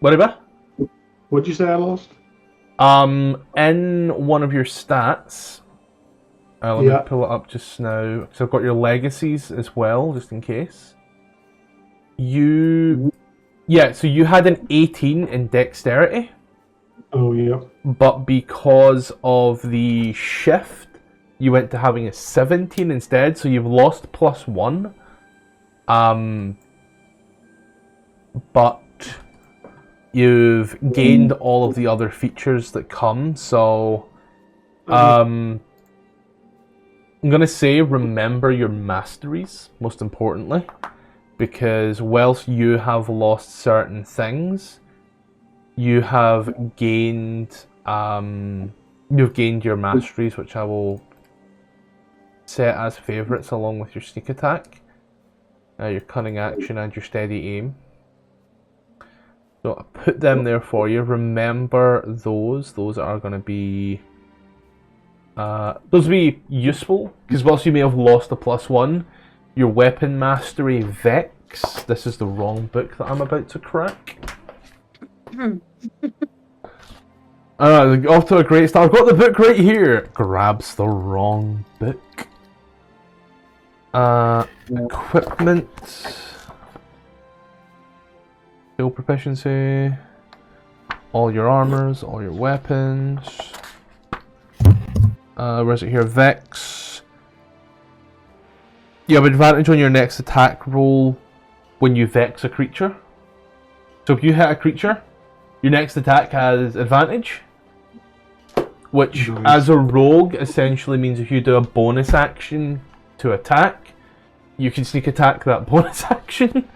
What about? What'd you say I lost? In one of your stats, let me Yeah. pull it up just now. So I've got your legacies as well, just in case. You, yeah. So you had an 18 in dexterity, Oh, yeah. but because of the shift, you went to having a 17 instead. So you've lost +1. Um, but you've gained all of the other features that come. So, Okay. I'm gonna say remember your masteries, most importantly, because whilst you have lost certain things, you have gained you've gained your masteries, which I will set as favourites along with your sneak attack, your cunning action, and your steady aim. So I put them there for you. Remember those. Those are going to be those will be useful because whilst you may have lost a +1, your weapon mastery Vex. This is the wrong book that I'm about to crack. Off to a great start. I've got the book right here. Grabs the wrong book. Equipment. Skill proficiency. All your armors, all your weapons. Where's it here? Vex. You have advantage on your next attack roll when you vex a creature. So if you hit a creature, your next attack has advantage. Which, as a rogue, essentially means if you do a bonus action to attack, you can sneak attack that bonus action.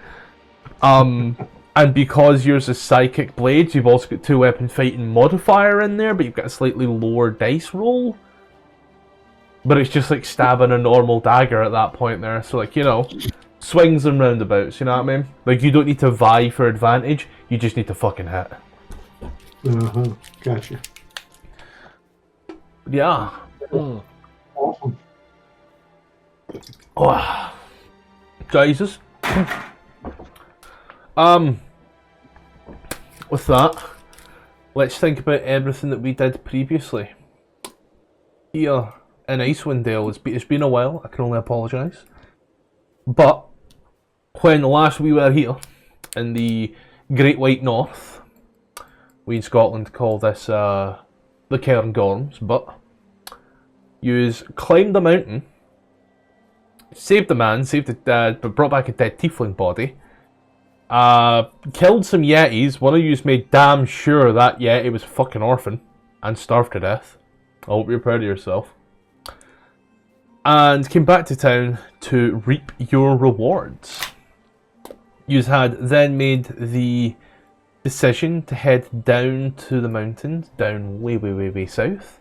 And because yours is psychic blades, you've also got 2 weapon fighting modifier in there, but you've got a slightly lower dice roll. But it's just like stabbing a normal dagger at that point there. So like, swings and roundabouts, you know what I mean? Like you don't need to vie for advantage, you just need to fucking hit. Uh-huh. Gotcha. Yeah. Awesome. Oh, Jesus. With that, let's think about everything that we did previously. Here in Icewind Dale, it's been a while, I can only apologise. But, when last we were here, in the Great White North, we in Scotland call this, the Cairngorms, but you climbed the mountain, saved a man, but brought back a dead tiefling body, killed some Yetis. One of you made damn sure that Yeti was a fucking orphan and starved to death. I hope you're proud of yourself. And came back to town to reap your rewards. You had then made the decision to head down to the mountains, down way, way, way, way south,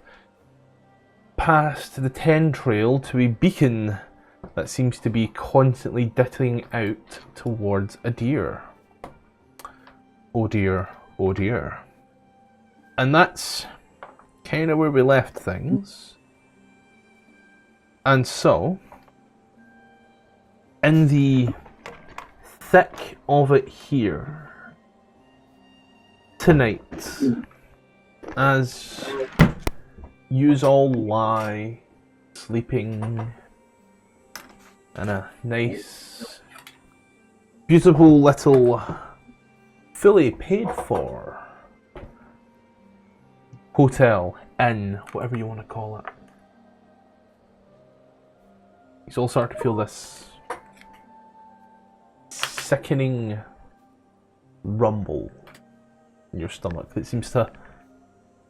past the Ten Trail to a beacon that seems to be constantly ditting out towards a deer. Oh dear, oh dear. And that's kind of where we left things. And so, in the thick of it here, tonight, as yous all lie sleeping in a nice, beautiful little, fully paid for hotel, inn, whatever you want to call it. You all start to feel this sickening rumble in your stomach that seems to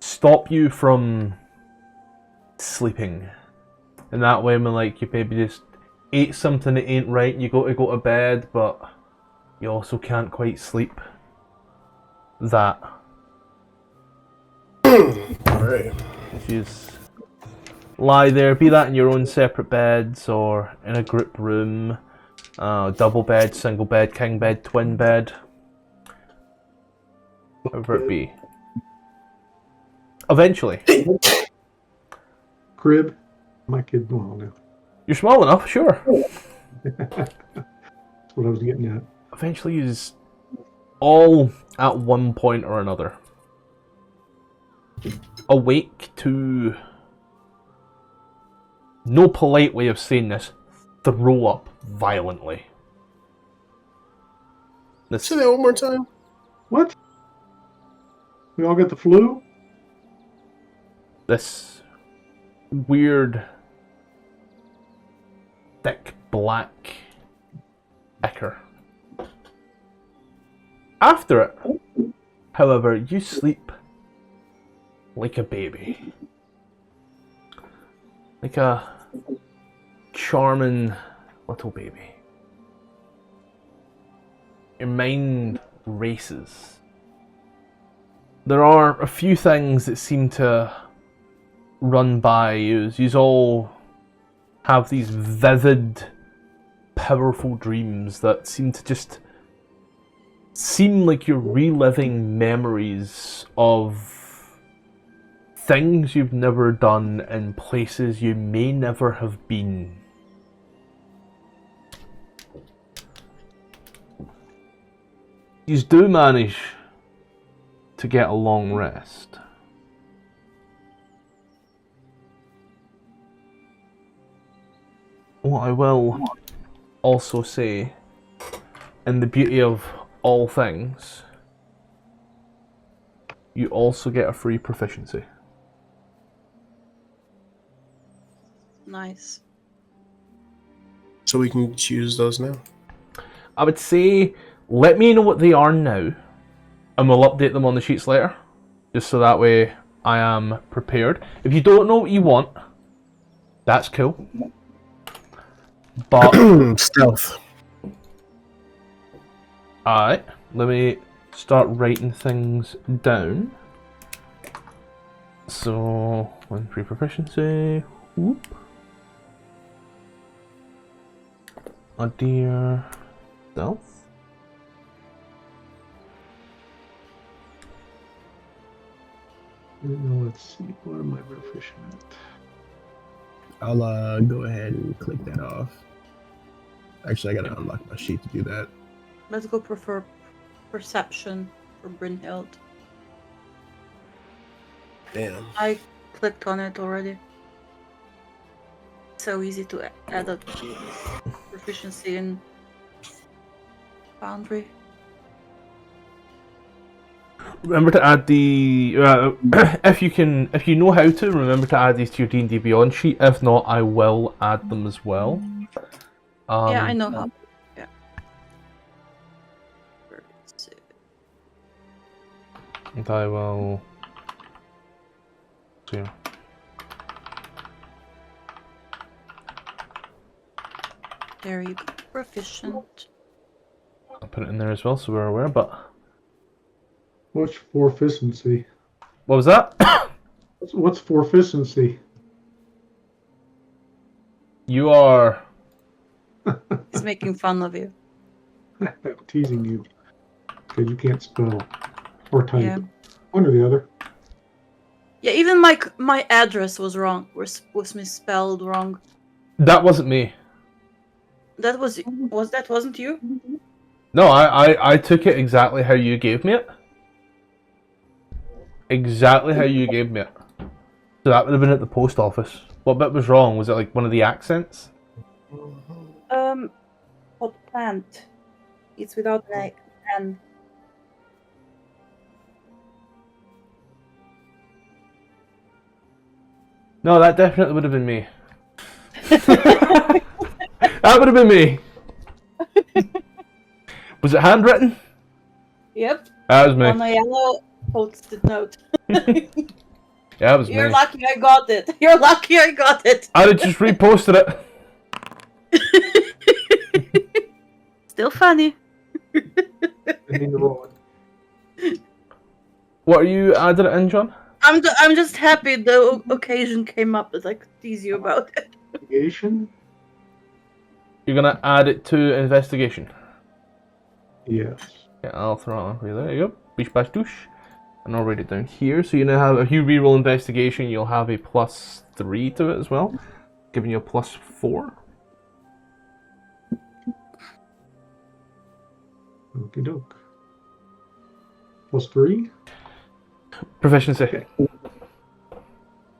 stop you from sleeping. In that way, when like you maybe just ate something that ain't right and you go to bed, but you also can't quite sleep. That. Alright. If you lie there, be that in your own separate beds or in a group room, double bed, single bed, king bed, twin bed, whatever it be. Eventually. Crib. My kid, well, now. You're small enough, sure. That's what I was getting at. Eventually you all at one point or another. Awake to, no polite way of saying this, throw up violently. Say that one more time. What? We all get the flu? This weird, thick black ichor. After it, however, you sleep like a baby. Like a charming little baby. Your mind races. There are a few things that seem to run by you. You all have these vivid, powerful dreams that seem to just seem like you're reliving memories of things you've never done in places you may never have been. You do manage to get a long rest. What I will also say, in the beauty of all things, you also get a free proficiency. Nice. So we can choose those now. I would say, let me know what they are now, and we'll update them on the sheets later, just so that way I am prepared. If you don't know what you want, that's cool. But Stealth. alright, let me start writing things down. So, 1 free proficiency. Whoop. A dear stealth. Let's see. What am I proficient at? I'll go ahead and click that off. Actually, I gotta unlock my sheet to do that. Let's go prefer perception for Brynhild. Damn. I clicked on it already. So easy to add a proficiency in Foundry. Remember to add the if you know how to, remember to add these to your D&D Beyond sheet. If not, I will add them as well. Yeah, I know how. Yeah. And I will. So, yeah. There you go. Proficient. I'll put it in there as well, so we're aware. But What's proficiency? what was that? What's proficiency? You are. He's making fun of you. I'm teasing you. Because you can't spell or type. Yeah. One or the other. Yeah, even my address was wrong. Was misspelled wrong. That wasn't me. That wasn't you? No, I took it exactly how you gave me it. Exactly how you gave me it. So that would have been at the post office. What bit was wrong? Was it like one of the accents? Hot plant. It's without an N. No, that definitely would have been me. That would have been me. Was it handwritten? Yep. That was me. On a yellow post-it note. Yeah, that was You're me. lucky I got it. You're lucky I got it. I'd have just reposted it. Still funny. What are you adding it in, John? I'm just happy the occasion came up that I could tease you about it. Investigation? You're gonna add it to investigation. Yes. Yeah, I'll throw it on for you. There you go. Bish bash douche. And I'll write it down here. So you now have, if you reroll investigation, you'll have a +3 to it as well, giving you a +4. Okie doke. +3? Proficiency.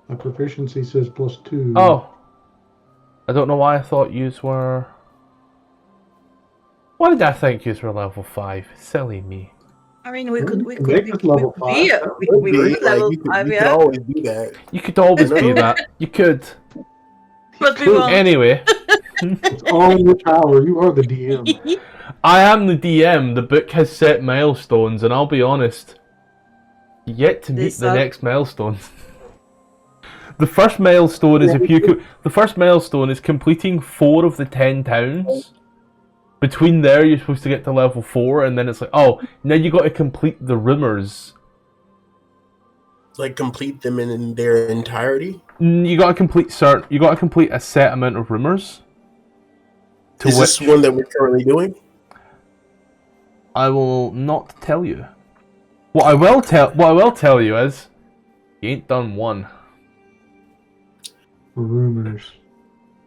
My proficiency says +2. Oh. I don't know why I thought yous were... Why did I think yous were level 5? Silly me. I mean, Well, we you can could make be, us level we could be, 5. we could be level 5, you could yeah. always do that. You could always I be know. that. You could. But we won't. Anyway, It's all in your power. You are the DM. I am the DM. The book has set milestones, and I'll be honest, yet to They meet the suck. next milestone. The first milestone is the first milestone is completing 4 of the 10 towns. Between there, you're supposed to get to level 4, and then it's like, oh, now you got to complete the rumors. Like complete them in their entirety. You got to complete You got to complete a set amount of rumors. Is this one that we're currently doing? I will not tell you. What I will tell you is, you ain't done one. Rumors.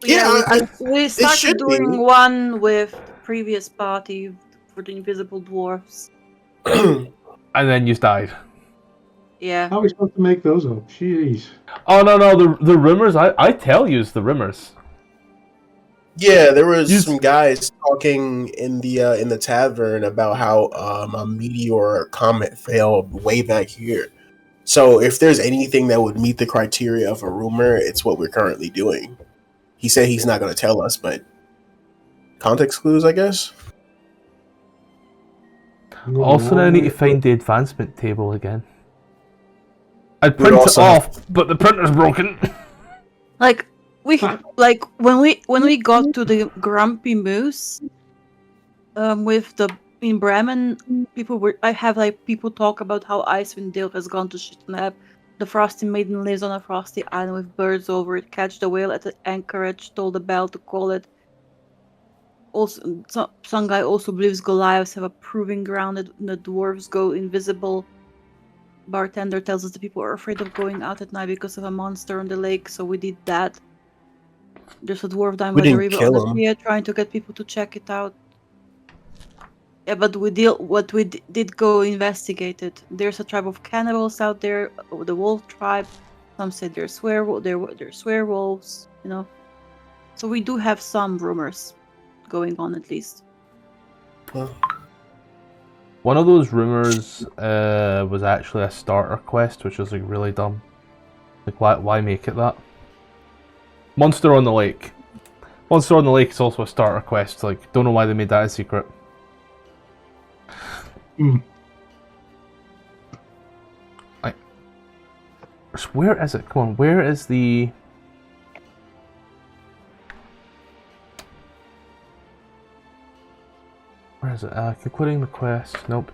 Yeah, we should started be. doing one with the previous party for the invisible dwarfs. And then you died. Yeah. How are we supposed to make those up? Jeez. Oh no, the rumors, I tell you the rumors. Yeah, there was You- some guys talking in the tavern about how a meteor comet fell way back here. So if there's anything that would meet the criteria of a rumor, it's what we're currently doing. He said he's not going to tell us, but context clues, I guess. Also, now I need to find the advancement table again. I'd We'd print it also off, but the printer's broken. Like when we got to the Grumpy Moose, with the in Bremen, I have like people talk about how Icewind Dale has gone to Shitnap. The Frosty Maiden lives on a frosty island with birds over it. Catch the whale at the anchorage. Told the bell to call it. Also, some guy also believes Goliaths have a proving ground that the dwarves go invisible. Bartender tells us the people are afraid of going out at night because of a monster on the lake, so we did that. There's a dwarf dying We by the didn't river kill on the him. pier, trying to get people to check it out. Yeah, but we did go investigate it. There's a tribe of cannibals out there, the wolf tribe. Some say they're swearwolves, you know. So we do have some rumors going on, at least. Well, One of those rumors was actually a starter quest, which was like really dumb. Like, why make it that? Monster on the Lake. Monster on the Lake is also a starter quest. Like, don't know why they made that a secret. Like, where is it? Come on, where is the? Where is it? Concluding the quest. Nope.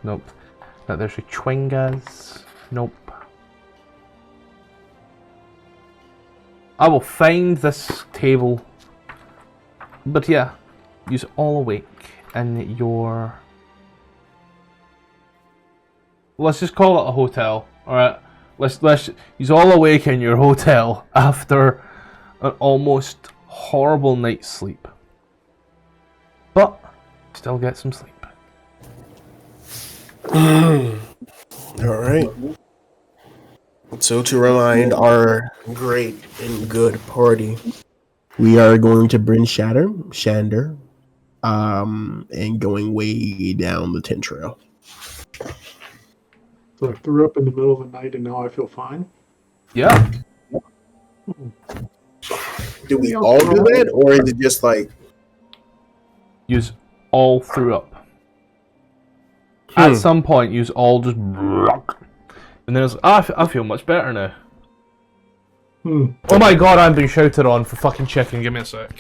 That there's a Chwingas. Nope. I will find this table. But yeah, use all awake in your. Let's just call it a hotel. All right. Let's use all awake in your hotel after an almost horrible night's sleep. But still get some sleep. all right. So to remind our great and good party, we are going to Bryn Shander, and going way down the tent trail. So I threw up in the middle of the night and now I feel fine. Yeah. Do we all do that, or is it just like Use all threw up. At some point, use all just. And then it's I feel much better now. Oh my god, I'm being shouted on for fucking checking. Give me a sec.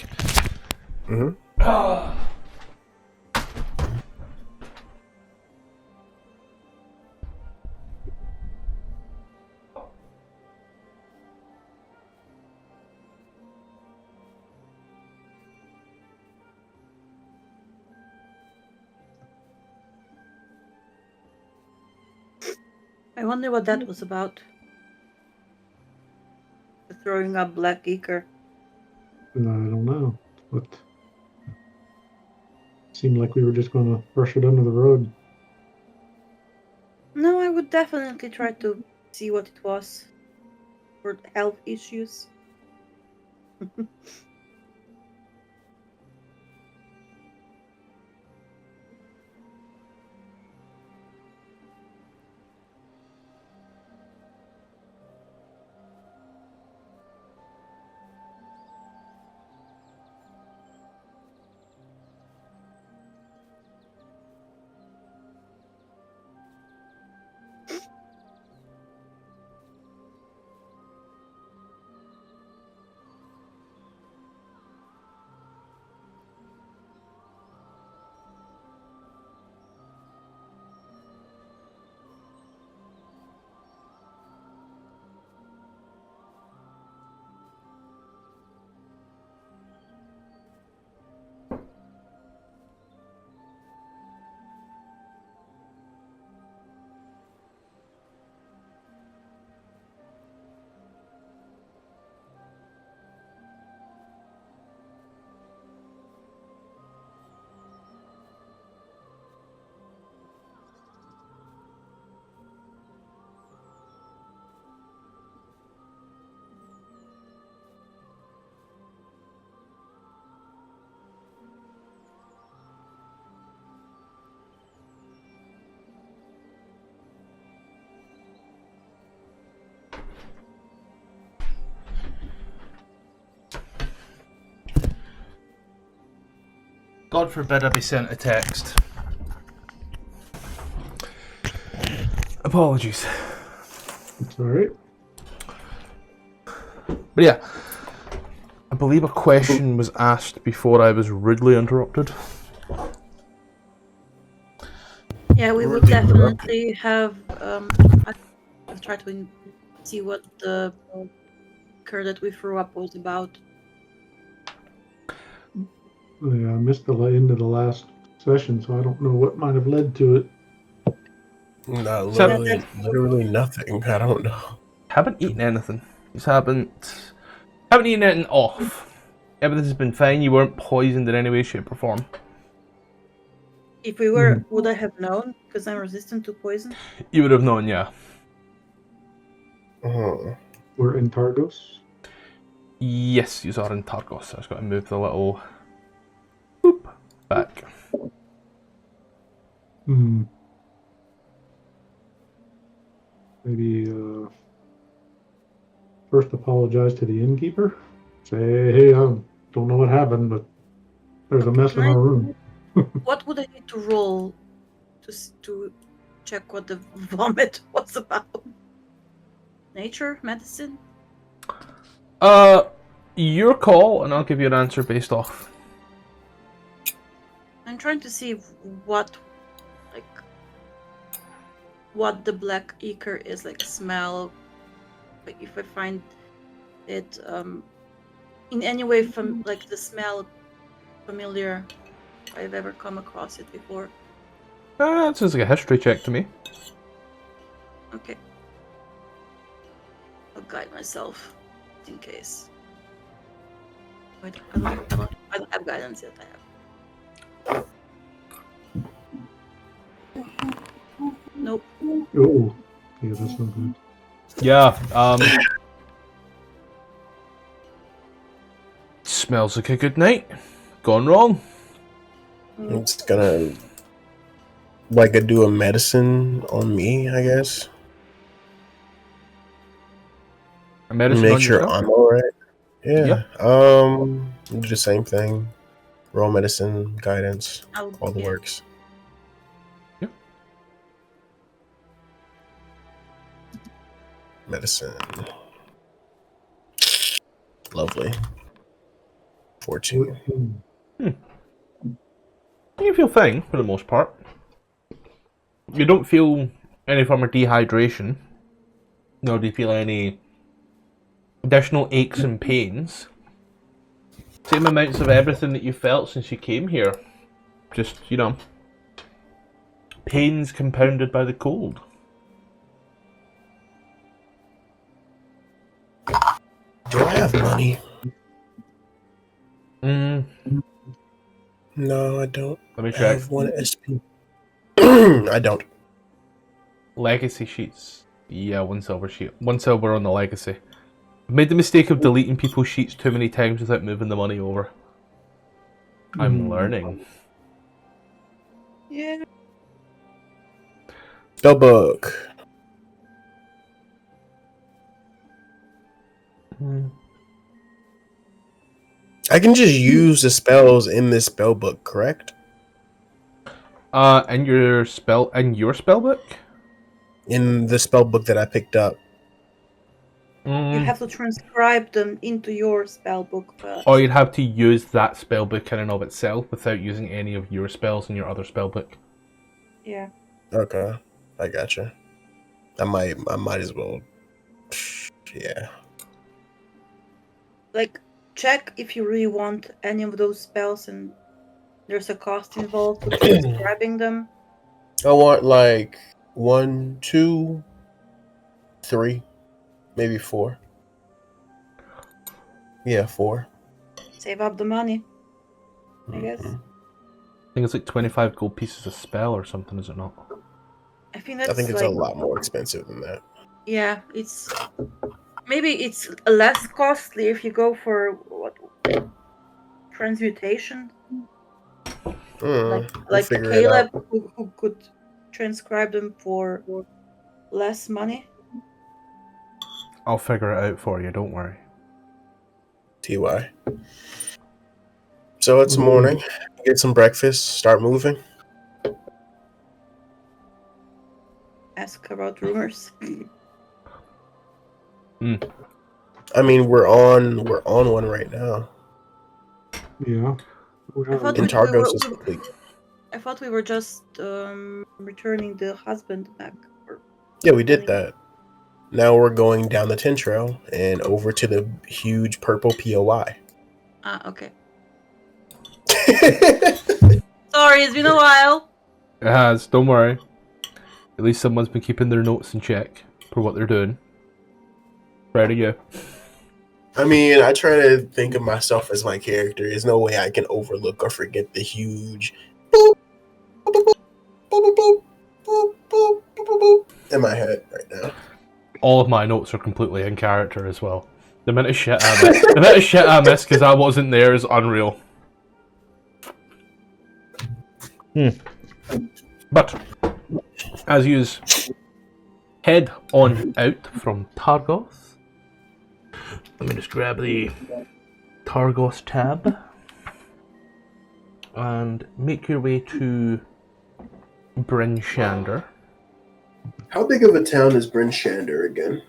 I wonder what that was about. The throwing up black geeker. I don't know. But seemed like we were just going to brush it under the rug. No, I would definitely try to see what it was for health issues. God forbid I be sent a text. Apologies. It's alright. But yeah, I believe a question was asked before I was rudely interrupted. Yeah, we would Really definitely have. I'll try to see what the cur that we threw up was about. Yeah, I missed the end of the last session, so I don't know what might have led to it. No, So- literally nothing. I don't know. Haven't eaten anything. Just haven't eaten anything off. Everything's been fine. You weren't poisoned in any way, shape, or form. If we were, would I have known? Because I'm resistant to poison. You would have known, yeah. We're in Targos. Yes, you are in Targos. I just got to move the little boop back. Hmm. Maybe first apologize to the innkeeper. Say, hey, I don't know what happened, but there's a mess in our room. What would I need to roll to check what the vomit was about? Nature, medicine. Your call, and I'll give you an answer based off. I'm trying to see what the black ichor is like. Smell. Like if I find it in any way from like the smell familiar. If I've ever come across it before. That sounds like a history check to me. Okay. I'll guide myself in case. Wait, I don't have guidance yet. I have. Nope. Oh, yeah, that's not good. Yeah, smells like a good night. Gone wrong. It's gonna do a medicine on me, I guess. A medicine Make on sure yourself? I'm alright. Yeah. Yep. Do the same thing. Roll medicine, guidance, all the Yeah. works. Yep. Medicine. Lovely. 14. You feel fine for the most part. You don't feel any form of dehydration, nor do you feel any additional aches and pains. Same amounts of everything that you felt since you came here. Just, pains compounded by the cold. Do I have money? No, I don't. Let me I check. have 1 SP. I don't. Legacy sheets. Yeah, 1 silver sheet. 1 silver on the legacy. I've made the mistake of deleting people's sheets too many times without moving the money over. I'm learning. Yeah. Spellbook. I can just use the spells in this spellbook, correct? In your spellbook? In the spellbook that I picked up. You have to transcribe them into your spellbook first. Or you'd have to use that spellbook in and of itself without using any of your spells in your other spellbook. Yeah. Okay, I gotcha. I might as well. Yeah. Like, check if you really want any of those spells and there's a cost involved with transcribing them. I want like 1, 2, 3, maybe 4. Yeah, 4. Save up the money, I guess. Mhm. I think it's like 25 gold pieces a spell or something, is it not? I think that's I think it's like, a lot more expensive than that. yeah, maybe it's less costly if you go for what transmutation. We'll Like figure it Caleb, out. who could transcribe them for less money. I'll figure it out for you, don't worry. TY. So it's morning. Get some breakfast. Start moving. Ask about rumors. I mean, we're on one right now. Yeah. I thought And Targos is complete. I thought we were just returning the husband back. Yeah, we did that. Now we're going down the tin trail and over to the huge purple POI. Ah, okay. Sorry, it's been a while. It has, don't worry. At least someone's been keeping their notes in check for what they're doing. Proud of you. I mean, I try to think of myself as my character. There's no way I can overlook or forget the huge boop, boop, boop, boop, boop, boop, boop, boop, boop, in my head right now. All of my notes are completely in character as well. The amount of shit I missed because I wasn't there is unreal. But as you head on out from Targos, let me just grab the Targos tab and make your way to Bryn Shander. How big of a town is Bryn Shander again?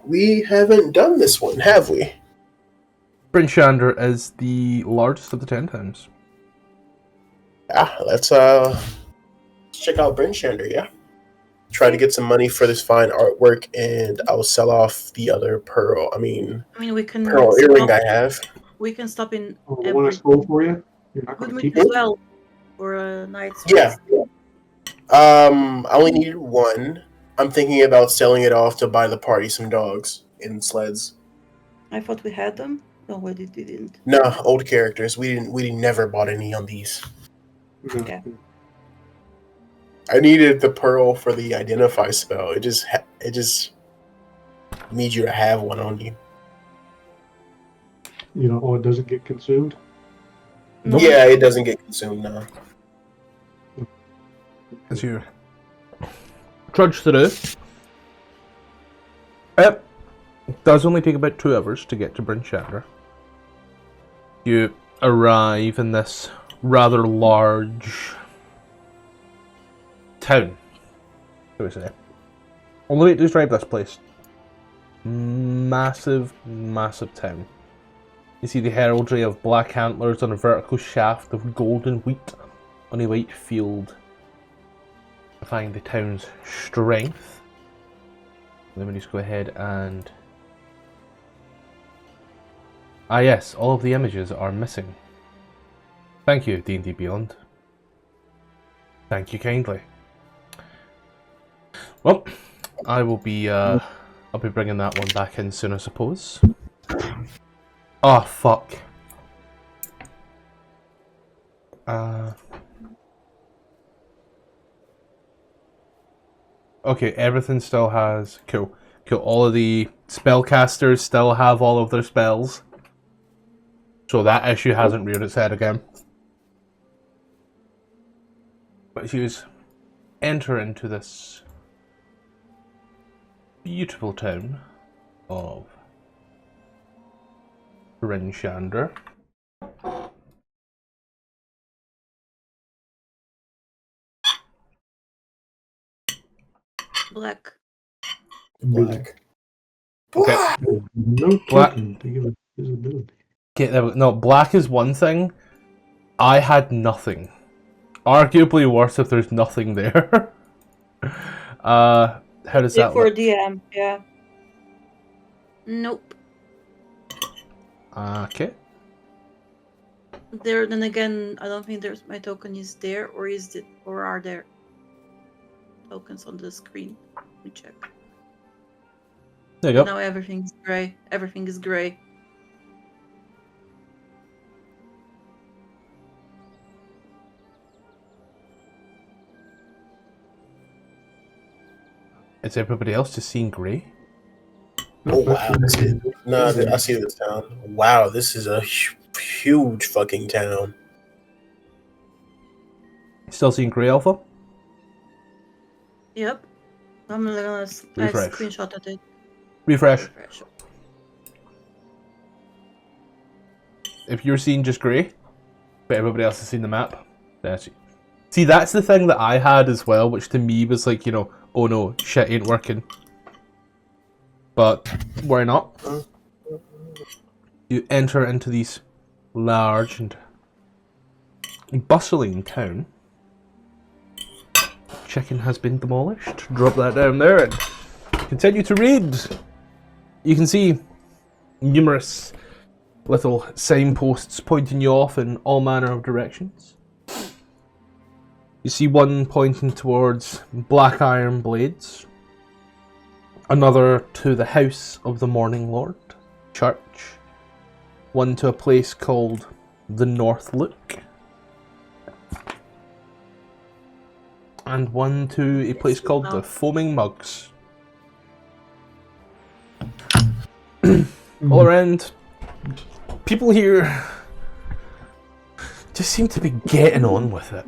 We haven't done this one, have we? Bryn Shander is the largest of the 10 towns. Yeah, let's check out Bryn Shander, yeah? Try to get some money for this fine artwork, and I'll sell off the other pearl. I mean we can pearl earring I have. We can stop in. I want to scroll for you. You're not going Good to keep as it? well for a night's Yeah. rest. I only needed 1. I'm thinking about selling it off to buy the party some dogs and sleds. I thought we had them. No, we didn't. No, old characters. We never bought any on these. Yeah. I needed the pearl for the identify spell. It just needs you to have one on you. You know, it doesn't get consumed. No. Yeah, it doesn't get consumed now. As you trudge through, it does only take about 2 hours to get to Bryn Shander. You arrive in this rather large town, shall we say. Only way to describe this place. Massive, massive town. You see the heraldry of black antlers on a vertical shaft of golden wheat on a white field, defying the town's strength. Let me just go ahead and... Ah yes, all of the images are missing. Thank you, D&D Beyond. Thank you kindly. Well, I will be, I'll be bringing that one back in soon, I suppose. Oh, fuck. Okay, everything still has... Cool. Cool. All of the spellcasters still have all of their spells. So that issue hasn't reared its head again. But you enter into this beautiful town of Bryn Shander. Black. Black. Okay. No Black. token to give it visibility. Okay, no, black is one thing. I had nothing. Arguably worse if there's nothing there. How does that For look? DM, yeah. Nope. Okay. There. Then again, I don't think there's my token is there, or is it, or are there tokens on the screen? Let me check. There you go. Now everything's gray. Everything is gray. Is everybody else just seeing grey? Oh wow, that's it. No, I see this town. Wow, this is a huge fucking town. Still seeing grey, Alpha? Yep. I'm gonna I Refresh. screenshotted it. Refresh. Refresh. If you're seeing just grey, but everybody else is seeing the map, that's it. See, that's the thing that I had as well, which to me was like, you know, oh no, shit ain't working. But why not? You enter into these large and bustling town. Chicken has been demolished. Drop that down there and continue to read. You can see numerous little signposts pointing you off in all manner of directions. You see one pointing towards Black Iron Blades, another to the House of the Morning Lord Church, one to a place called the North Look, and one to a place called the Foaming Mugs. All around, people here just seem to be getting on with it.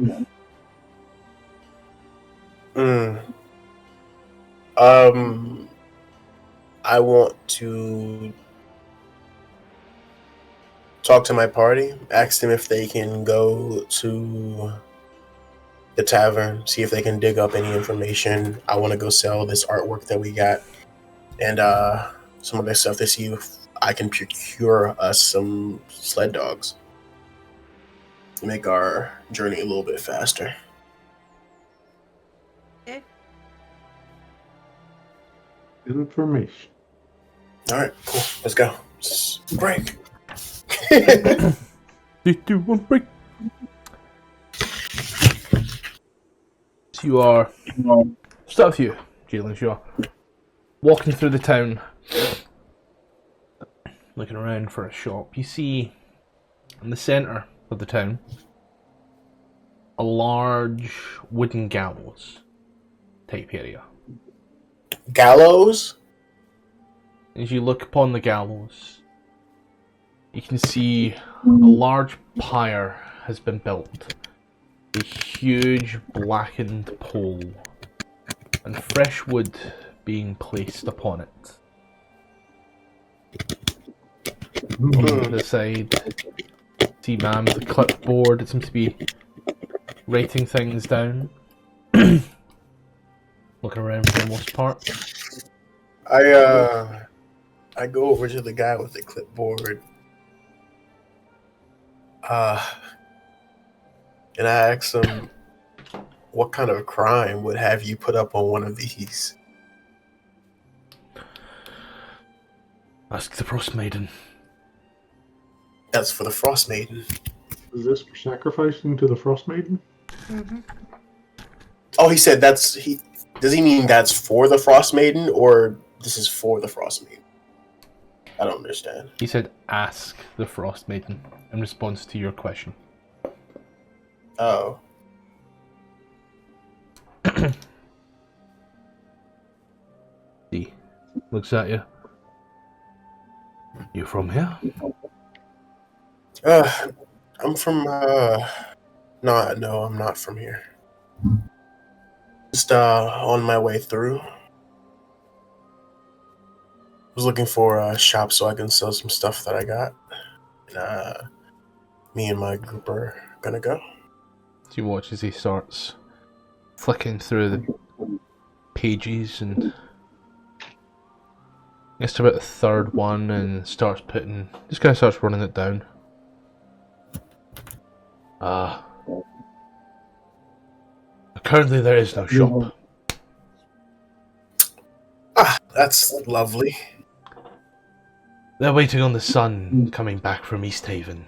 I want to talk to my party, ask them if they can go to the tavern, see if they can dig up any information. I want to go sell this artwork that we got and some of this stuff to see if I can procure us some sled dogs to make our journey a little bit faster. Okay. Information. All right, cool. Let's go. Break. 3, 2, 1, break. So you are, start with you, Jalen, you are walking through the town, looking around for a shop. You see, in the centre of the town, a large wooden gallows type area. Gallows? As you look upon the gallows, you can see a large pyre has been built. A huge blackened pole and fresh wood being placed upon it. On the side, see man with a clipboard. It seems to be writing things down. Looking around for the most part. I go over to the guy with the clipboard. And I ask him, what kind of crime would have you put up on one of these? Ask the Frostmaiden. That's for the Frostmaiden. Is this for sacrificing to the Frostmaiden? Mm-hmm. Oh, he said that's he. Does he mean that's for the Frostmaiden, or this is for the Frostmaiden? I don't understand. He said, ask the Frostmaiden in response to your question. Oh. He looks at you. You from here? I'm from, no, I'm not from here. Just, on my way through. Was looking for a shop so I can sell some stuff that I got. And, me and my group are gonna go. You watch as he starts flicking through the pages and gets to about the third one and just kind of starts running it down. Currently there is no shop. That's lovely. They're waiting on the sun coming back from East Haven.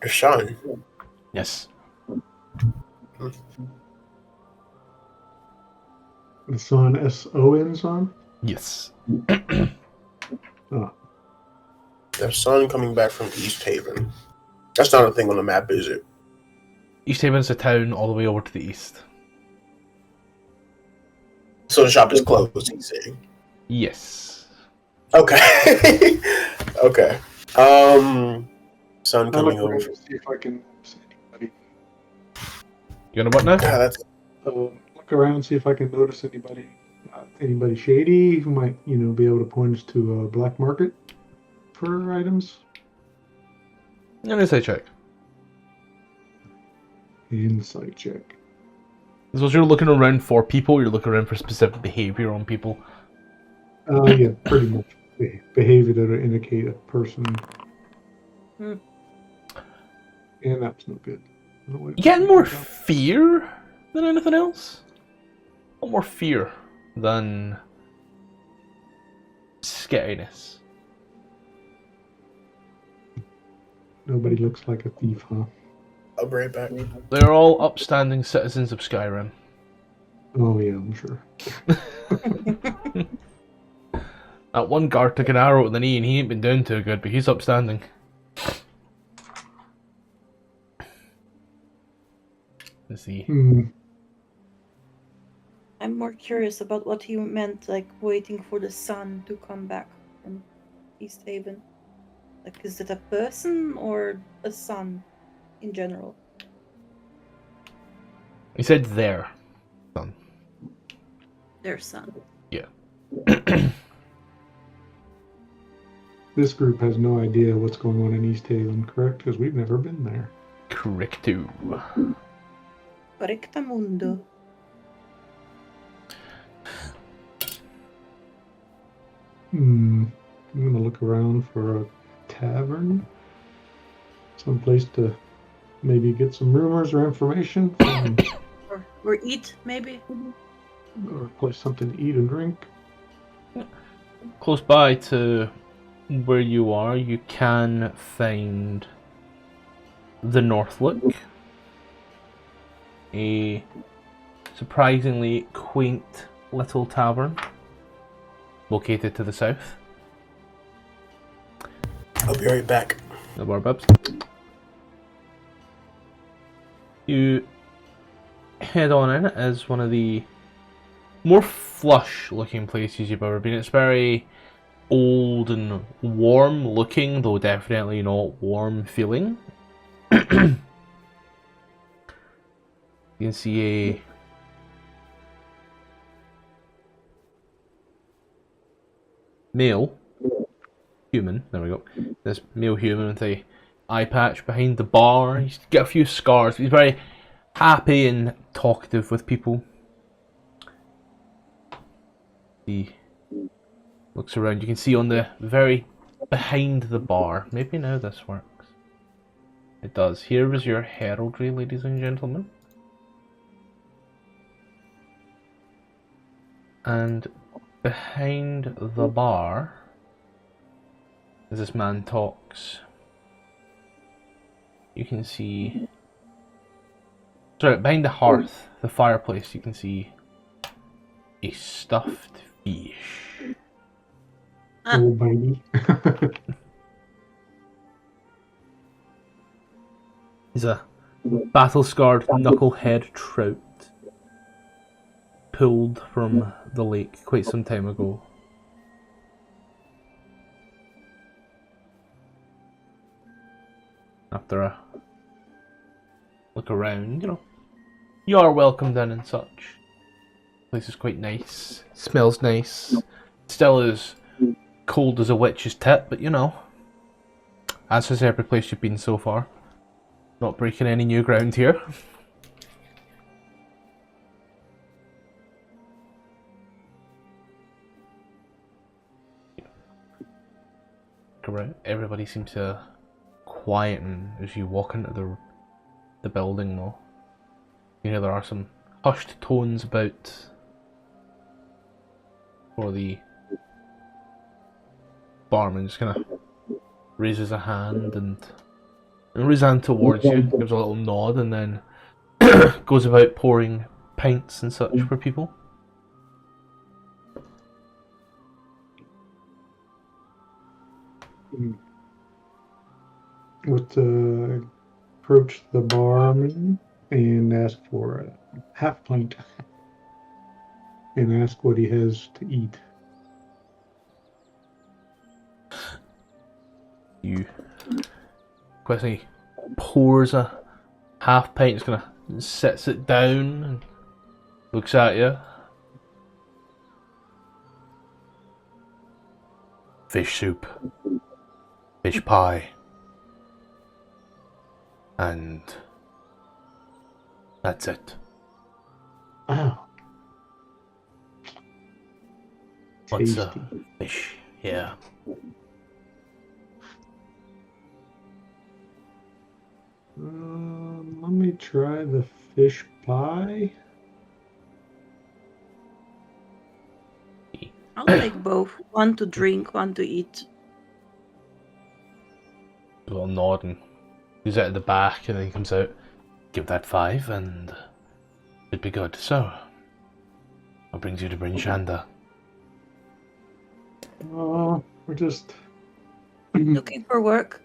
Your son. Yes. The son, S-O-N son? Yes. Oh. Their son coming back from East Haven. That's not a thing on the map, is it? East Haven's a town all the way over to the east. So the shop is closed, he's saying. Yes. Okay. Okay. Son I'll coming look over. around to see if I can see anybody. You gonna what now? Yeah, that's Look around and see if I can notice anybody. Anybody shady who might, be able to point us to a black market for items. An insight check. Insight check. So as you're looking around for people, you're looking around for specific behavior on people. Yeah, pretty much behavior that would indicate a person. And that's no good. You getting more fear than anything else? A lot more fear than scariness. Nobody looks like a thief, huh? I'll be right back. They're all upstanding citizens of Skyrim. Oh yeah, I'm sure. That one guard took an arrow at the knee and he ain't been doing too good, but he's upstanding. Let's see. I'm more curious about what he meant, like waiting for the sun to come back from East Haven. Like, is it a person or a sun in general? He said their son. Their son. Yeah. This group has no idea what's going on in East Haven, correct? Because we've never been there. Correcto. Correctamundo. I'm gonna look around for a tavern, someplace to maybe get some rumors or information, Or eat, maybe? or a place something to eat and drink. Close by to where you are, you can find the Northlook, a surprisingly quaint little tavern located to the south. I'll be right back. The Barbabs. You head on in as one of the more flush looking places you've ever been. It's very old and warm looking, though definitely not warm feeling. You can see a male human, there we go, this male human with a eye patch behind the bar. He's got a few scars, but he's very happy and talkative with people. He looks around, you can see on the very behind the bar, maybe now this works. It does. Here is your heraldry, ladies and gentlemen. And behind the bar, as this man talks, you can see... Sorry, behind the hearth, the fireplace, you can see a stuffed fish. Oh, baby. He's a battle-scarred knucklehead trout, pulled from the lake quite some time ago. After a look around, you are welcomed in and such. The place is quite nice, smells nice, still as cold as a witch's tit, but as has every place you've been so far. Not breaking any new ground here. Around. Everybody seems to quieten as you walk into the building though. There are some hushed tones about for the barman just kind of raises a hand and raises a hand towards you, gives a little nod, and then goes about pouring pints and such for people. Would approach the barman and ask for a half pint and ask what he has to eat. You quickly pours a half pint, just kind of sets it down and looks at you. Fish soup, fish pie, and that's it. Wow. What's Tasty. a fish? Yeah. Let me try the fish pie. I'll take both. One to drink, one to eat. A little nod and he's out at the back and then he comes out. Give that 5 and it'd be good. So, what brings you to Bryn, Shander? We're just Looking for work.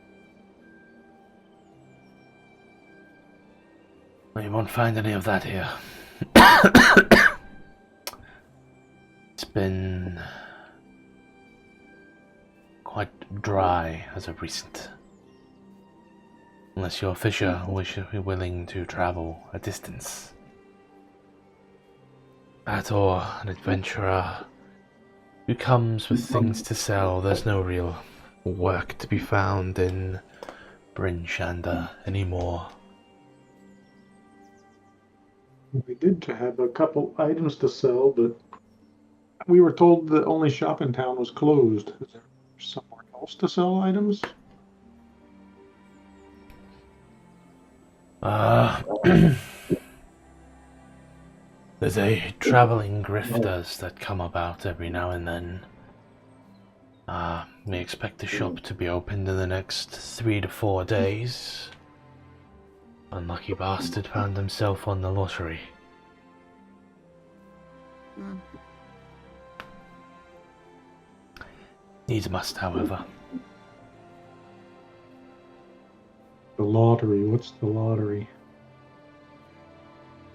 Well, you won't find any of that here. It's been quite dry as of recent. Unless you're a fisher who should be willing to travel a distance. That or an adventurer who comes with things to sell. There's no real work to be found in Bryn, Shander anymore. we did have a couple items to sell, but we were told the only shop in town was closed. Is there somewhere else to sell items? There's a traveling grifters that come about every now and then. We expect the shop to be opened in the next 3 to 4 days. Unlucky bastard found himself on the lottery. Needs must, however. The lottery. What's the lottery?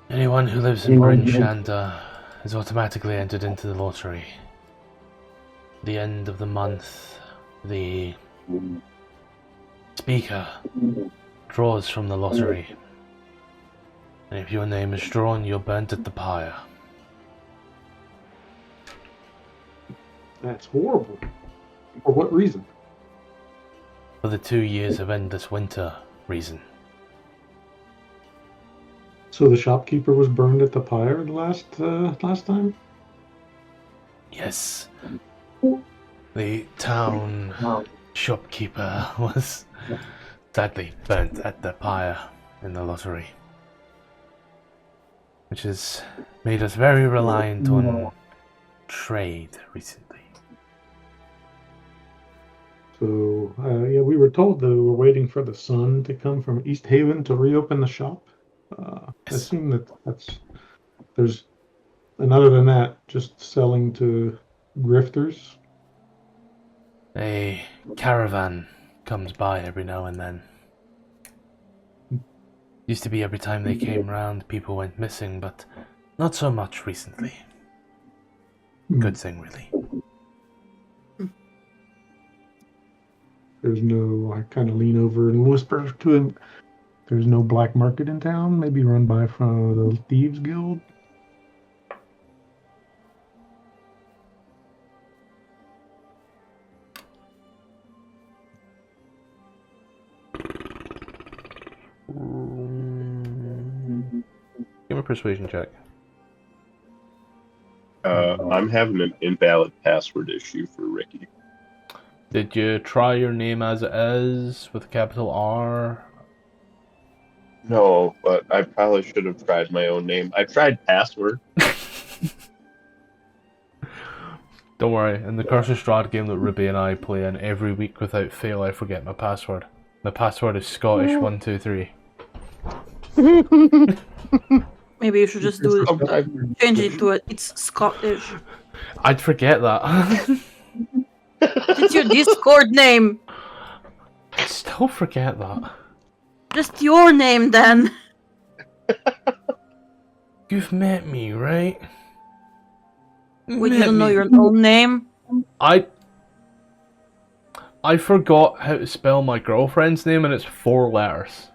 Anyone who lives in Bryn, Shander is automatically entered into the lottery. The end of the month, the speaker draws from the lottery. And if your name is drawn, you're burnt at the pyre. That's horrible. For what reason? For the 2 years of endless winter reason. So the shopkeeper was burned at the pyre last time? Yes. The town shopkeeper was sadly burnt at the pyre in the lottery. Which has made us very reliant on trade recently. So, yeah, we were told that we were waiting for the sun to come from East Haven to reopen the shop. I assume there's, and other than that, just selling to grifters. A caravan comes by every now and then. Used to be every time they came round, people went missing, but not so much recently. good thing, really. There's no. I kind of lean over and whisper to him. There's no black market in town. Maybe run by from the thieves guild. Give me a persuasion check. I'm having an invalid password issue for Ricky. Did you try your name as it is with a capital R? No, but I probably should have tried my own name. I tried password. Don't worry, in the Curse of Strahd game that Ruby and I play in, every week without fail I forget my password. My password is Scottish123. Maybe you should just do it. Change it to it. It's Scottish. I'd forget that. It's your Discord name. I'd still forget that. Just your name then. You've met me, right? Would you don't know your own name? I forgot how to spell my girlfriend's name, and it's 4 letters.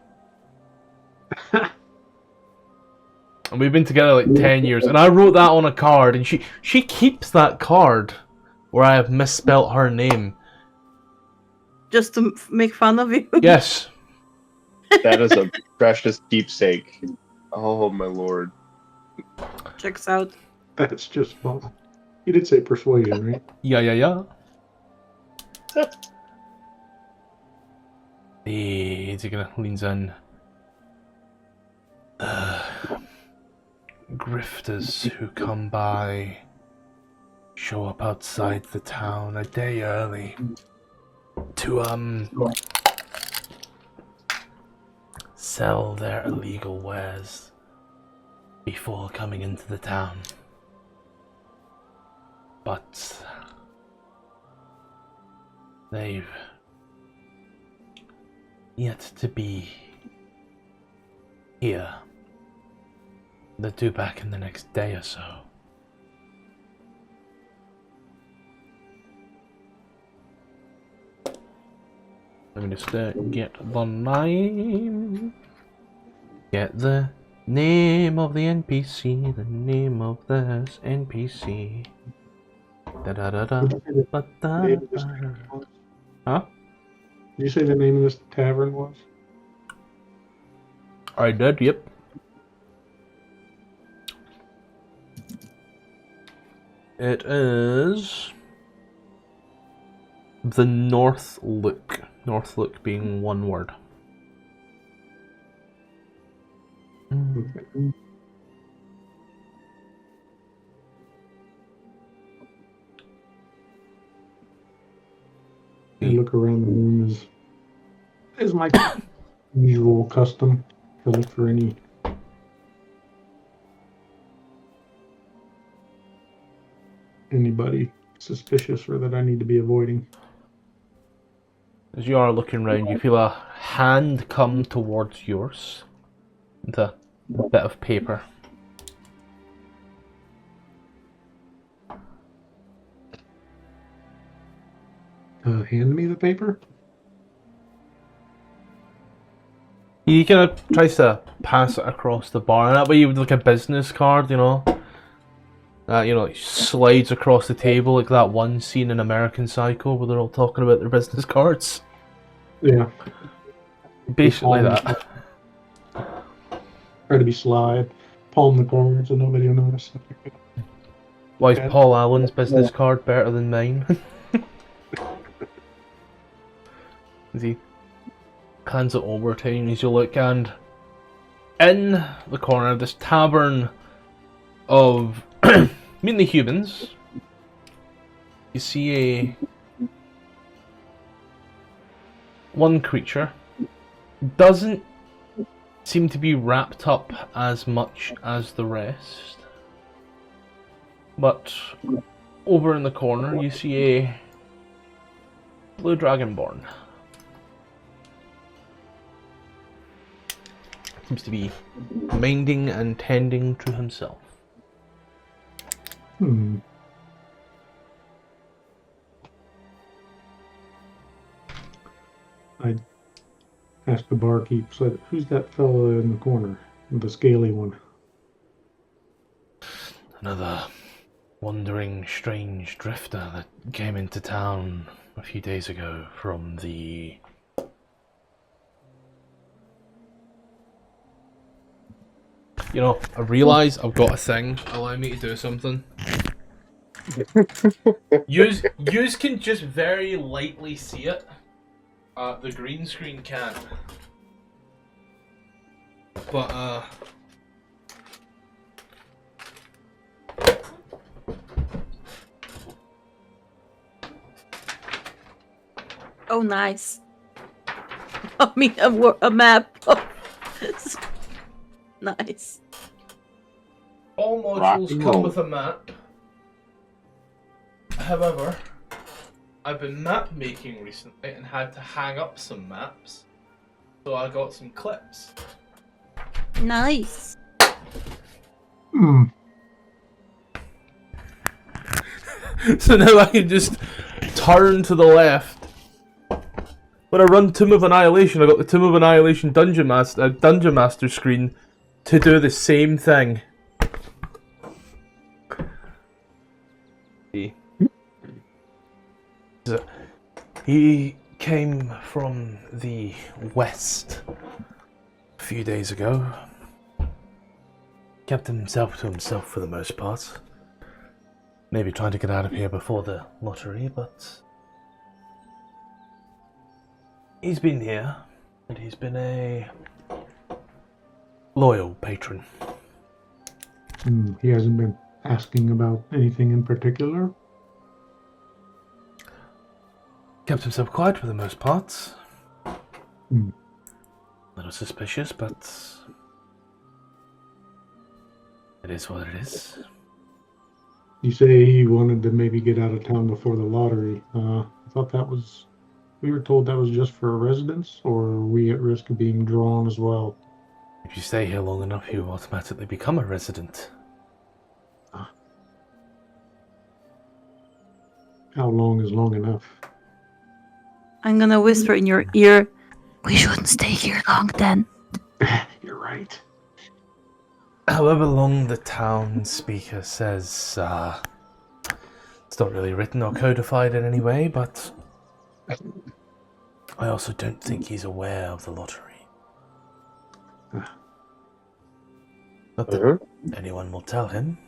And we've been together like 10 years, and I wrote that on a card, and she keeps that card where I have misspelt her name. Just to make fun of you? Yes. That is a precious keepsake. Oh my lord. Checks out. That's just fun. You did say persuasion, right? Yeah. Hey, Zigana leans in. Grifters who come by show up outside the town a day early to sell their illegal wares before coming into the town. But they've yet to be here. They're due back in the next day or so. Let me just get the name. Get the name of the NPC. The name of this NPC. Da da da da. Ba da. Huh? Did you say the name of this tavern was? I did. Yep. It is the North Look. North Look being one word. Okay. I look around the room as my usual custom to look for anybody suspicious or that I need to be avoiding. As you are looking round, you feel a hand come towards yours with a bit of paper. Hand me the paper? He kind of tries to pass it across the bar, and that way you would like a business card, you know? It slides across the table like that one scene in American Psycho where they're all talking about their business cards. Yeah. Basically that. Try to be sly. Palm the corner so nobody will notice. Why is Paul Allen's business card better than mine? As he hands it over to you as you look, and in the corner, this tavern of mainly humans, you see one creature. Doesn't seem to be wrapped up as much as the rest, but over in the corner you see a blue dragonborn. Seems to be minding and tending to himself. I asked the barkeep, said, "Who's that fellow in the corner? The scaly one?" Another wandering, strange drifter that came into town a few days ago from the... You know, I realise I've got a thing. Allow me to do something. Yous can just very lightly see it. The green screen can't. But, Oh, nice. I mean, a map. Nice. all Rock modules and come roll. with a map. However, I've been map making recently and had to hang up some maps. So I got some clips. Nice. Hmm. So now I can just turn to the left. When I run Tomb of Annihilation, I got the Tomb of Annihilation Dungeon Master screen to do the same thing. He came from the west a few days ago. Kept himself to himself for the most part. Maybe trying to get out of here before the lottery, but he's been here, and he's been a loyal patron. He hasn't been asking about anything in particular. Kept himself quiet for the most part. Hmm. A little suspicious, but it is what it is. You say he wanted to maybe get out of town before the lottery. I thought that was... We were told that was just for residents, or are we at risk of being drawn as well? If you stay here long enough, you automatically become a resident. How long is long enough? I'm gonna whisper in your ear. We shouldn't stay here long then. You're right. However long the town speaker says, it's not really written or codified in any way, but I also don't think he's aware of the lottery. Not that anyone will tell him.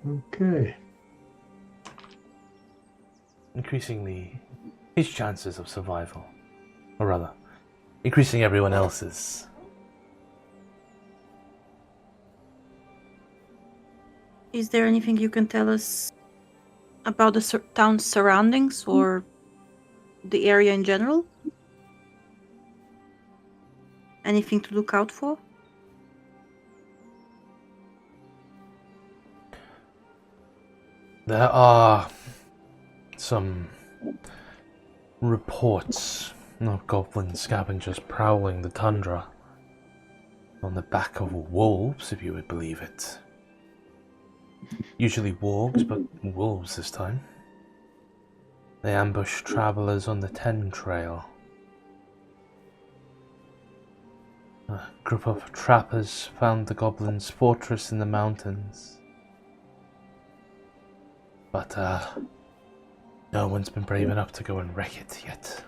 Okay. Increasingly his chances of survival. Or rather, increasing everyone else's. Is there anything you can tell us about the town's surroundings or the area in general? Anything to look out for? There are some reports of goblin scavengers prowling the tundra on the back of wolves, if you would believe it. Usually wargs, but wolves this time. They ambush travelers on the Ten Trail. A group of trappers found the goblins' fortress in the mountains. But, no one's been brave enough to go and wreck it yet.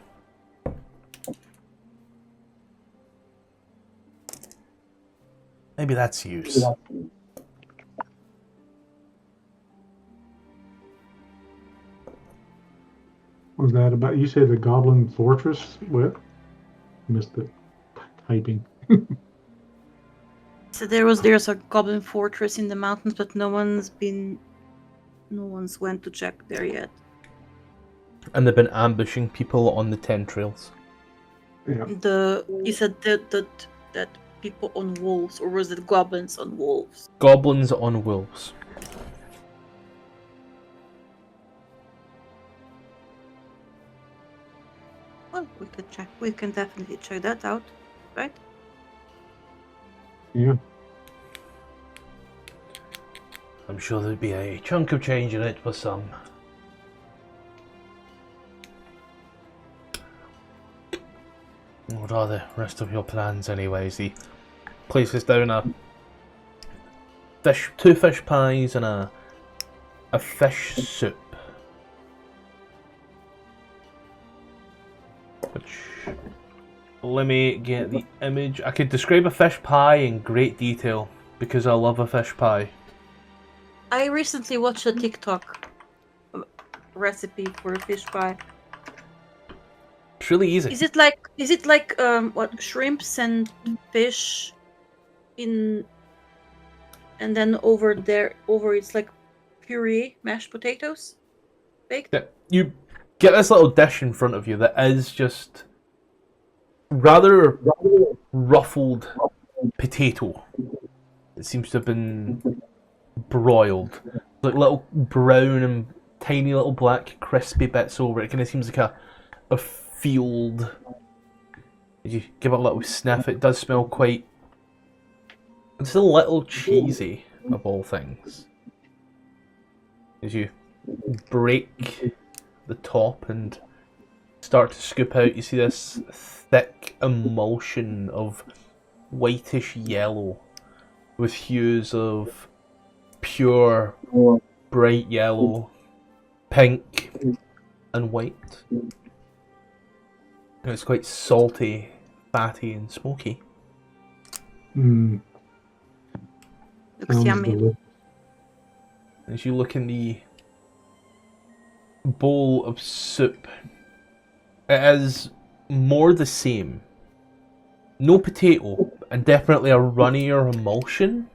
Maybe that's use. Was that about... You said the Goblin Fortress? What? Missed the typing. So there's a goblin fortress in the mountains, but no one's went to check there yet. And they've been ambushing people on the Ten Trails. Yeah. You said that people on wolves, or was it goblins on wolves? Goblins on wolves. Well, we could check. We can definitely check that out, right? Yeah. I'm sure there'd be a chunk of change in it for some. What are the rest of your plans, anyways? He places down two fish pies and a fish soup. Which, let me get the image. I could describe a fish pie in great detail because I love a fish pie. I recently watched a TikTok recipe for a fish pie. It's really easy. Is it like what, shrimps and fish in, and then over it's like puree mashed potatoes baked? Yeah, you get this little dish in front of you that is just rather ruffled potato. It seems to have been broiled. Like little brown and tiny little black crispy bits over it. It kind of seems like a field. You give it a little sniff, it does smell quite... It's a little cheesy, of all things. As you break the top and start to scoop out, you see this thick emulsion of whitish yellow with hues of pure bright yellow, pink and white. It's quite salty, fatty and smoky. Mm, Looks sounds yummy. delicious. As you look in the bowl of soup, it is more the same. No potato, and definitely a runnier emulsion,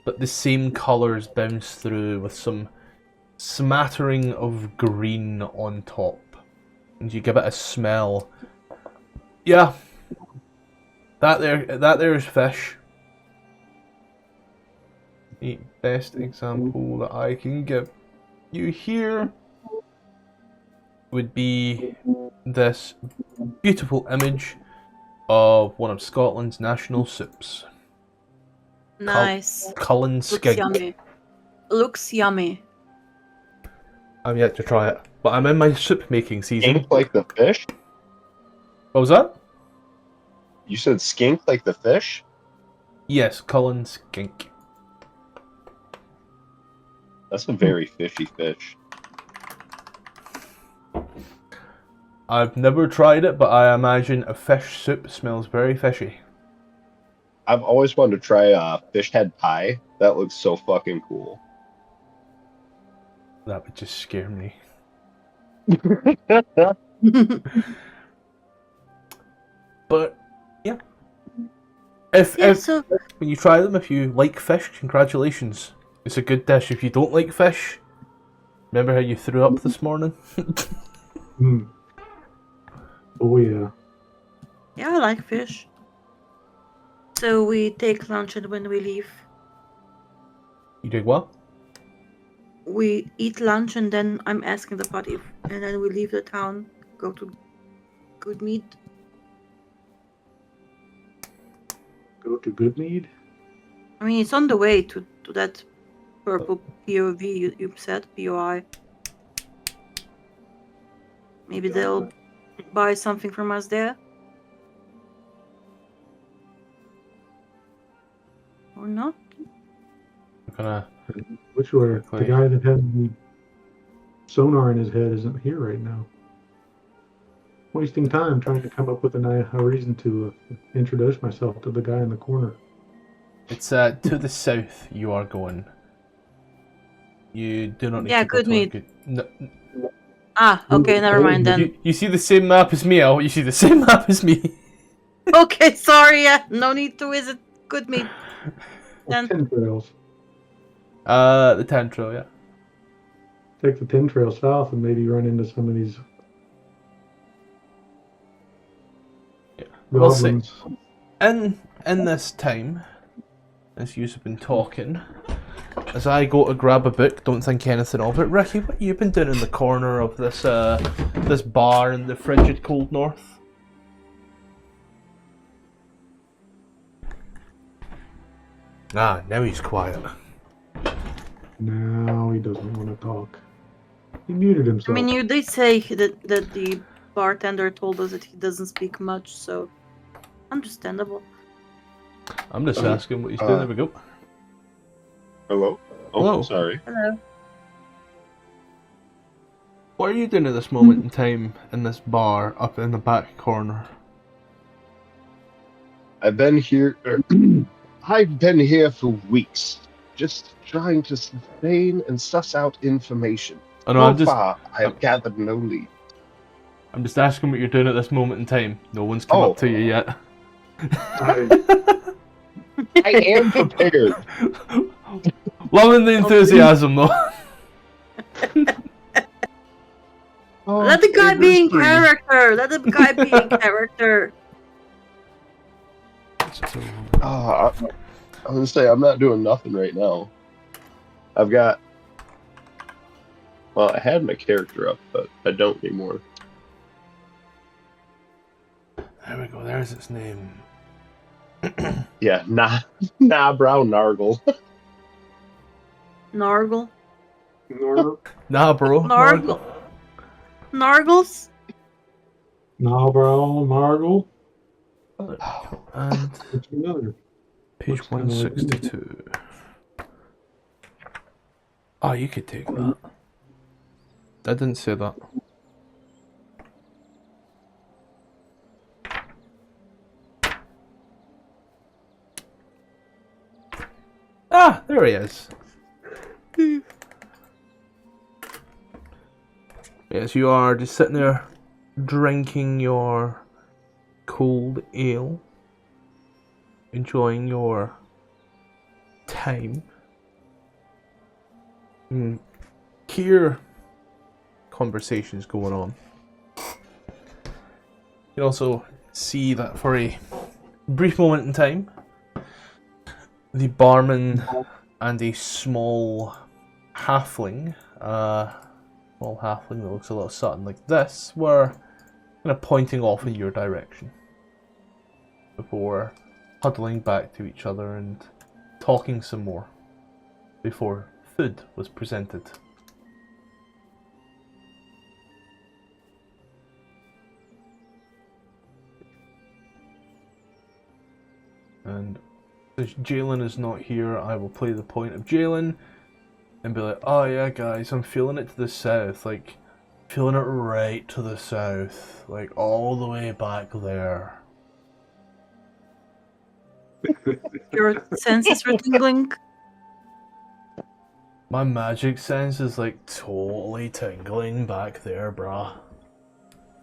but the same colours bounce through with some smattering of green on top. And you give it a smell. Yeah, that there is fish. The best example that I can give you here would be this beautiful image of one of Scotland's national soups. Nice. Cullen Looks skink. yummy. Looks yummy. I'm yet to try it, but I'm in my soup making season. Skink like the fish? What was that? You said skink like the fish? Yes, Cullen skink. That's a very fishy fish. I've never tried it, but I imagine a fish soup smells very fishy. I've always wanted to try fish head pie. That looks so fucking cool. That would just scare me. But yeah, if when you try them, if you like fish, congratulations. It's a good dish. If you don't like fish, remember how you threw up this morning? Mm. Oh yeah. Yeah, I like fish. So we take lunch and when we leave, You did what? we eat lunch and then I'm asking the party, and then we leave the town, go to Good Mead. Go to Goodmead. I mean, it's on the way to that purple POV you said, POI. Maybe they'll buy something from us there. Or not? I'm gonna. Which way? The Quickly. guy that had the sonar in his head isn't here right now. Wasting time trying to come up with a reason to introduce myself to the guy in the corner. It's to the south. You are going. You do not need Yeah, to go to a Goodmead. good. No, Ah, okay, never mind then. you see the same map as me. You see the same map as me. Okay, sorry, yeah, no need to visit Good Mead. Then 10 trails. The Tantro, yeah. Take the 10 trail south and maybe run into some of these We'll see. goblins. In this time, as you've been talking, as I go to grab a book, don't think anything of it. Ricky, what you been doing in the corner of this this bar in the frigid cold north? Ah, now he's quiet. Now he doesn't want to talk. He muted I himself. mean, you did say that the bartender told us that he doesn't speak much, so understandable. I'm just asking what he's doing. There we go. Hello? Oh, Hello. sorry. Hello. What are you doing at this moment in time in this bar up in the back corner? I've been here. I've been here for weeks, just trying to sustain and suss out information. Oh no, So far, I have gathered no lead. I'm just asking what you're doing at this moment in time. No one's come up to you yet. I am prepared. Loving the enthusiasm, though. Let the guy be in free. character. Let the guy be in character. I was gonna say I'm not doing nothing right now. I've got. Well, I had my character up, but I don't anymore. There we go. There's its name. Yeah, nah, brown Nargle. Nargle. Nah, bro. Nargle. Nargles. Nah, bro, Margle. And What's another? page Looks kinda like 162. Oh, you could take that. I didn't say that. Ah, there he is. Yes, you are just sitting there drinking your cold ale, enjoying your time. You hear conversations going on. You can also see that for a brief moment in time, the barman and a small halfling, small halfling that looks a little something like this, were kind of pointing off in your direction before huddling back to each other and talking some more before food was presented. And since Jalen is not here, I will play the point of Jalen and be like, oh yeah guys, I'm feeling it to the south, like, feeling it right to the south, like all the way back there. Your senses were tingling. My magic sense is like totally tingling back there, brah.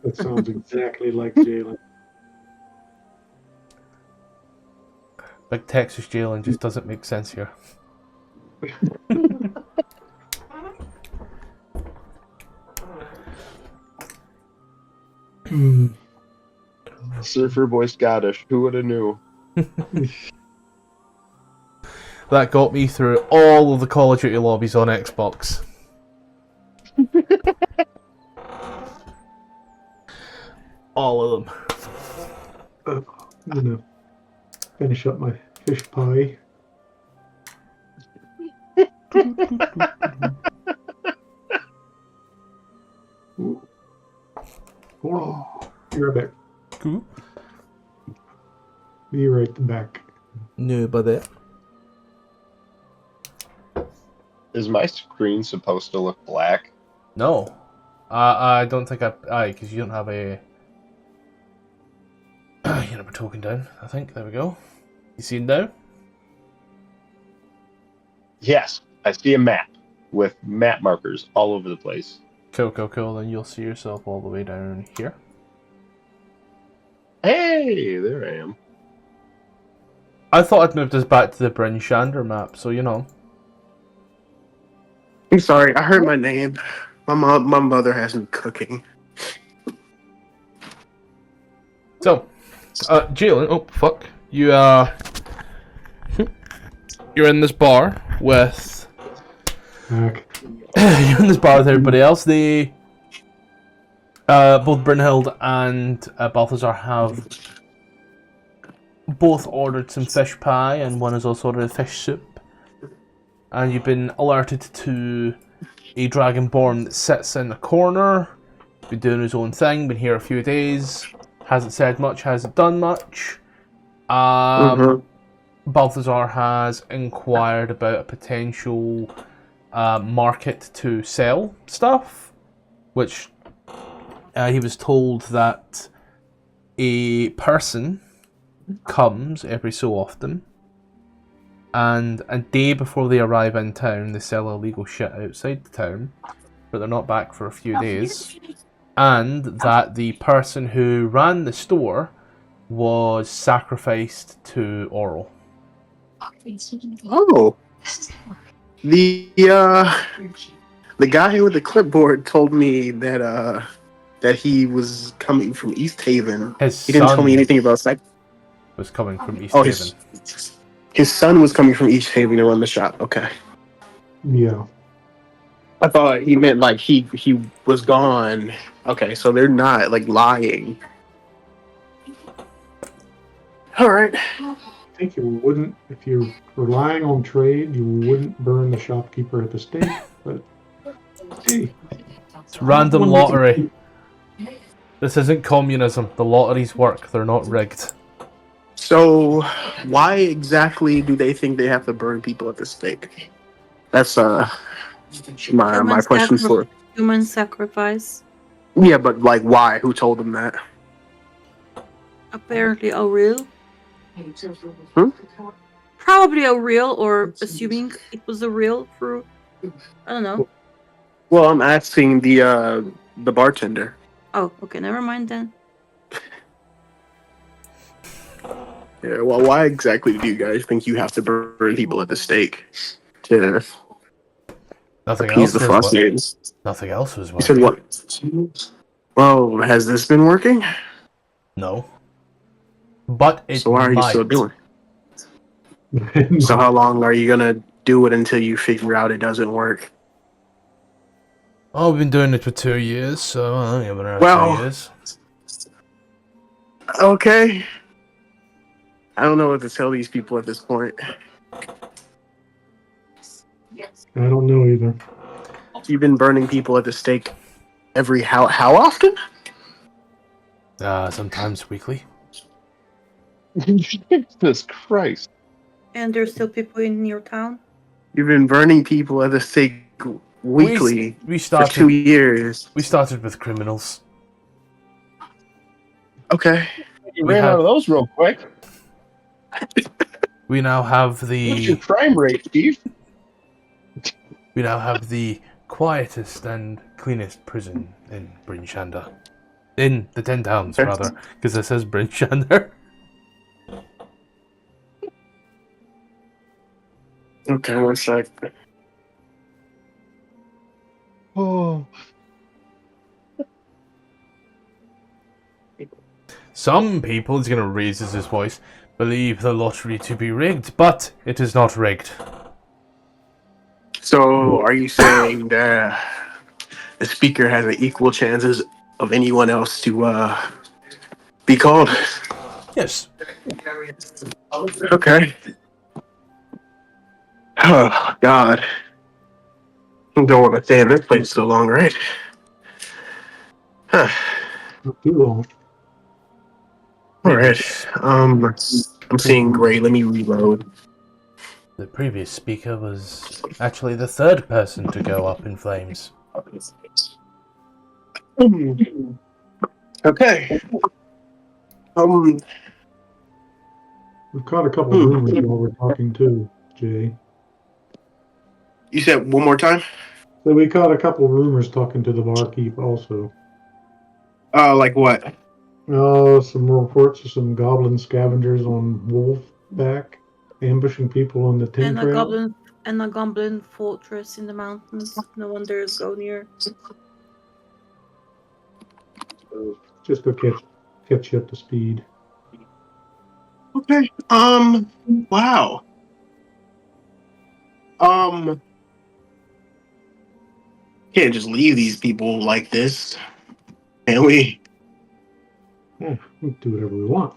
That sounds exactly like Jalen. Like Texas Jalen just doesn't make sense here. Surfer boy Scottish. Who would have knew? That got me through all of the Call of Duty lobbies on Xbox. All of them. I'm gonna finish up my fish pie. Ooh. Hold on. Be right back. Cool. Be right back. No, but it. Is my screen supposed to look black? No. I don't think because you don't have a you have a token down, I think. There we go. You see it now? Yes, I see a map with map markers all over the place. Cool. Then you'll see yourself all the way down here. Hey, there I am. I thought I'd moved us back to the Bryn Shander map, so you know. I'm sorry, I heard my name. My mother has me cooking. So, Jalen, oh fuck, you're in this bar with Back. you're in this bar with everybody else. They both Brynhild and Balthazar have both ordered some fish pie, and one has also ordered a fish soup. And you've been alerted to a dragonborn that sits in the corner been doing his own thing, been here a few days, hasn't said much, hasn't done much. Balthazar has inquired about a potential market to sell stuff, which he was told that a person comes every so often, and a day before they arrive in town, they sell illegal shit outside the town, but they're not back for a few days, and that the person who ran the store was sacrificed to Oral. Oh, the guy with the clipboard told me that he was coming from East Haven. His He didn't tell me son anything about was coming from East Oh, Haven. his son was coming from East Haven to run the shop. Okay. Yeah. I thought he meant like he was gone. Okay, so they're not like lying. All right. I think you wouldn't, if you're relying on trade, you wouldn't burn the shopkeeper at the stake, but hey. It's random lottery. This isn't communism. The lotteries work. They're not rigged. So why exactly do they think they have to burn people at the stake? That's my question for. Human sacrifice. Yeah, but like why? Who told them that? Apparently Aurel. Hmm? Probably Aurel, or assuming it was Aurel through, I don't know. Well, I'm asking the bartender. Oh, okay, never mind then. Yeah, well, why exactly do you guys think you have to burn people at the stake to Nothing appease else the was Frostmaidens? Nothing else was You said working. what? Well, has this been working? No. But it So why are you might. still doing it? So how long are you gonna do it until you figure out it doesn't work? Oh, I've been doing it for 2 years, so I've been around Well- 2 years. Okay. I don't know what to tell these people at this point. I don't know either. You've been burning people at the stake every how often? Sometimes weekly. Jesus Christ. And there's still people in your town? You've been burning people at the stake weekly We for 2 started. years. We started with criminals. Okay. You We ran have- out of those real quick. We now have What's your the. crime rate, Steve? We now have the quietest and cleanest prison in Bryn Shander. In the 10 towns, Okay. rather, because this is Bryn Shander. Okay, one sec. Oh. Some people, he's going to raise his voice, believe the lottery to be rigged, but it is not rigged. So, are you saying that the speaker has an equal chances of anyone else to be called? Yes. Okay. Oh, God. I don't want to stay in this place so long, right? Huh. Not too long. All right. I'm seeing gray. Let me reload. The previous speaker was actually the third person to go up in flames. Okay. We've caught a couple of rumors while we're talking too, Jay. You said one more time? So we caught a couple of rumors talking to the barkeep also. Like what? Some reports of some goblin scavengers on Wolfback ambushing people on the tin And trail. a goblin fortress in the mountains. No one dares go near. So just to catch you up to speed. Okay. Wow. Can't just leave these people like this, can we? Yeah, we can do whatever we want.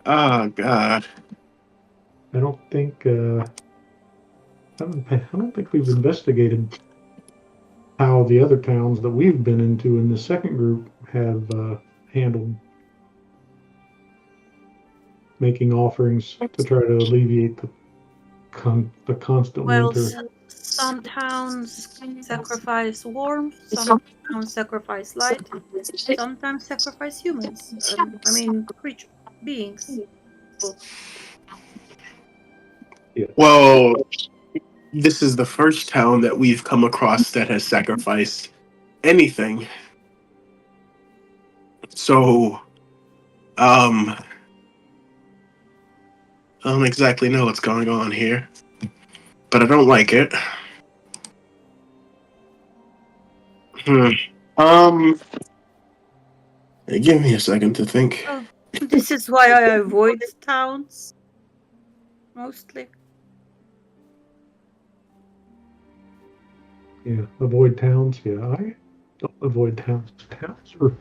Oh God. I don't think I don't think we've investigated how the other towns that we've been into in the second group have handled making offerings to try to alleviate the constant Well, winter. some towns sacrifice warmth, some towns sacrifice light, sometimes sacrifice humans. I mean, creature beings. So, Well, this is the first town that we've come across that has sacrificed anything. So, I don't exactly know what's going on here, but I don't like it. Hmm. Um, Give me a second to think. oh, this is why I avoid towns mostly. Yeah, avoid towns. Yeah, I don't avoid towns. Towns are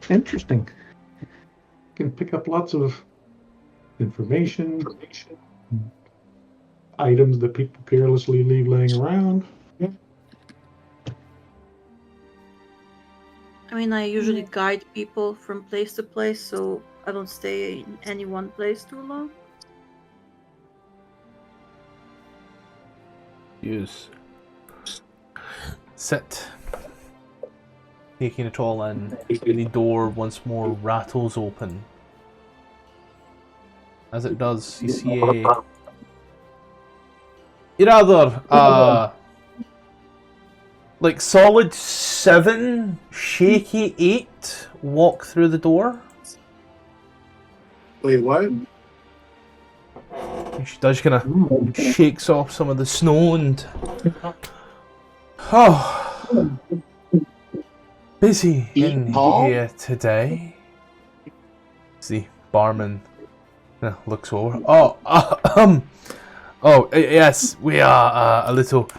interesting. You can pick up lots of information, items that people carelessly leave laying around. I mean, I usually guide people from place to place, so I don't stay in any one place too long. Use. Sit. Taking it all in, the door once more rattles open. As it does, you see a rather, like solid 7, shaky 8 walk through the door. Wait, what? And she does kind of shakes off some of the snow and... Oh, busy in here today. The barman looks over. Yes, we are a little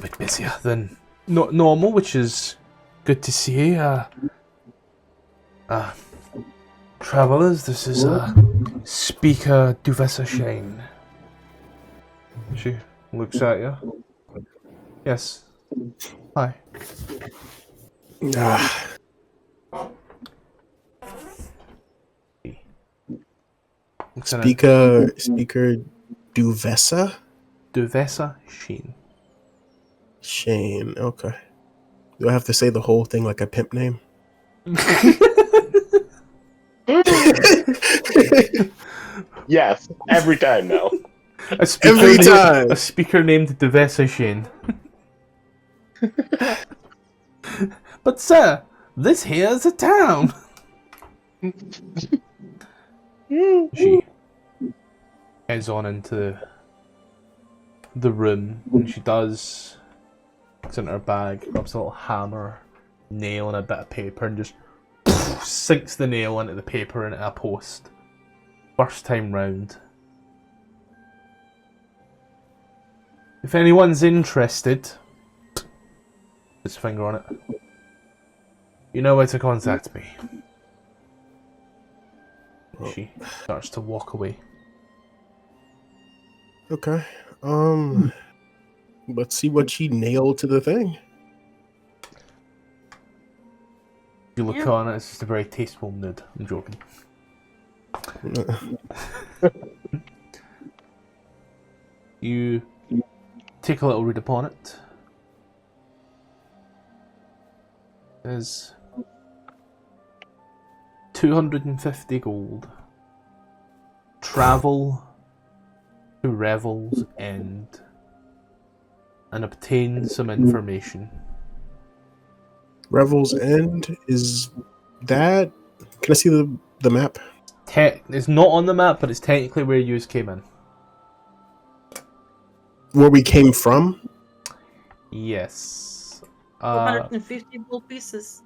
bit busier than normal, which is good to see. Travelers, this is Speaker Duvessa Shane. She looks at you. Yes. Hi. Speaker Duvessa? Duvessa Shane. Shane, okay. Do I have to say the whole thing like a pimp name? Yes, every time now. A speaker named Duvessa Shane. But sir, this here is a town. She heads on into the room, and she does. It's in her bag, grabs a little hammer, nail, and a bit of paper, and just sinks the nail into the paper into a post. First time round. If anyone's interested, his finger on it. You know where to contact me. She starts to walk away. Okay. Let's see what she nailed to the thing. You look on it, it's just a very tasteful nude. I'm joking. You take a little read upon it. There's 250 gold. Travel to Revel's End and obtain some information. Revel's End, is that... Can I see the map? It's not on the map, but it's technically where you came in. Where we came from? Yes. 450 gold pieces.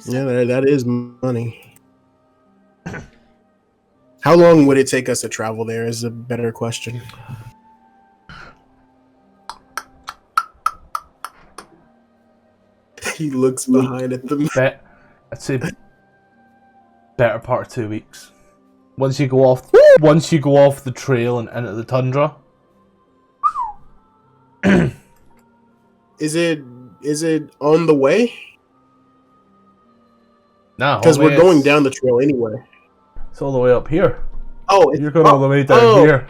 Yeah, that is money. How long would it take us to travel there is a better question. He looks behind at the map. I'd say better part of 2 weeks. Once you go off the trail and into the tundra. Is it on the way? No, Because we're homie, going it's, down the trail anyway. it's all the way up here. Oh, You're going all the way down here.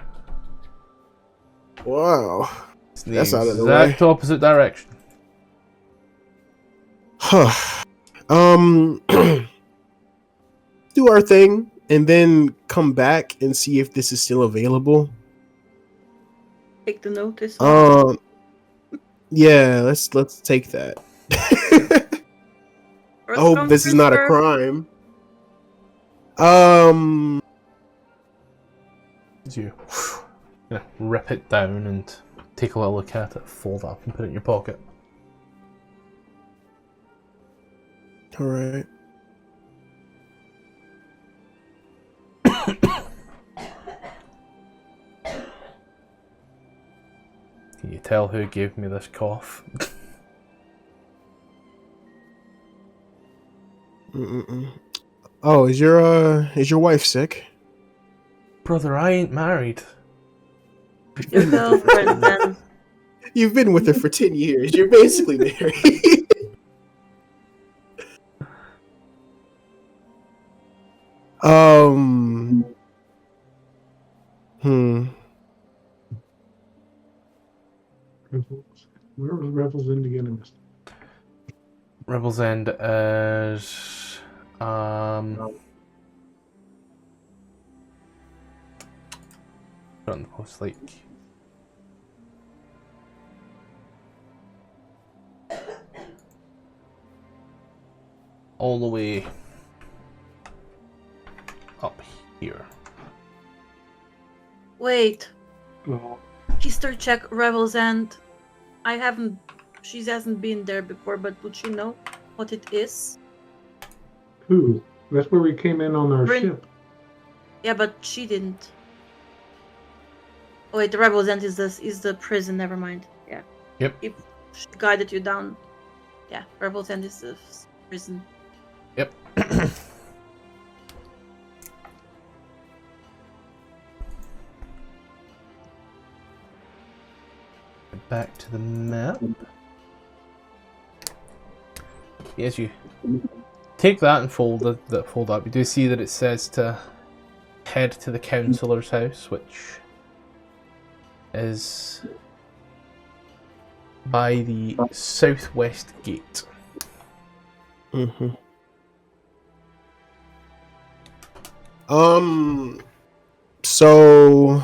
Wow. It's in the That's out of the way. exact opposite direction. Huh. Do our thing and then come back and see if this is still available. Take the notice. Yeah, let's take that. I hope this is not a crime. You rip it down and take a little look at it, fold up and put it in your pocket. All right. Can you tell who gave me this cough? Oh, is your wife sick? Brother, I ain't married. Your girlfriend, then. You've been with her for 10 years. You're basically married. Where was Rebels in again? Rebel's End is on the post like all the way up here. Wait. Oh, History check Rebels End. She hasn't been there before, but would she know what it is? who? That's where we came in on our Bryn. ship. Yeah, but she didn't. Oh wait, the Rebels End is the prison. Never mind. Yeah. Yep. If she guided you down, yeah, Rebels End is the prison. Yep. Back to the map. Yes, you take that and fold up. You do see that it says to head to the councillor's house, which is by the southwest gate. Mm-hmm. So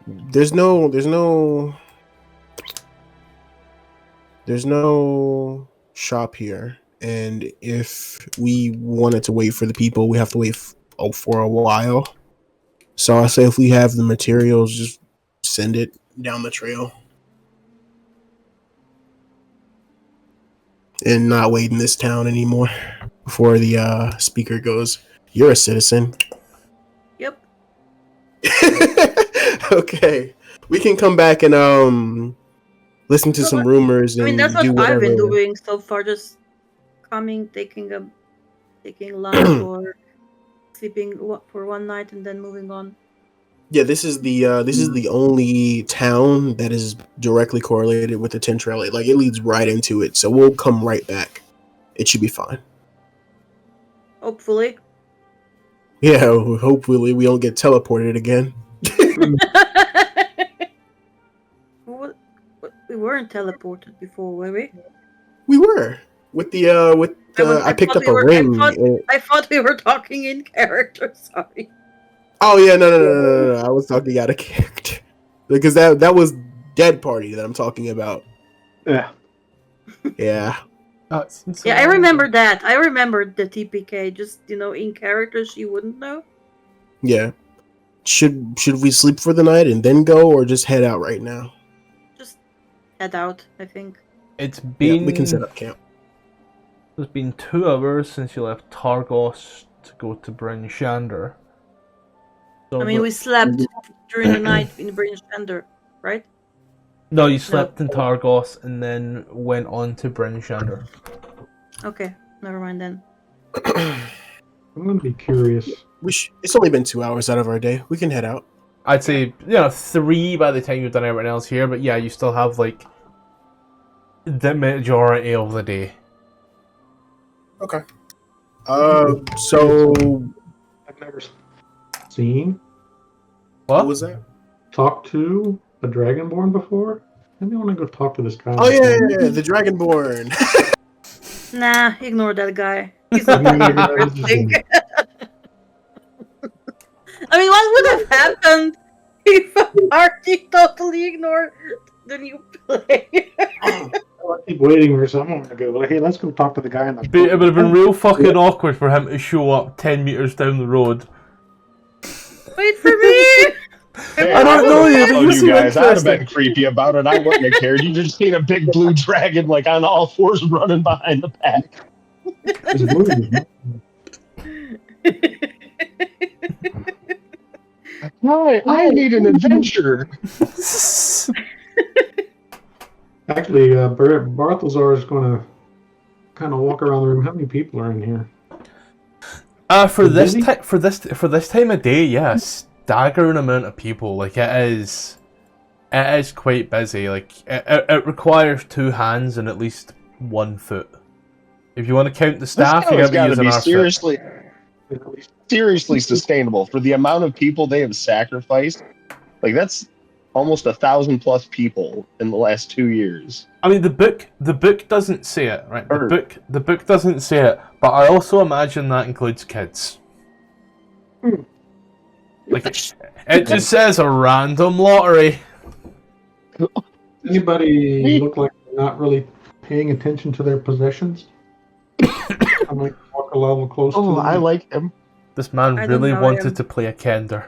there's no shop here, and if we wanted to wait for the people, we have to wait for a while. So I say if we have the materials, just send it down the trail and not wait in this town anymore before the speaker goes, "You're a citizen." Yep. Okay, we can come back and listen to some rumors and that's what do whatever. I've been doing so far. Just coming, taking lunch or sleeping for one night and then moving on. Yeah, this is the only town that is directly correlated with the 10 trail. Like it leads right into it, so we'll come right back. It should be fine. Hopefully. Yeah, hopefully we don't get teleported again. We weren't teleported before, were we? We were with I picked up a ring. I thought we were talking in character. Sorry. Oh yeah, no. I was talking out of character because that was Dead Party that I'm talking about. Yeah. Yeah. Yeah, I remember that. I remembered the TPK. Just in character, she wouldn't know. Yeah. Should we sleep for the night and then go, or just head out right now? Just head out, I think. It's been. Yeah, we can set up camp. It's been 2 hours since you left Targos to go to Bryn Shander. So I mean, we slept during the night in Bryn Shander, right? No, you slept in Targos and then went on to Bryn Shander. Okay, never mind then. I'm gonna be curious. It's only been 2 hours out of our day. We can head out. I'd say 3 by the time you've done everything else here. But yeah, you still have like the majority of the day. Okay. So I've never seen, what What? was that? talked to a dragonborn before. Maybe I want to go talk to this guy. Oh yeah, the Dragonborn. Nah, ignore that guy. He's I'm not gonna go to interesting. this I mean, what would have happened if a party totally ignored the new player? I keep waiting for someone to go. Like, hey, let's go talk to the guy in the. It would have been real fucking awkward for him to show up 10 meters down the road. Wait for me! Hey, I don't know you, but followed you seem guys. I'd have interesting. been creepy about it. I wouldn't have cared. You just seen a big blue dragon like on all fours running behind the pack. There's a movie. Hi, I need an adventure. Actually, Barthazar is going to kind of walk around the room. How many people are in here? For this Busy? for this time of day, yeah, staggering amount of people. Like it is quite busy. Like it requires 2 hands and at least 1 foot. If you want to count the staff, you This got to use to an be arse seriously sustainable for the amount of people they have sacrificed. Like that's almost 1,000+ people in the last 2 years. I mean, the book doesn't say it, right? Or- The book doesn't say it, but I also imagine that includes kids. Like it just says a random lottery. Anybody look like they're not really paying attention to their possessions? I'm like walk a level close to Oh, them. I like him. This man I don't really know wanted him. to play a kender.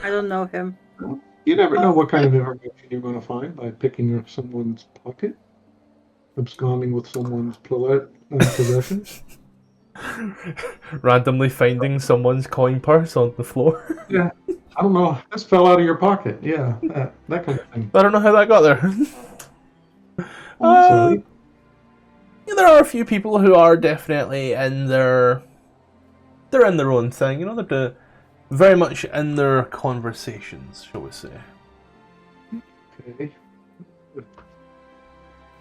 I don't know him. You never know what kind of information you're going to find by picking someone's pocket, absconding with someone's possessions. Randomly finding someone's coin purse on the floor. Yeah, I don't know. This fell out of your pocket. Yeah, that kind of thing. I don't know how that got there. I'm sorry. Yeah, there are a few people who are definitely in their own thing. They're very much in their conversations, shall we say. Okay.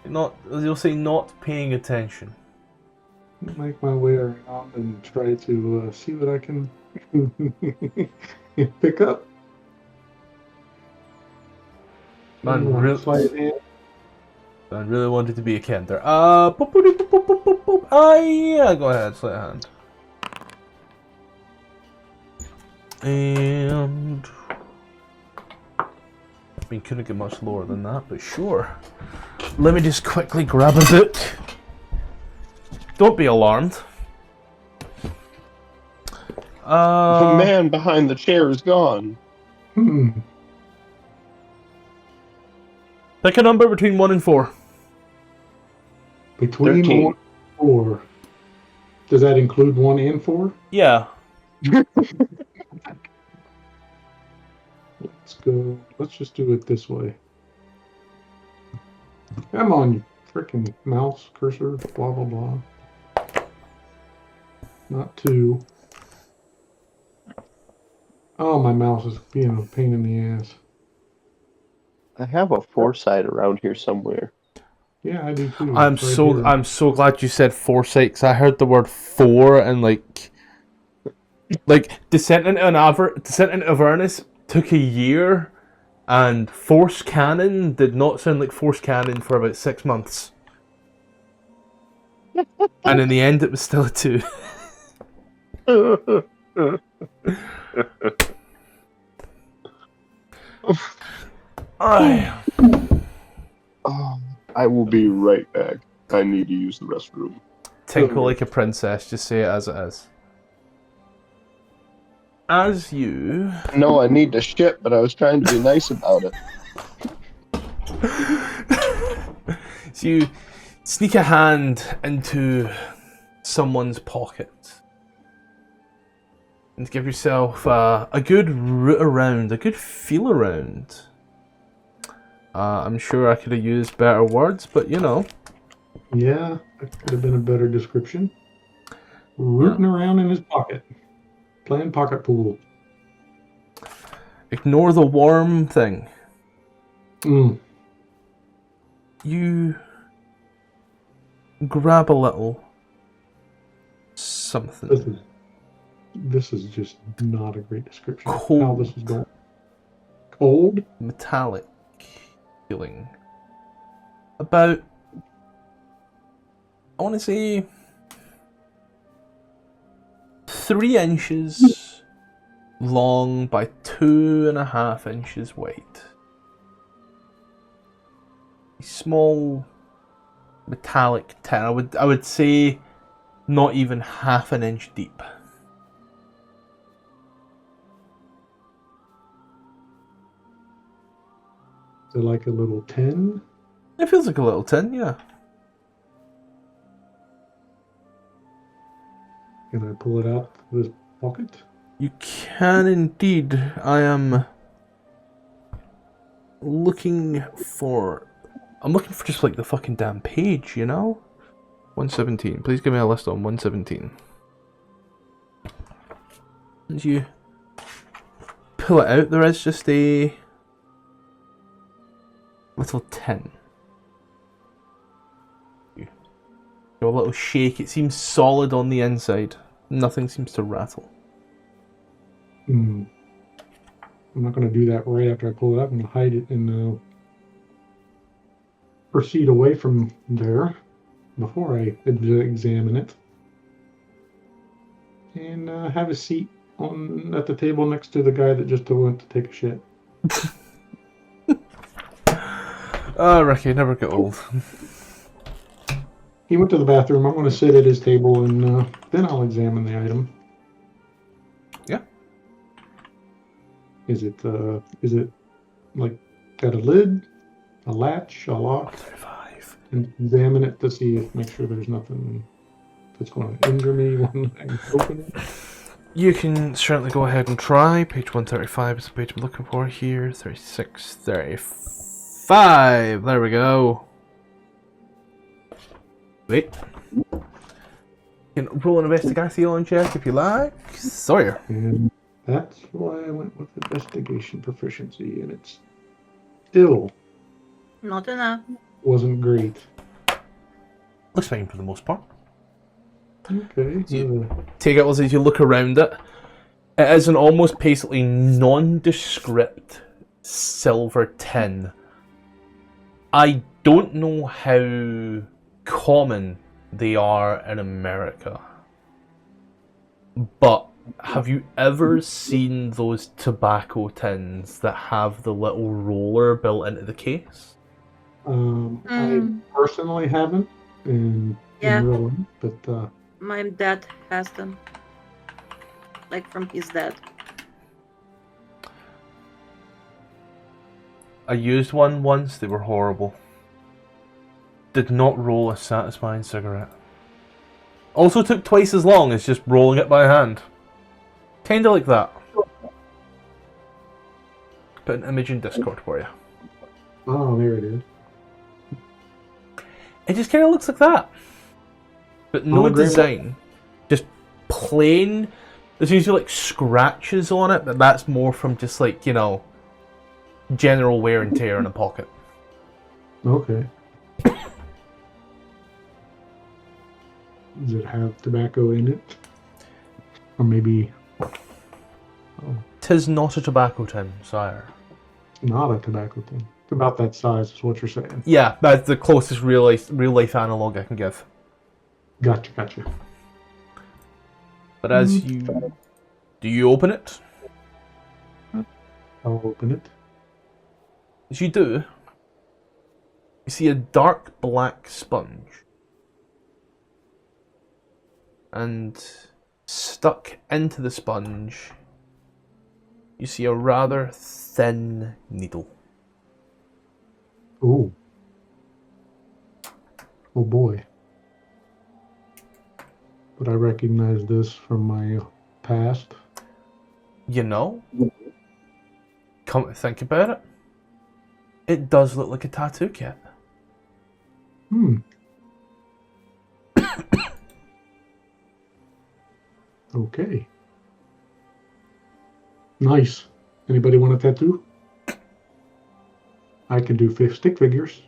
You'll say not paying attention. Make my way around and try to see what I can pick up. Man, really, Sleight of hand. I really wanted to be a kender. Yeah, go ahead, sleight of hand. And I mean, couldn't get much lower than that, but sure. Let me just quickly grab a book. Don't be alarmed. The man behind the chair is gone. Pick a number between 1 and 4. Between 13. 1 and 4. Does that include 1 and 4? Yeah. Let's go. Let's just do it this way. Come on, you freaking mouse cursor. Blah blah blah. Not 2. Oh, my mouse is being a pain in the ass. I have a foresight around here somewhere. Yeah, I do too. I'm It's right here. I'm so glad you said foresight, because I heard the word 4 and like Descent into Avernus took a year, and Force Cannon did not sound like Force Cannon for about 6 months. And in the end, it was still a 2. Alright. Oh, I will be right back. I need to use the restroom. Tinkle like a princess, just say it as it is. As you... No, I need to shit, but I was trying to be nice about it. So you sneak a hand into someone's pocket and give yourself a good root around, a good feel around. I'm sure I could have used better words, but you know. Yeah, that could have been a better description. Rooting around in his pocket. Playing pocket pool. Ignore the worm thing. Mm. You grab a little something This is just not a great description of how cold, this is going. Cold? metallic feeling. About, I want to say, 3 inches long by 2.5 inches wide. Small metallic tin. I would say not even half an inch deep. Is it like a little tin? It feels like a little tin, yeah. Can I pull it out of this pocket? You can indeed. I am looking for... I'm looking for just like the fucking damn page, you know? 117. Please give me a list on 117. As you pull it out, there is just a little tin. You give a little shake. It seems solid on the inside. Nothing seems to rattle. Hmm. I'm not going to do that right after I pull it up. I'm going to hide it and proceed away from there before I examine it. And have a seat at the table next to the guy that just went to take a shit. Oh, Ricky, never get old. He went to the bathroom. I'm going to sit at his table and then I'll examine the item. Yeah. Is it like got a lid, a latch, a lock? 35. And examine it to see make sure there's nothing that's going to injure me when I open it. You can certainly go ahead and try. Page 135 is the page I'm looking for here. 36, 35. There we go. Wait. You can roll an investigation check if you like. Sawyer. And that's why I went with investigation proficiency, and it's still Not enough. wasn't great. Looks fine for the most part. Okay. Take it as you look around it. It is an almost basically nondescript silver tin. I don't know how common they are in America, but have you ever seen those tobacco tins that have the little roller built into the case? I personally haven't in real life, but My dad has them. Like from his dad. I used one once, they were horrible. Did not roll a satisfying cigarette. Also took twice as long as just rolling it by hand. Kinda like that. Put an image in Discord for you. oh, there it is. It just kinda looks like that. But no Hologram. design. Just plain. There's usually like scratches on it, but that's more from just like, you know, general wear and tear in a pocket. Okay. Does it have tobacco in it? Or maybe... Oh, 'Tis not a tobacco tin, sire. not a tobacco tin. It's about that size is what you're saying. Yeah, that's the closest real life analog I can give. Gotcha. But as you... Do you open it? I'll open it. As you do, you see a dark black sponge. And stuck into the sponge, you see a rather thin needle. Ooh. Oh boy. But I recognize this from my past. You know, come to think about it, it does look like a tattoo kit. Okay. Nice. Anybody want a tattoo? I can do stick figures.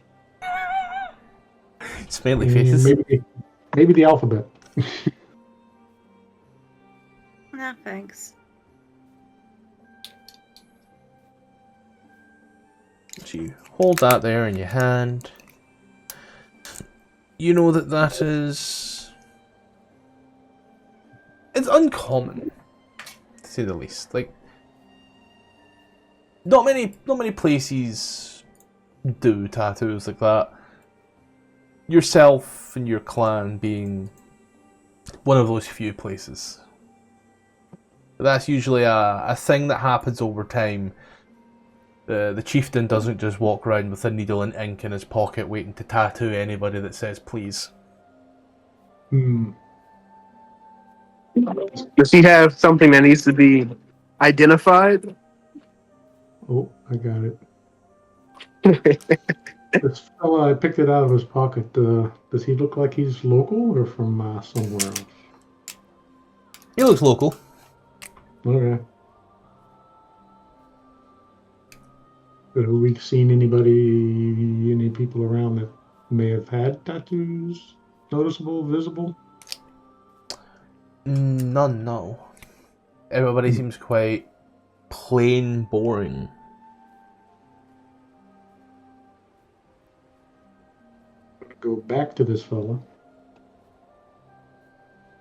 Smiley And faces. maybe the alphabet. Nah, thanks. So you hold that there in your hand. You know that is... It's uncommon, to say the least. Like, not many places do tattoos like that. Yourself and your clan being one of those few places. That's usually a thing that happens over time. The chieftain doesn't just walk around with a needle and ink in his pocket waiting to tattoo anybody that says please. Does he have something that needs to be identified? Oh, I got it. This fella, I picked it out of his pocket. Does he look like he's local or from somewhere else? He looks local. Okay. Have we seen any people around that may have had tattoos? Noticeable, visible? None, no. Everybody seems quite plain boring. Go back to this fella.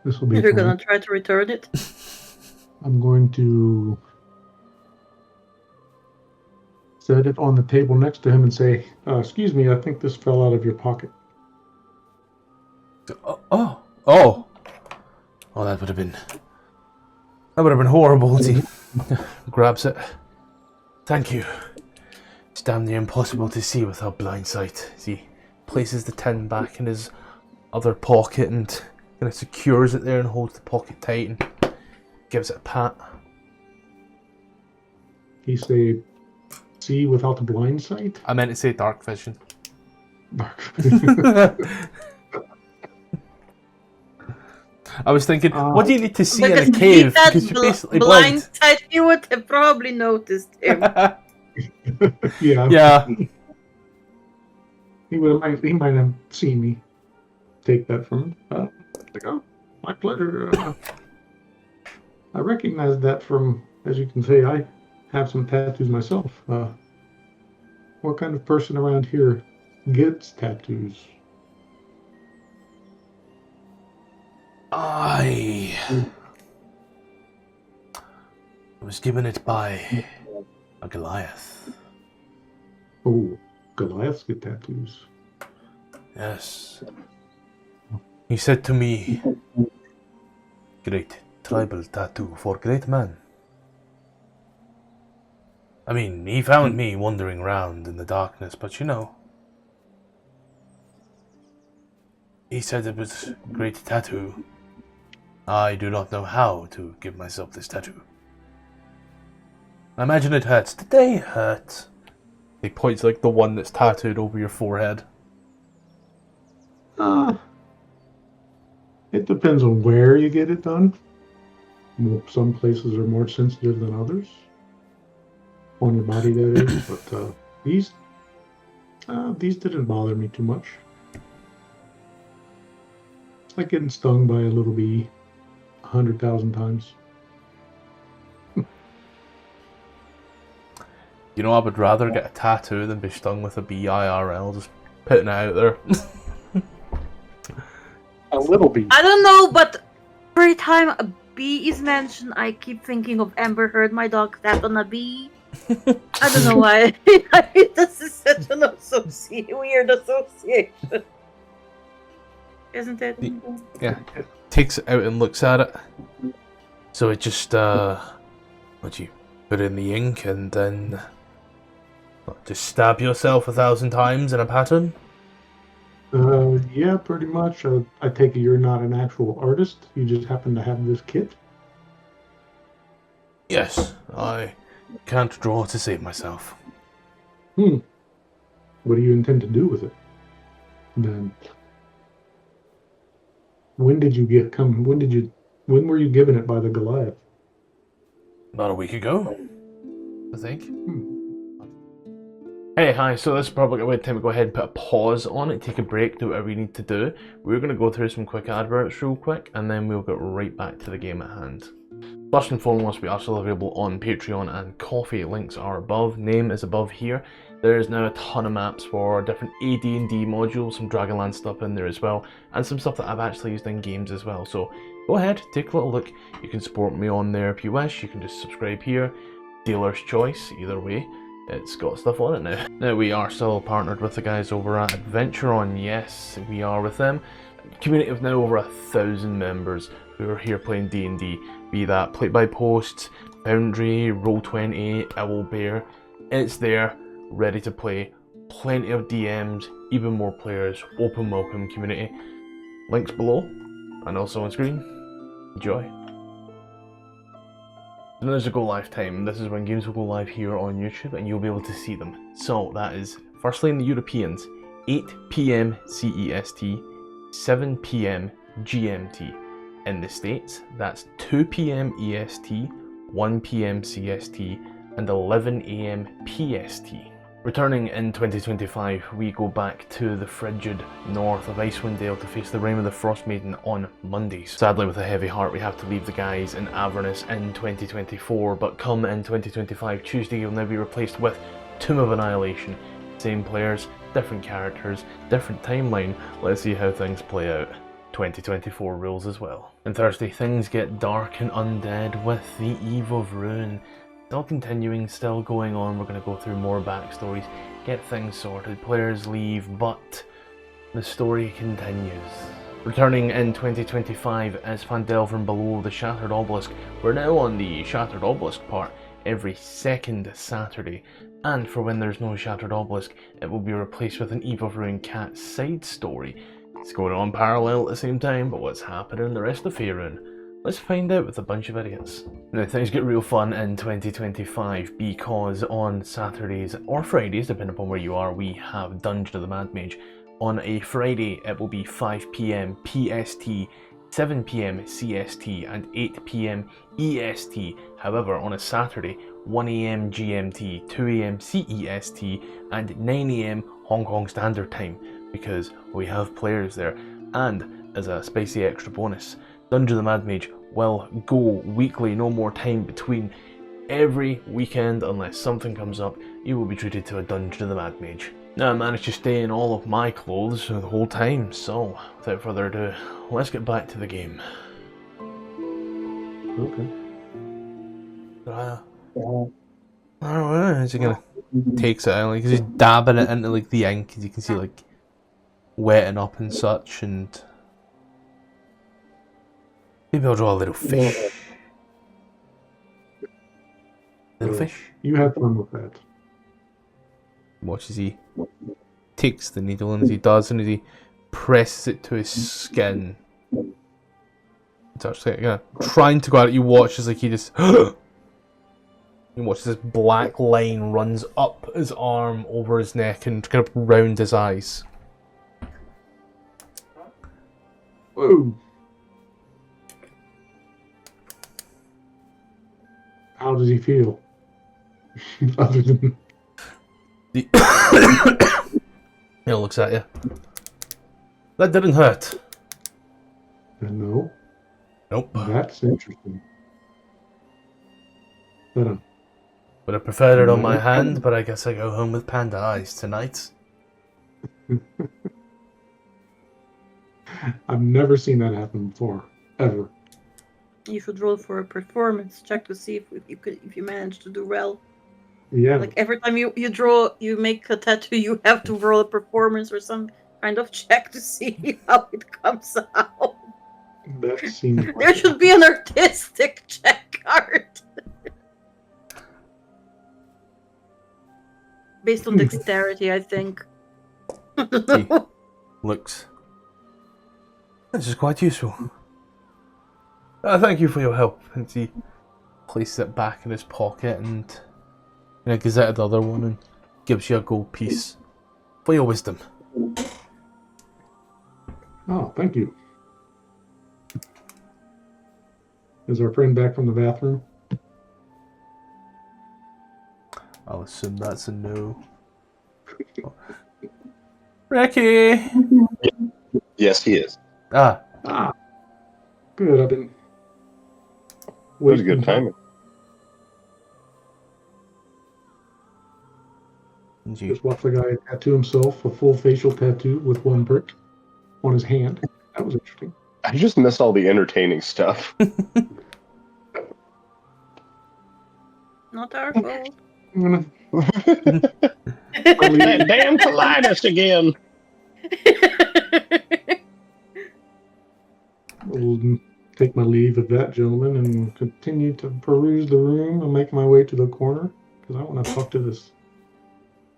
This will be You're fun. gonna try to return it? I'm going to set it on the table next to him and say, excuse me, I think this fell out of your pocket. Oh, that would have been horrible. He grabs it. Thank you. It's damn near impossible to see without blind sight. He places the tin back in his other pocket and kind of secures it there and holds the pocket tight and gives it a pat. He say, see without the blind sight? I meant to say dark vision. I was thinking, what do you need to see in a cave? Because you're basically blind. Sight, you would have probably noticed him. Yeah. He might have seen me take that from him. Like, oh, my pleasure. I recognize that from, as you can see, I have some tattoos myself. What kind of person around here gets tattoos? I was given it by a Goliath. Oh, Goliaths get tattoos. Yes. He said to me, great tribal tattoo for great man. I mean, he found me wandering around in the darkness, but you know. He said it was a great tattoo. I do not know how to give myself this tattoo. I imagine it hurts. Did they hurt? He points like the one that's tattooed over your forehead. It depends on where you get it done. Some places are more sensitive than others. On your body, that is. But these didn't bother me too much. It's like getting stung by a little bee 100,000 times. You know, I would rather get a tattoo than be stung with a bee IRL, just putting it out there. A little bee. I don't know, but every time a bee is mentioned, I keep thinking of Amber Heard, my dog stepped on a bee. I don't know why. This is such an weird association. Isn't it? Yeah. Takes it out and looks at it. So it just, what you put in the ink and then just stab yourself 1,000 times in a pattern? Yeah, pretty much. I take it you're not an actual artist. You just happen to have this kit. Yes, I can't draw to save myself. What do you intend to do with it? Then, when were you given it by the Goliath? About a week ago. think. Hmm. Hey, hi, so this is probably a good time to go ahead and put a pause on it, take a break, do whatever you need to do. We're going to go through some quick adverts real quick, and then we'll get right back to the game at hand. First and foremost, we are still available on Patreon and Coffee. Links are above, name is above here. There's now a ton of maps for different AD&D modules, some Dragonlance stuff in there as well, and some stuff that I've actually used in games as well. So go ahead, take a little look. You can support me on there if you wish. You can just subscribe here. Dealer's choice, either way. It's got stuff on it now. Now we are still partnered with the guys over at Adventuron. Yes, we are with them. Community of now over 1,000 members who are here playing D&D. Be that Play by Post, Foundry, Roll20, Owlbear. It's there, ready to play. Plenty of DMs, even more players. Open welcome community. Links below and also on screen. Enjoy. So there's a go live time. This is when games will go live here on YouTube and you'll be able to see them. So that is firstly in the Europeans, 8 PM CEST, 7 PM GMT. In the States, that's 2 PM EST, 1 PM CST, and 11 AM PST. Returning in 2025, we go back to the frigid north of Icewind Dale to face the Rime of the Frostmaiden on Mondays. Sadly, with a heavy heart, we have to leave the guys in Avernus in 2024, but come in 2025, Tuesday will now be replaced with Tomb of Annihilation. Same players, different characters, different timeline. Let's see how things play out. 2024 rules as well. And Thursday, things get dark and undead with the Eve of Ruin. Still continuing, still going on. We're going to go through more backstories, get things sorted, players leave, but the story continues. Returning in 2025 as Fandel from Below the Shattered Obelisk. We're now on the Shattered Obelisk part every second Saturday. And for when there's no Shattered Obelisk, it will be replaced with an Eve of Ruin Cat side story. It's going on parallel at the same time, but what's happening in the rest of Faerun? Let's find out with a bunch of idiots. Now things get real fun in 2025 because on Saturdays or Fridays, depending upon where you are, we have Dungeon of the Mad Mage. On a Friday it will be 5 PM PST, 7 PM CST and 8 PM EST. However, on a Saturday, 1 AM GMT, 2 AM CEST and 9 AM Hong Kong Standard Time, because we have players there. And as a spicy extra bonus, Dungeon of the Mad Mage will go weekly, no more time between. Every weekend, unless something comes up, you will be treated to a Dungeon of the Mad Mage. Now I managed to stay in all of my clothes the whole time, so without further ado, let's get back to the game. Okay. I don't know, is he gonna takes it out, like he's dabbing it into like the ink, as you can see, like wetting up and such, and maybe I'll draw a little fish. Little fish. You have fun with that. Watch as he takes the needle, and as he does, and as he presses it to his skin. It's actually trying to go out. You watch as like he just. You watch as this black line runs up his arm, over his neck, and kind of round his eyes. Whoa. How does he feel? Other than He looks at you. That didn't hurt. no. Nope. That's interesting. But, Would have preferred it on my hand, but I guess I go home with panda eyes tonight. I've never seen that happen before, ever. You should roll for a performance check to see if you manage to do well. Yeah. Like every time you make a tattoo, you have to roll a performance or some kind of check to see how it comes out. That seems. There should be an artistic check card. Based on dexterity, I think. He looks. This is quite useful. Thank you for your help. And he places it back in his pocket and gives out the other one and gives you a gold piece for your wisdom. Oh, thank you. Is our friend back from the bathroom? I'll assume that's a no. Ricky! Yes, he is. Ah, Ah, good. I've been That was a waiting. good timing. you. Just watch the guy tattoo himself a full facial tattoo with one prick on his hand. That was interesting. I just missed all the entertaining stuff. Not our fault. I'm gonna That damn colitis again. I'll take my leave of that gentleman and continue to peruse the room and make my way to the corner because I want to talk to this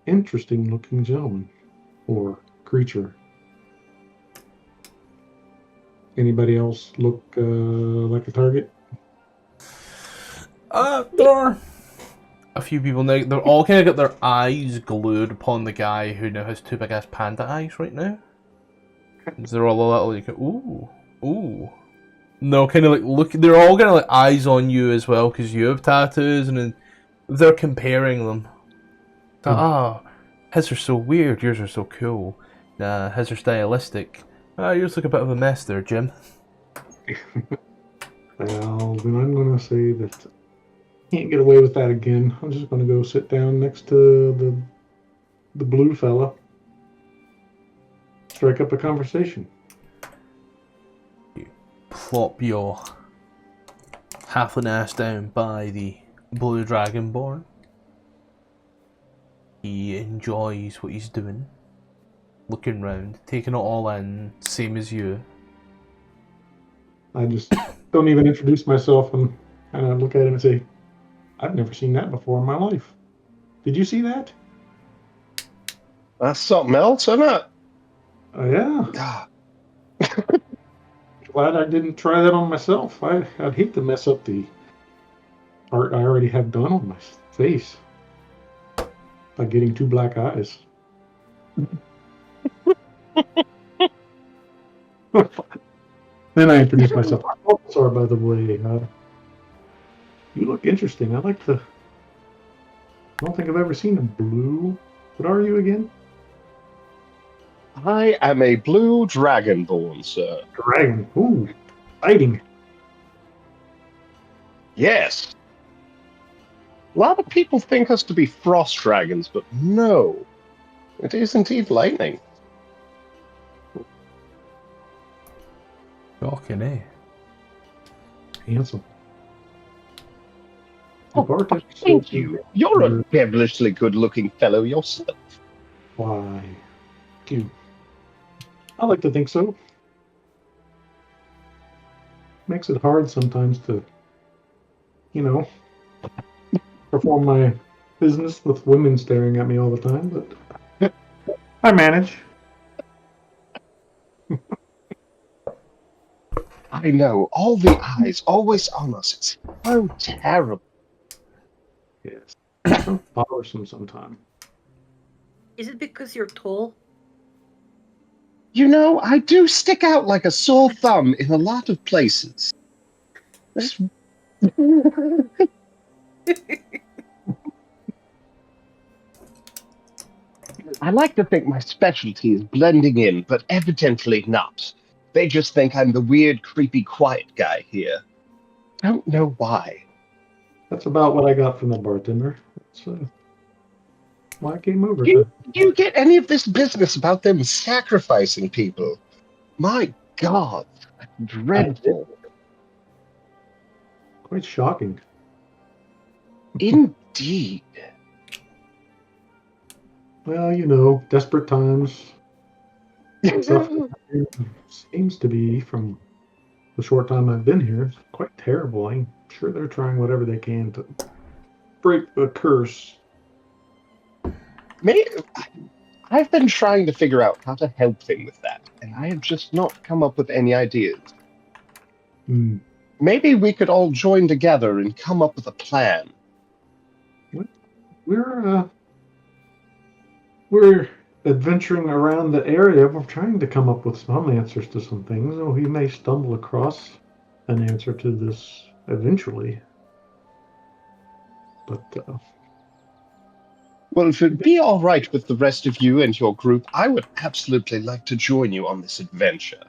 interesting looking gentleman or creature. Anybody else look like a target? There are a few people now. They're all kind of got their eyes glued upon the guy who now has two big ass panda eyes right now. They're all a little like, ooh, ooh. No, kind of like look. They're all kind of like eyes on you as well because you have tattoos, and then they're comparing them. His are so weird. Yours are so cool. Nah, his are stylistic. Yours look a bit of a mess there, Jim. Well, then I'm going to say that I can't get away with that again. I'm just going to go sit down next to the blue fella, strike up a conversation. Plop your halfling ass down by the blue dragonborn. He enjoys what he's doing, looking round, taking it all in, same as you. I just don't even introduce myself and kind of look at him and say, I've never seen that before in my life. Did you see that? That's something else, isn't it? Oh, yeah. Ah, Glad I didn't try that on myself. I'd hate to mess up the art I already have done on my face by getting two black eyes. Then I introduced myself. Oh, sorry, by the way. You look interesting. I don't think I've ever seen a blue. What are you again? I am a blue dragonborn, sir. Dragon. Ooh, fighting. Yes. A lot of people think us to be frost dragons, but no. It is indeed lightning. Shocking, eh? Handsome. Oh, Bartek thank said you. You're a devilishly good-looking fellow yourself. Why? You. I like to think so. Makes it hard sometimes to, perform my business with women staring at me all the time, but I manage. I know, all the eyes always on us. It's so terrible. Yes. So bothersome sometimes. Is it because you're tall? You know, I do stick out like a sore thumb in a lot of places. Just- I like to think my specialty is blending in, but evidently not. They just think I'm the weird, creepy, quiet guy here. Don't know why. That's about what I got from the bartender. That's why I came over. Do you get any of this business about them sacrificing people? My God, that's dreadful. Quite shocking. Indeed. Well, desperate times. Stuff seems to be, from the short time I've been here, quite terrible. I'm sure they're trying whatever they can to break the curse. I've been trying to figure out how to help them with that, and I have just not come up with any ideas. Hmm. Maybe we could all join together and come up with a plan. We're adventuring around the area. We're trying to come up with some answers to some things. Oh, we may stumble across an answer to this eventually. But Well, if it'd be all right with the rest of you and your group, I would absolutely like to join you on this adventure.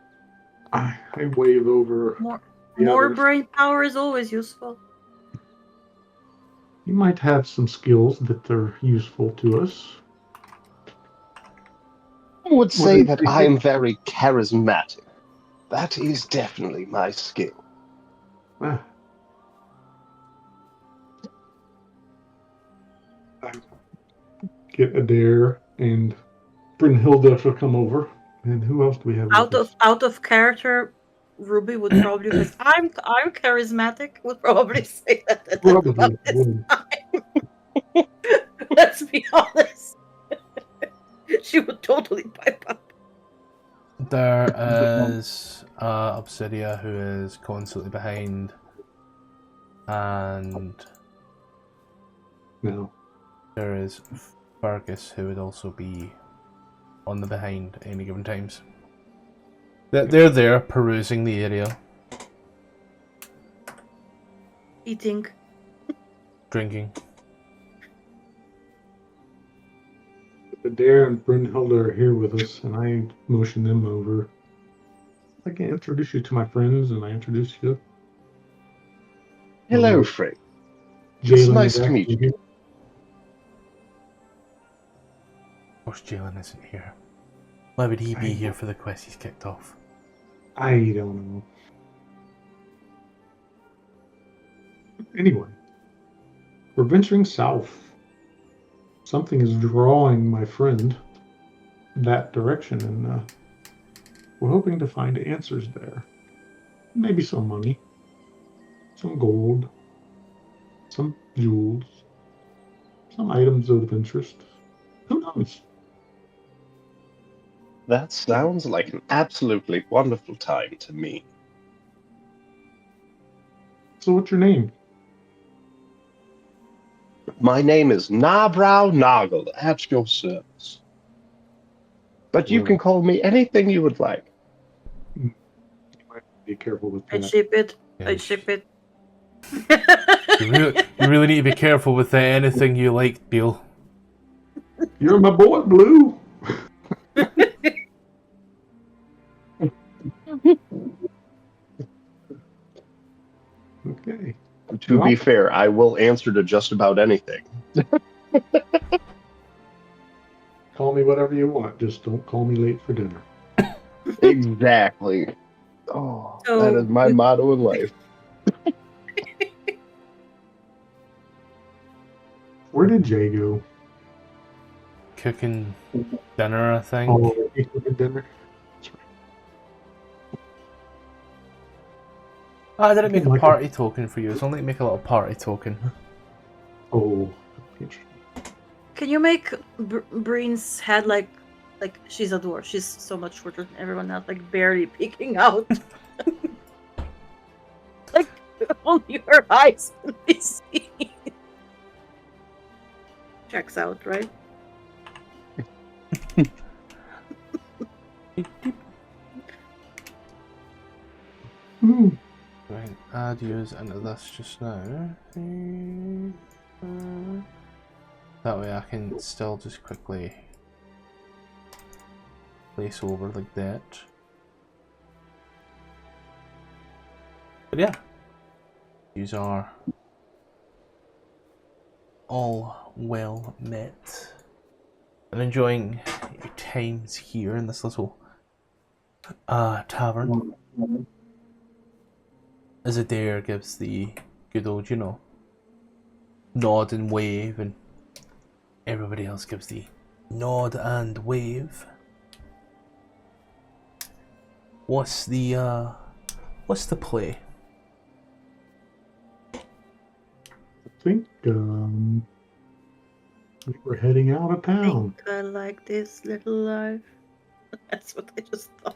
I wave over the More others. brain power is always useful. You might have some skills that are useful to us. I would say What that do you I am think? very charismatic. That is definitely my skill. Ah. I get Adair and Brynhilda to come over. And who else do we have with us? Out of character, Ruby would probably because I'm charismatic would probably say that at about Probably this would. time. Let's be honest. She would totally pipe up. There is Obsidia, who is constantly behind, and No. there is Fergus, who would also be on the behind at any given times. They're there perusing the area, Eating. drinking. Adair and Brynhilda are here with us, and I motion them over. I can introduce you to my friends, and I introduce you. Hello, Oh, Frank. It's Jalen nice is to meet actually you. here. Of course, Jalen isn't here. Why would he be here for the quest he's kicked off? I don't know. Anyway, we're venturing south. Something is drawing my friend that direction, and we're hoping to find answers there. Maybe some money, some gold, some jewels, some items of interest. Who knows? That sounds like an absolutely wonderful time to me. So, what's your name? My name is Nabrow Noggle, at your service. But you can call me anything you would like. You might be careful with I'd that. ship it. Yes. I'd ship it. You really need to be careful with anything you like, Beal. You're my boy, Blue. Okay. To be Well, fair, I will answer to just about anything. call me whatever you want. Just don't call me late for dinner. Exactly. Oh, So that is my we- motto in life. Where did Jay go? Cooking dinner, I think. Oh, he's cooking dinner. That's right. I didn't make a Like party token for you. It's only to make a little party token. Oh, interesting. Can you make Bryn's head like she's a dwarf? She's so much shorter than everyone else, like barely peeking out. Like only her eyes can be seen. Checks out, right? Hmm. Right, add use into this just now. That way I can still just quickly place over like that. But yeah, these are all well met. I'm enjoying your times here in this little tavern. As Adair gives the good old, nod and wave, and everybody else gives the nod and wave. What's the play? I think we were heading out of town. Think I like this little life. That's what I just thought.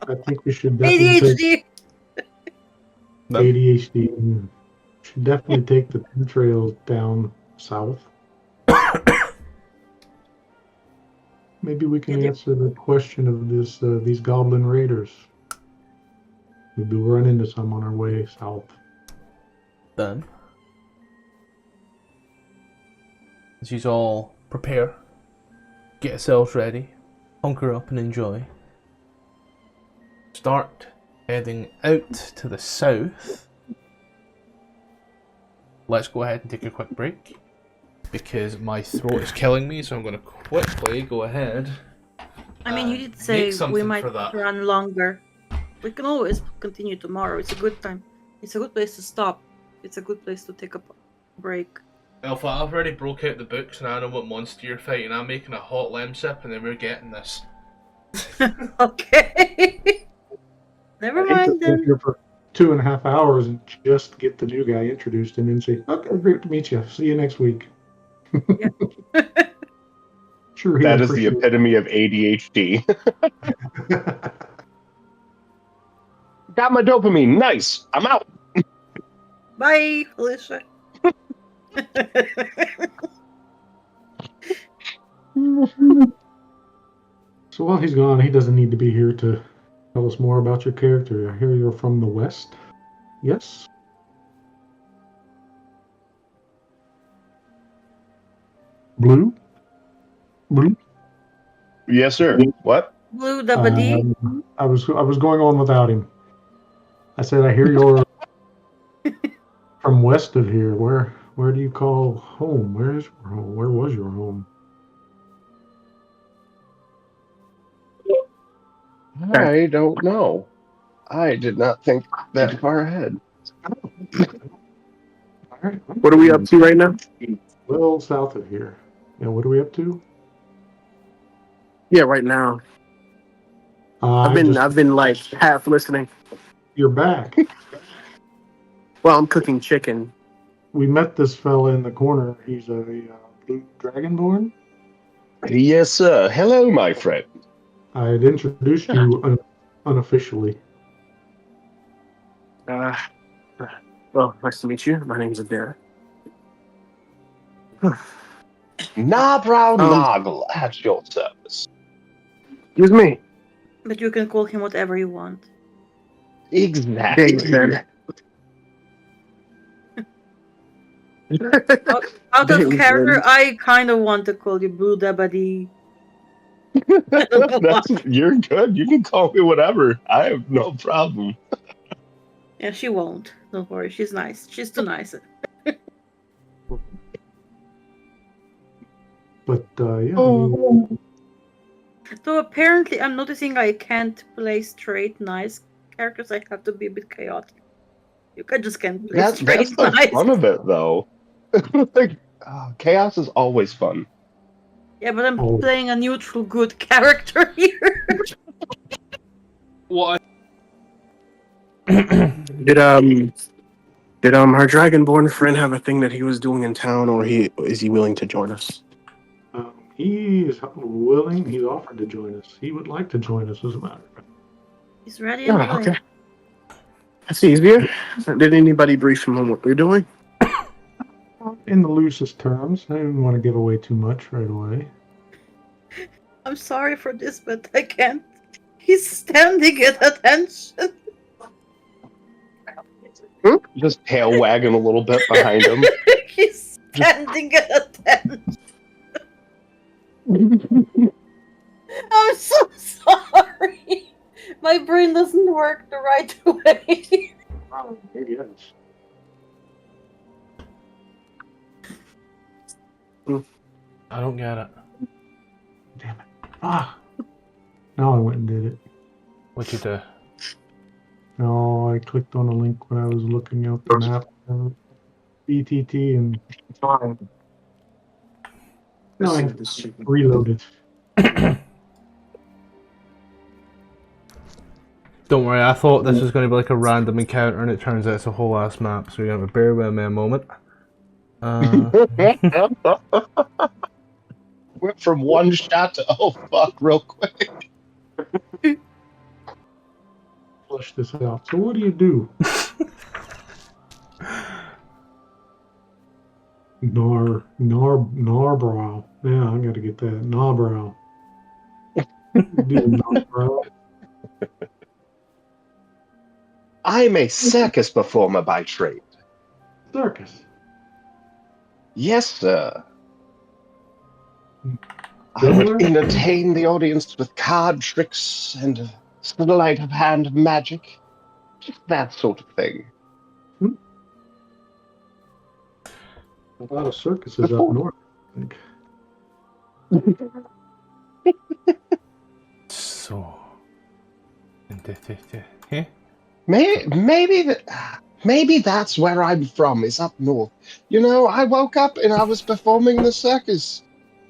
I think we should definitely take ADHD. ADHD. Should definitely take the pin trails down south. Maybe we can Yeah, answer the question of these goblin raiders. Maybe we'll run into some on our way south. Then, as you all prepare, get yourselves ready, hunker up and enjoy. Start heading out to the south. Let's go ahead and take a quick break because my throat is killing me, so I'm going to quickly go ahead. I mean, you did say we something might for that. run longer. We can always continue tomorrow. It's a good time. It's a good place to stop. It's a good place to take a break. Alpha, I've already broke out the books and I know what monster you're fighting. I'm making a hot lem sip and then we're getting this. Okay. Never I hate to mind sit then. here for 2.5 hours and just get the new guy introduced and then say, "Okay, great to meet you. See you next week." Yeah. Sure, he That is the appreciate epitome of ADHD. it. Got my dopamine. Nice. I'm out. Bye, Alicia. So while he's gone, he doesn't need to be here to tell us more about your character. I hear you're from the West. Yes? Blue? Blue? Yes, sir. What? Blue Dabadi. I was going on without him. I said, I hear you're from west of here. Where do you call home? Where is your home? Where was your home? I don't know. I did not think that far ahead. All right. What are we up to right now? Well, south of here. And what are we up to? Yeah, right now. I've been like half listening. You're back. Well, I'm cooking chicken. We met this fella in the corner. He's a blue dragonborn. Yes, sir. Hello, my friend. I had introduced you unofficially. Well, nice to meet you. My name's Adair. Nabrow Noggle at your service. Excuse me. But you can call him whatever you want. Exactly. Thanks, then. Out of Thanks, character, then. I kind of want to call you Blue Dabadi. I don't know why. You're good. You can call me whatever. I have no problem. Yeah, she won't. Don't worry. She's nice. She's too nice. But yeah, So apparently, I'm noticing I can't play straight nice characters. I have to be a bit chaotic. You just can't play That's straight the nice. fun of it, though. Like, chaos is always fun. Yeah, but I'm playing a neutral good character here. What? Did her dragonborn friend have a thing that he was doing in town, or is he willing to join us? he is willing. He's offered to join us. He would like to join us, as a matter of fact. He's ready and playing. Okay. That's easier. Did anybody brief him on what we're doing? In the loosest terms, I didn't want to give away too much right away. I'm sorry for this, but I can't. He's standing at attention. Just tail wagging a little bit behind him. He's standing at attention. I'm so sorry. My brain doesn't work the right way. Maybe yes. I don't get it. Damn it. Now I went and did it. What'd you do? No, I clicked on a link when I was looking out the map. BTT and Fine. no, I reloaded. Don't worry, I thought this was going to be like a random encounter and it turns out it's a whole ass map, so you're going to bear with me a moment. Went from one shot to, oh fuck, real quick. Flush this out. So what do you do? Narbrow. Yeah, I gotta get that. Narbrow. Do Narbrow. I'm a circus performer by trade. Circus. Yes, sir. I would entertain the audience with card tricks and sleight of hand magic. Just that sort of thing. A lot of circuses up north, I think. So. Maybe that's where I'm from, is up north. You know, I woke up and I was performing the circus.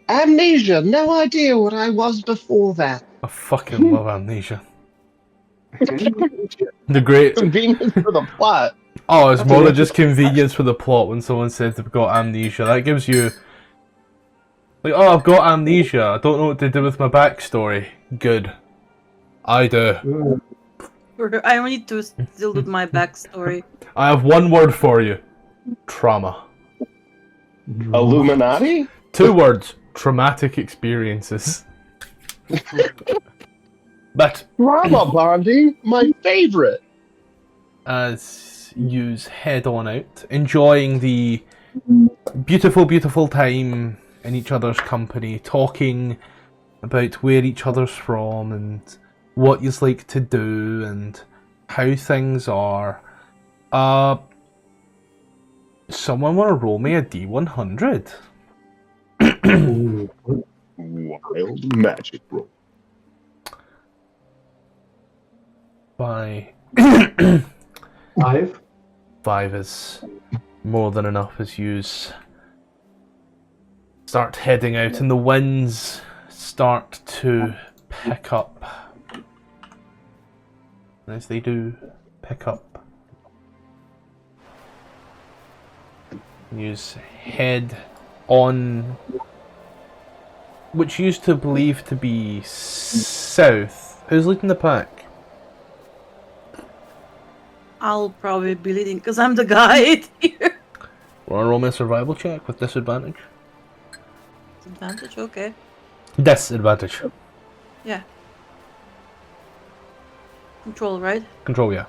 Amnesia, no idea what I was before that. I fucking love Amnesia. The great. Convenience for the plot. Oh, it's more than just convenience for the plot when someone says they've got amnesia. That gives you. Like, oh, I've got amnesia. I don't know what to do with my backstory. Good. I do. I need to deal with my backstory. I have one word for you. Trauma. Illuminati? 2 words. Traumatic experiences. But Drama bonding, my favorite. as you head on out, enjoying the beautiful, beautiful time in each other's company, talking about where each other's from and what you like to do and how things are. Someone want to roll me a D100? Wild magic roll. By 5. 5 is more than enough as you start heading out and the winds start to pick up. As they do pick up, you head on which you used to believe to be south. Who's leading the pack? I'll probably be leading because I'm the guide here. Wanna roll me a survival check with disadvantage? Advantage, okay. Disadvantage. Yeah. Control, right? Control, yeah.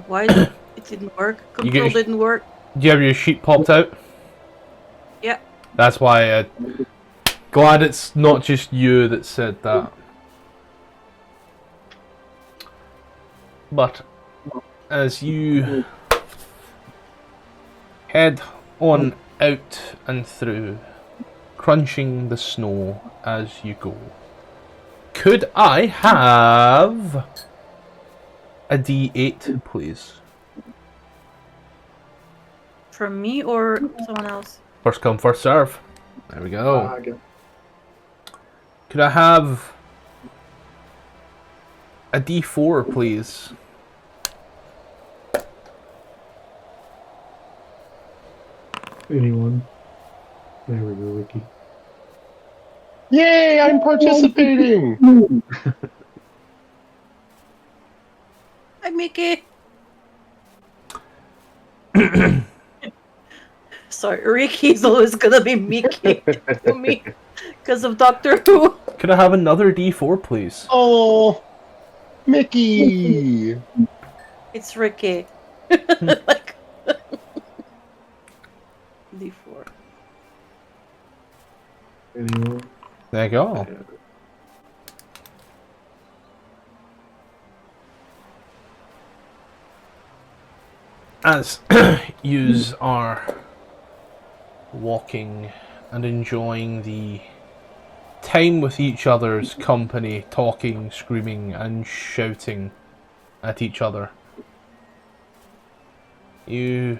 Why it didn't work? Control didn't work. Do you have your sheet popped out? Yeah. That's why glad it's not just you that said that. But as you head on out and through, crunching the snow as you go, could I have a D8, please? From me or someone else? First come, first serve. There we go. Could I have a D4, please? Anyone? There we go, Ricky. Yay, I'm participating! Hi, Mickey. Sorry, Ricky's always gonna be Mickey for me because of Doctor Who. Could I have another D4, please? Oh, Mickey! It's Ricky. Like D4. Anyone? There you go. As yous are walking and enjoying the time with each other's company, talking, screaming and shouting at each other, you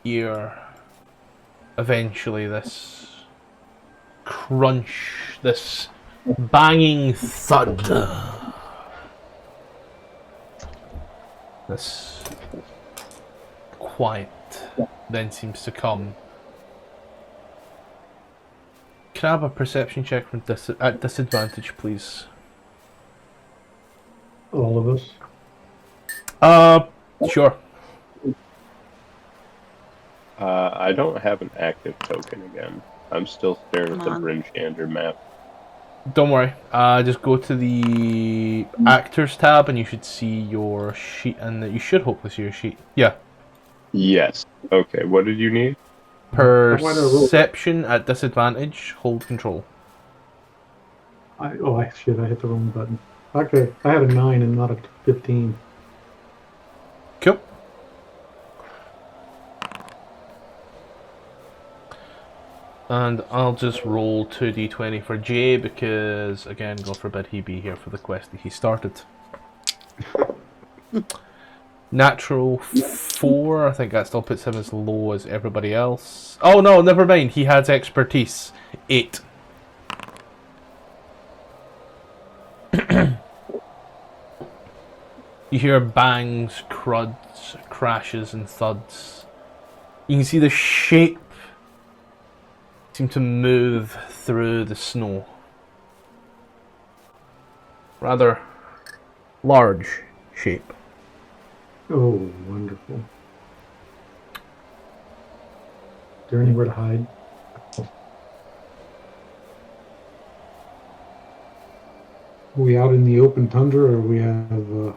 hear eventually this crunch, this banging thud, this quiet then seems to come. Can I have a perception check from at disadvantage, please? All of us. Sure. I don't have an active token again. I'm still staring at the Bryn Shander map. Don't worry. Just go to the actors tab and you should see your sheet, and you should hopefully see your sheet. Yeah. Yes. Okay, what did you need? Perception at disadvantage. Hold control. I hit the wrong button. Okay, I had a 9 and not a 15. Cool. And I'll just roll 2d20 for Jay because, again, God forbid he be here for the quest that he started. Natural 4, I think that still puts him as low as everybody else. Oh no, never mind, he has expertise. 8. You hear bangs, cruds, crashes and thuds. You can see the shape seem to move through the snow. Rather large shape. Oh, wonderful. Is there anywhere to hide? Are we out in the open tundra, or we have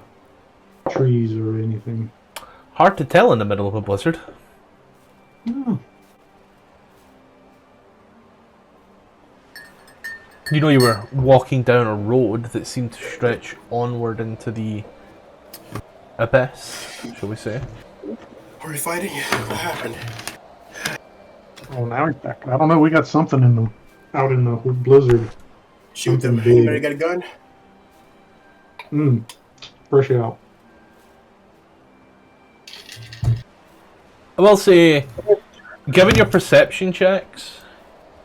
trees or anything? Hard to tell in the middle of a blizzard. Oh. You know, you were walking down a road that seemed to stretch onward into the abyss, shall we say. Are we fighting? What happened? Oh, now he's back. I don't know. We got something out in the blizzard. Shoot them. Something big. Anybody got a gun? Fresh out. I will say, given your perception checks,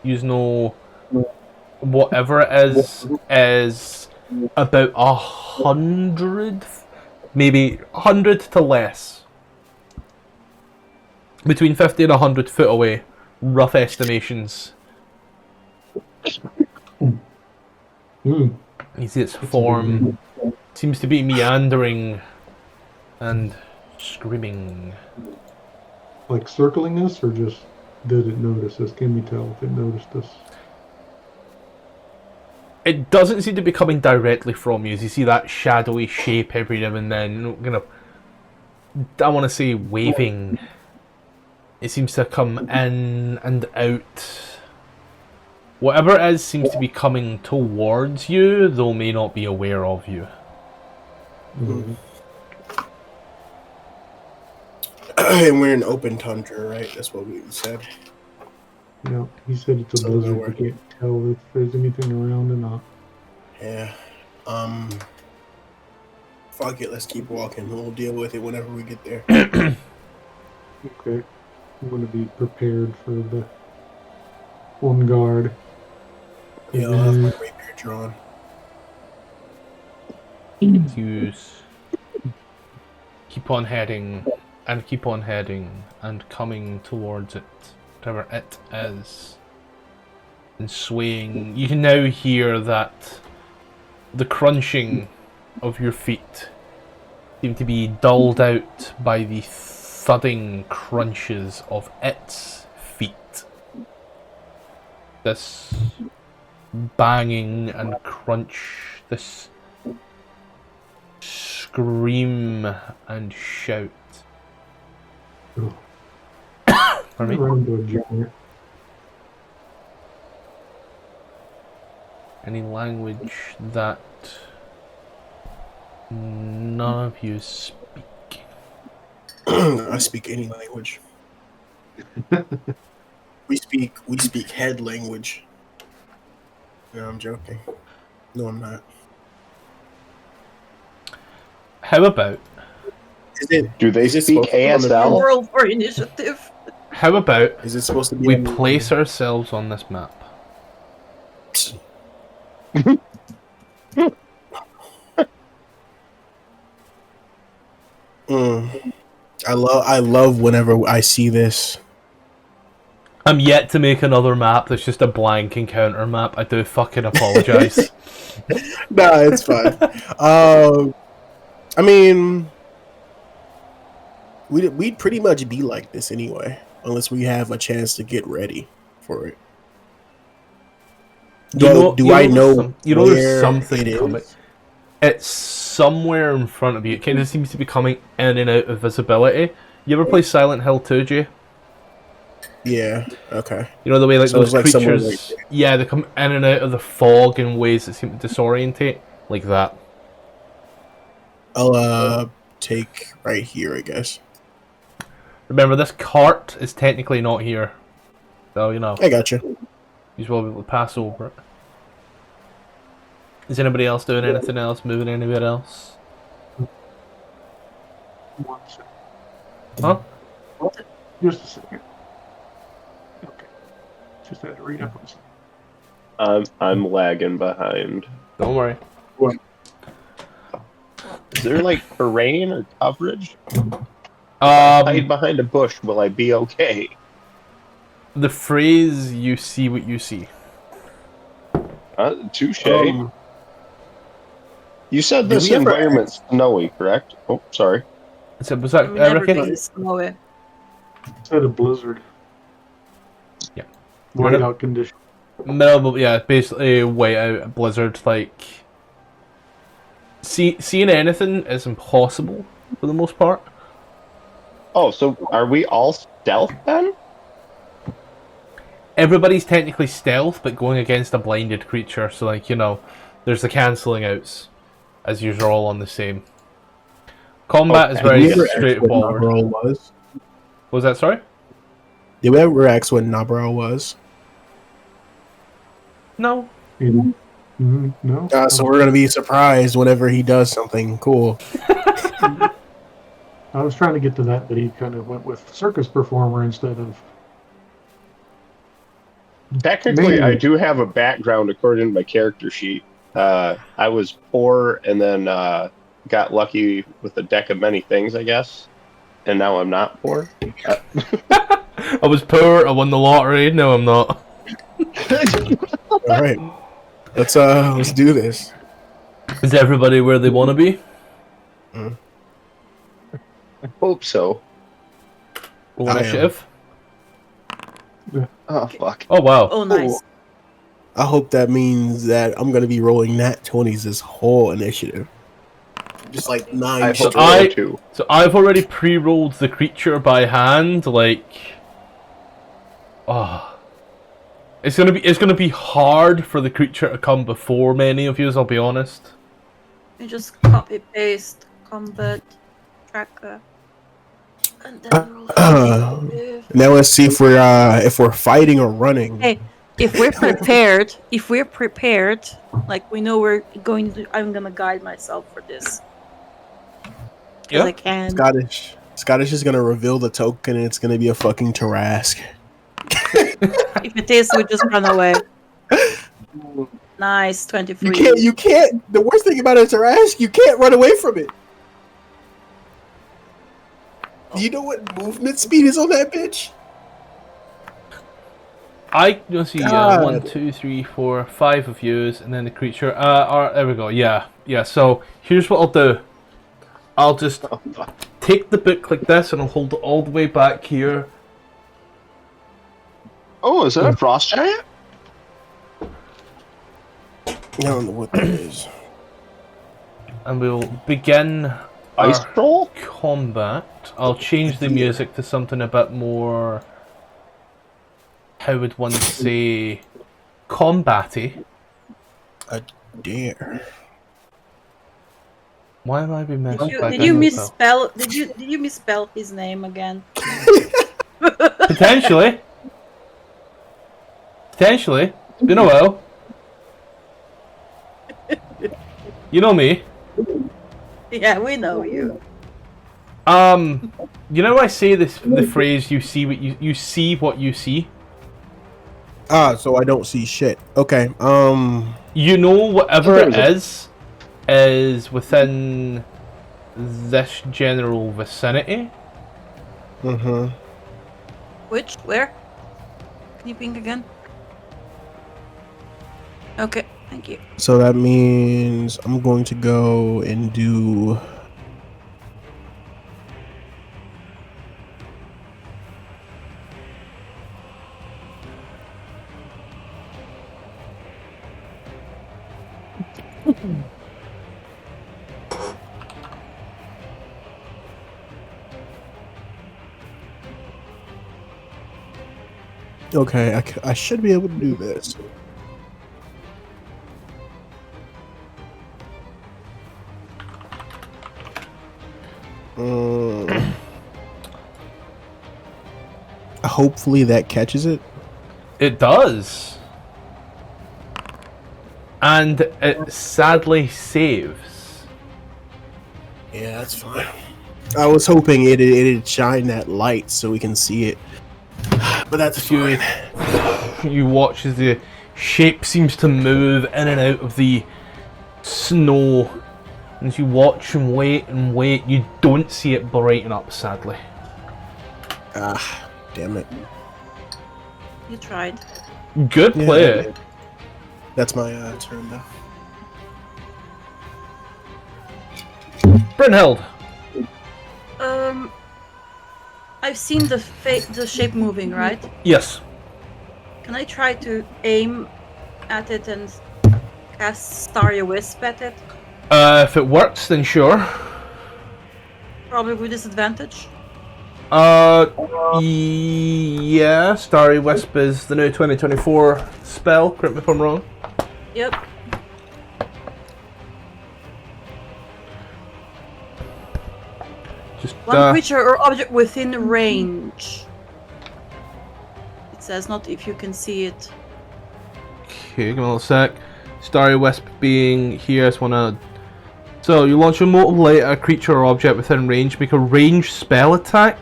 you know whatever it is about 100, maybe 100 to less. Between 50 and 100 foot away. Rough estimations. You see its form seems to be meandering and screaming. Like circling us, or just did it notice us? Can we tell if it noticed us? It doesn't seem to be coming directly from you, as you see that shadowy shape every now and then, kind of, I want to say waving. It seems to come in and out. Whatever it is seems to be coming towards you, though may not be aware of you. Mm-hmm. And we're in open tundra, right? That's what we said. Yeah, he said it's a So blizzard. nowhere. We can't tell if there's anything around or not. Yeah. Fuck it, let's keep walking. We'll deal with it whenever we get there. Okay. I'm going to be prepared for the on guard. Yeah, I'll have my rapier drawn. You keep on heading and keep on heading and coming towards it, whatever it is, and swaying. You can now hear that the crunching of your feet seem to be dulled out by the thudding crunches of its feet. This banging and crunch, this scream and shout. Oh. Pardon me? Run into a giant. Any language that none of you speak. I speak any language. We speak head language. No, I'm joking. No, I'm not. How about Do they Is it speak supposed to be on the ASL? Roll for initiative. how about Is it supposed to be? we on the- place ourselves on this map? I love whenever I see this. I'm yet to make another map that's just a blank encounter map. I do fucking apologize. Nah, it's fine. I mean, we'd pretty much be like this anyway, unless we have a chance to get ready for it. Do I know? There's something it coming. is? It's somewhere in front of you. It kind of seems to be coming in and out of visibility. You ever play Silent Hill 2, Jay? Yeah. Okay. You know the way like So those it's like somewhere right creatures, yeah, they come in and out of the fog in ways that seem to disorientate, like that. I'll take right here, I guess. Remember, this cart is technically not here, so you know I gotcha. you will be able to pass over it. Is anybody else doing anything else? Moving anywhere else? One second. Huh? Just a second. Okay. Just had to read up on something. I'm lagging behind. Don't worry. Is there like terrain or coverage? Hide behind a bush. Will I be okay? The phrase "you see what you see." Touche. Um, You said did this we ever environment's snowy, correct? Oh, sorry. So was that Everything Ricky? is snowy. Said a blizzard. Yeah. Whiteout condition. No, yeah, basically whiteout, blizzard. Like, seeing anything is impossible for the most part. Oh, so are we all stealth then? Everybody's technically stealth, but going against a blinded creature. So, like, you know, there's the cancelling outs, as you're all on the same. Combat is Okay. very Did we ever ask what straightforward. Navarro was? What was that, sorry? Did we ever ask what Navarro was? No. No. So we're gonna be surprised whenever he does something cool. I was trying to get to that, but he kind of went with circus performer instead of. Technically, Maybe. I do have a background according to my character sheet. I was poor and then got lucky with a deck of many things, I guess. And now I'm not poor. I was poor, I won the lottery. No, I'm not. All right, let's do this. Is everybody where they want to be? I hope so. Roll I am. initiative. Oh, fuck. Oh, wow. Oh, nice. I hope that means that I'm gonna be rolling nat 20s this whole initiative. Just like 9 I straight. hope so too. So I've already pre-rolled the creature by hand, like... Oh... It's gonna be hard for the creature to come before many of you, I'll be honest. You just copy paste combat tracker, and then roll initiative. Now let's see if we're fighting or running. Hey, if we're prepared, like we know we're going to. I'm gonna guide myself for this. Yeah. I can. Scottish is gonna reveal the token, and it's gonna be a fucking Tarask. If it is, we just run away. Nice, 23. You can't. The worst thing about a Tarask, you can't run away from it. Do you know what movement speed is on that bitch? Let's see, God. 1, 2, 3, 4, 5 of yous, and then the creature. There we go. Yeah. So here's what I'll do. I'll just take the book like this, and I'll hold it all the way back here. Oh, is that a frost giant? I don't know what that is. And we'll begin Ice our troll? combat. I'll change the music to something a bit more, how would one say, combat-y. A dare. Why am I being messed Did back you in this misspell? Did you misspell his name again? now? Potentially. Potentially. It's been a while. You know me. Yeah, we know you. You know I say the phrase "you see what you see." So I don't see shit. Okay. You know whatever it is within this general vicinity. Mm-hmm. Which? Where? Can you ping again? Okay, thank you. So that means I'm going to go and do. Okay, I should be able to do this. Hopefully that catches it. It does. And it sadly saves. Yeah, that's fine. I was hoping it'd shine that light so we can see it, but that's fine. You watch as the shape seems to move in and out of the snow. As you watch and wait, you don't see it brighten up, sadly. Ah, damn it. You tried. Good play. Yeah, that's my turn now. Brynhild. I've seen the shape moving, right? Yes. Can I try to aim at it and cast Starry Wisp at it? If it works, then sure. Probably with disadvantage. Yeah. Starry Wisp is the new 2024 spell. Correct me if I'm wrong. Yep. Just One creature or object within range. It says not if you can see it. Okay, give me a little sec. Starry Wisp being here, I just wanna. So you launch a mote of light at a creature or object within range. Make a ranged spell attack.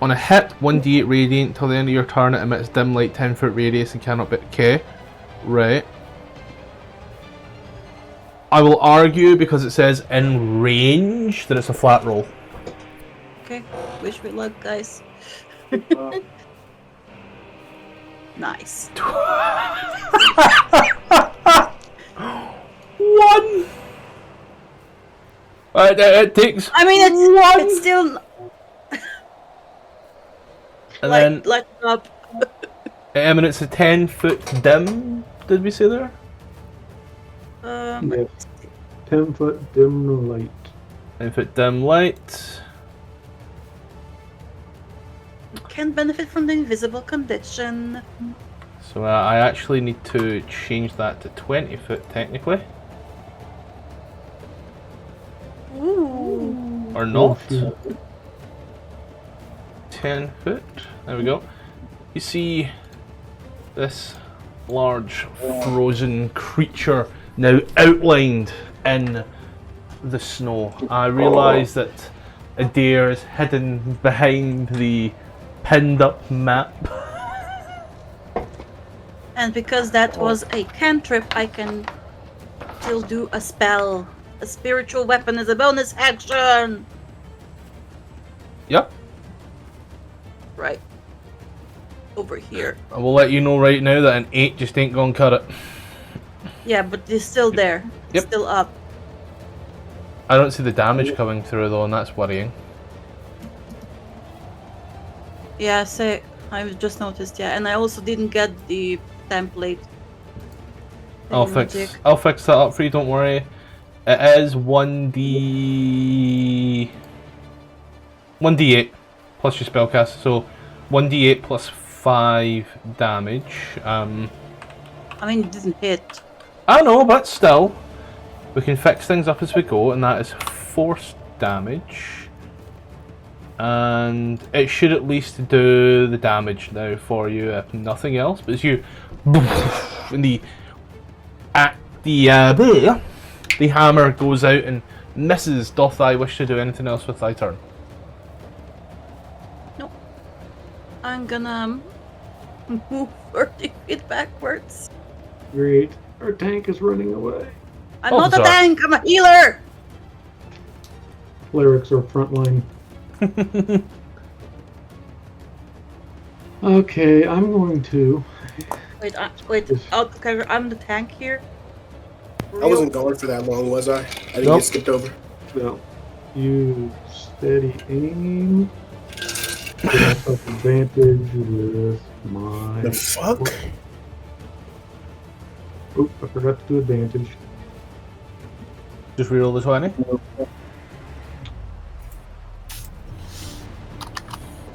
On a hit, 1d8 radiant till the end of your turn. It emits dim light 10-foot radius and cannot be. Okay, right. I will argue because it says in range that it's a flat roll. Okay. Wish me luck, guys. Nice. 1. It takes. I mean, it's still. And then light up. and it's a 10-foot dim. Did we say there? Yes. 10-foot dim light. 10-foot dim light. Can benefit from the invisible condition. So I actually need to change that to 20-foot technically, Ooh. or not. shit. 10-foot. There we go. You see this large frozen creature now outlined in the snow. I realise that Adair is hidden behind the pinned up map. And because that was a cantrip, I can still do a spell. A spiritual weapon is a bonus action. Yep. Right. Over here. I will let you know right now that an 8 just ain't gonna cut it. Yeah, but it's still there. It's Yep. still up. I don't see the damage coming through though, and that's worrying. Yeah, so I've just noticed, yeah. And I also didn't get the template. I'll fix that up for you, don't worry. It is 1d8 plus your spellcast, so 1d8 plus 5 damage. I mean, it didn't hit. I know, but still, we can fix things up as we go, and that is force damage. And it should at least do the damage now for you, if nothing else. But as you, in the hammer goes out and misses. Doth thou wish to do anything else with thy turn? Nope. I'm gonna move 30 feet backwards. Great. Our tank is running away. I'm Oh, not a sorry. tank, I'm a healer! Clerics are frontline. Okay, I'm going to. Wait, I'm the tank here. I wasn't going for that long, was I? I didn't Nope. get skipped over. Well, use steady aim. Give myself advantage with my. The fuck? Oop, I forgot to do advantage. Just reroll the 20.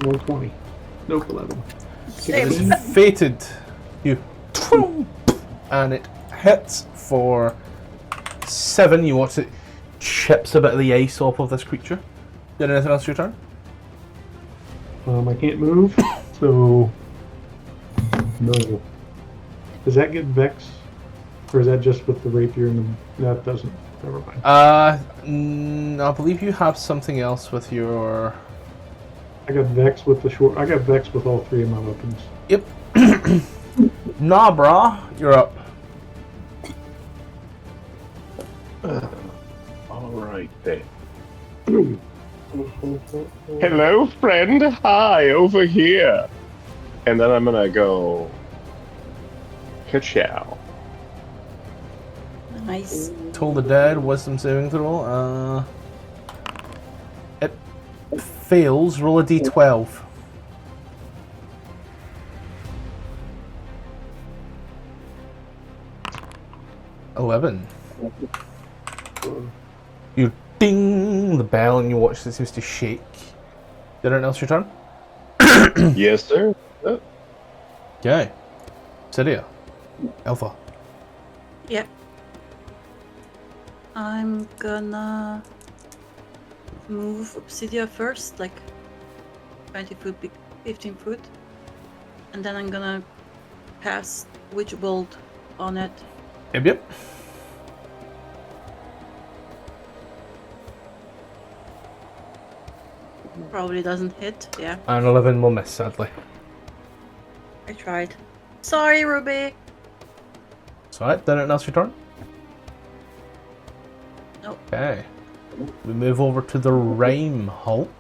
Roll 20. Nope, 11. It is 16. fated. You and it hits for 7. You watch it chips a bit of the ice off of this creature. Did anything else your turn? I can't move, so no. Does that get Vex? Or is that just with the rapier and the... That doesn't. Never mind. I believe you have something else with your... I got Vex with the short... I got Vex with all 3 of my weapons. Yep. Nah, brah. You're up. All right then. Hello, friend. Hi, over here. And then I'm gonna go ka-chow. Nice. Toll the Dead, wisdom saving throw. It fails. Roll a d12. $11. You ding the bell and you watch it seems to shake. Did anything else your turn? Yes, sir. Okay. Cydia. Alpha. Yep. I'm gonna move Obsidia first, like 20 foot, 15 foot. And then I'm gonna cast Witch Bolt on it. Yep. Probably doesn't hit, yeah. And 11 will miss, sadly. I tried. Sorry, Ruby! It's alright. Did anything else your turn? Nope. Okay. We move over to the Rime Hulk.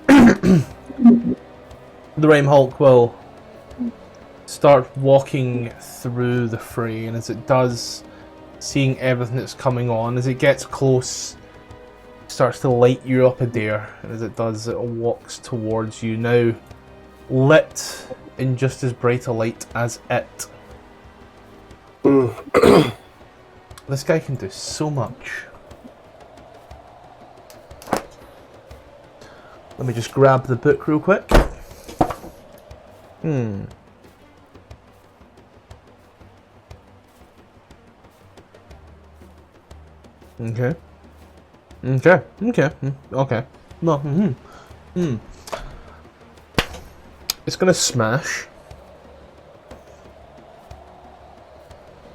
The Rime Hulk will start walking through the fray, and as it does, seeing everything that's coming on, as it gets close, starts to light you up a dare, and as it does, it walks towards you now, lit in just as bright a light as it. This guy can do so much. Let me just grab the book real quick. Okay. Okay. No. It's gonna smash.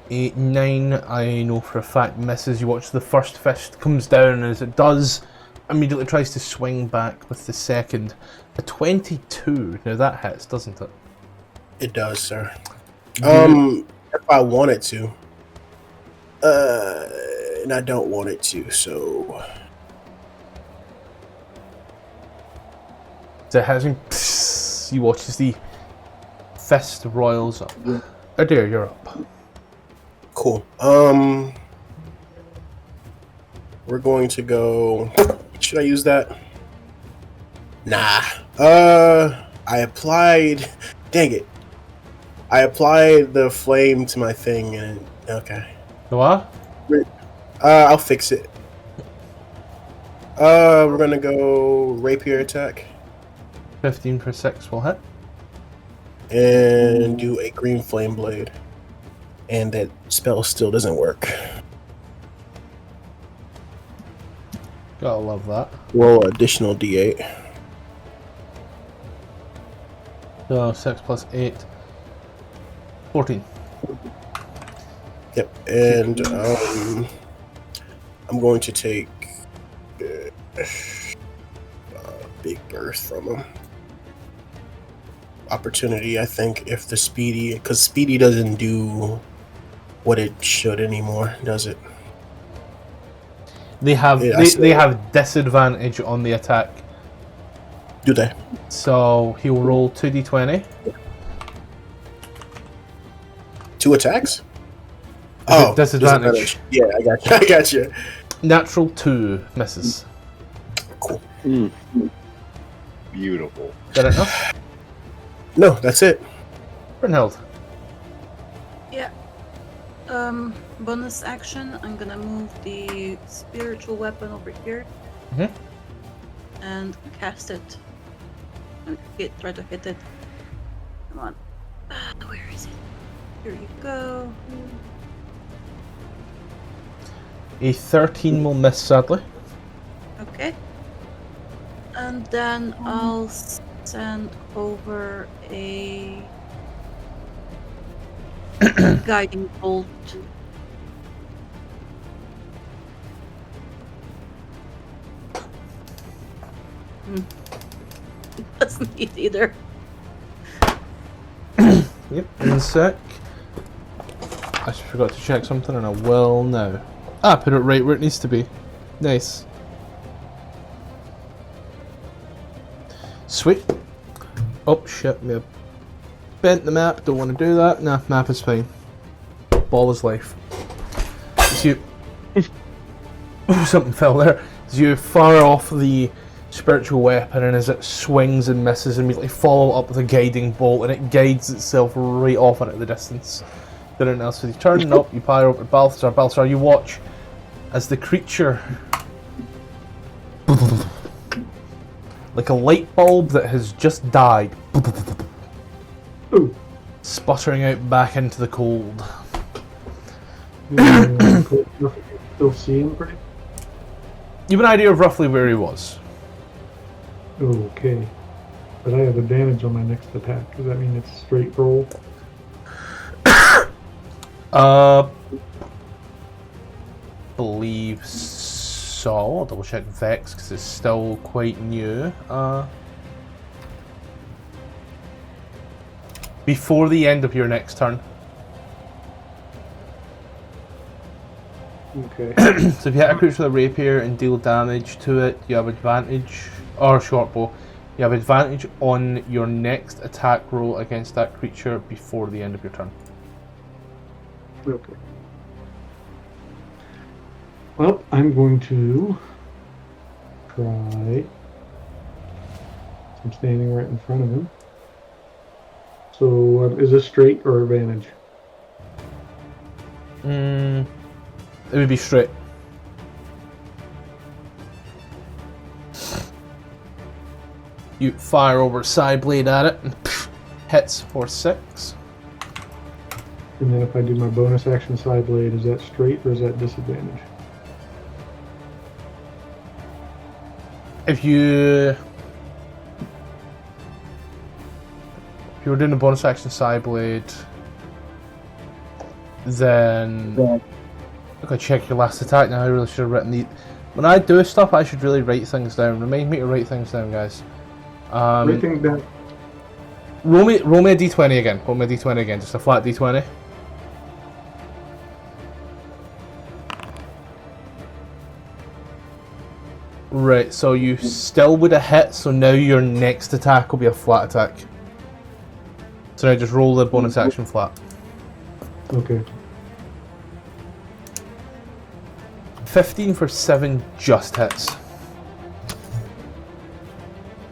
8, 9, I know for a fact misses. You watch the first fist comes down, and as it does, immediately tries to swing back with the second. A 22. Now that hits, doesn't it? It does, sir. If I wanted to. And I don't want it to, so... So it has you watch as the fist roils up. Oh dear, you're up. Cool. We're going to go... Should I use that? Nah. I applied... Dang it. I applied the flame to my thing and... Okay. The what? I'll fix it. We're gonna go rapier attack. 15 for 6 will hit. And do a green flame blade. And that spell still doesn't work. Gotta love that. Roll additional d8. So 6 plus 8. 14. Yep. And I'm going to take big burst from him. Opportunity, I think, if the speedy, because speedy doesn't do what it should anymore, does it? They have Yeah, they have disadvantage on the attack. Do they? So he'll roll 2d20. 2 attacks? Oh, disadvantage. Yeah, I got you. I got you. Natural 2 misses. Cool. Beautiful. Did it enough? No, that's it. Brynhild. Yeah. Bonus action, I'm gonna move the spiritual weapon over here. and cast it. And try to hit it. Come on. Where is it? Here you go. A 13 will miss, sadly. Okay. And then I'll send over a guiding bolt. It doesn't need either. Yep, in a sec. I just forgot to check something and I will now. Ah, put it right where it needs to be. Nice. Sweet. Oh shit, we have bent the map, don't want to do that. Nah, map is fine. Ball is life. As you... something fell there. As you fire off the spiritual weapon and as it swings and misses, immediately follow up with a guiding bolt and it guides itself right off into the distance. Anything else with you turn? Nope, you fire over to Balthazar. Balthazar, you watch as the creature, like a light bulb that has just died, sputtering out back into the cold. Still see him pretty? You have an idea of roughly where he was. Okay. But I have advantage on my next attack. Does that mean it's straight roll? Believe so. I'll double check Vex because it's still quite new. Before the end of your next turn. Okay. So if you hit a creature with a rapier and deal damage to it, you have advantage, or shortbow, you have advantage on your next attack roll against that creature before the end of your turn. Okay. Well, I'm going to try. I'm standing right in front of him. So, is this straight or advantage? It would be straight. You fire over side blade at it, and hits for 6. And then if I do my bonus action side blade, is that straight or is that disadvantage? If you were doing a bonus action side blade, then I gotta check your last attack now. I really should have written the. When I do stuff, I should really write things down. Remind me to write things down, guys. Write things down. Roll me a d20 again. Roll me a d20 again. Just a flat d20. Right, so you still would have hit, so now your next attack will be a flat attack. So now just roll the bonus action flat. Okay. 15 for 7 just hits.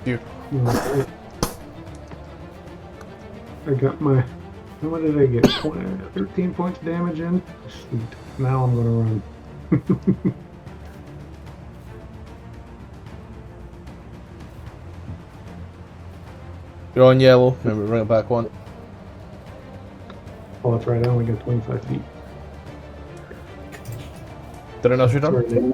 You. I got my. What did I get? 13 points of damage in? Sweet. Now I'm gonna run. You're on yellow. Remember, bring it back one. Oh, that's right. I only got 25 feet. Did I know you're done?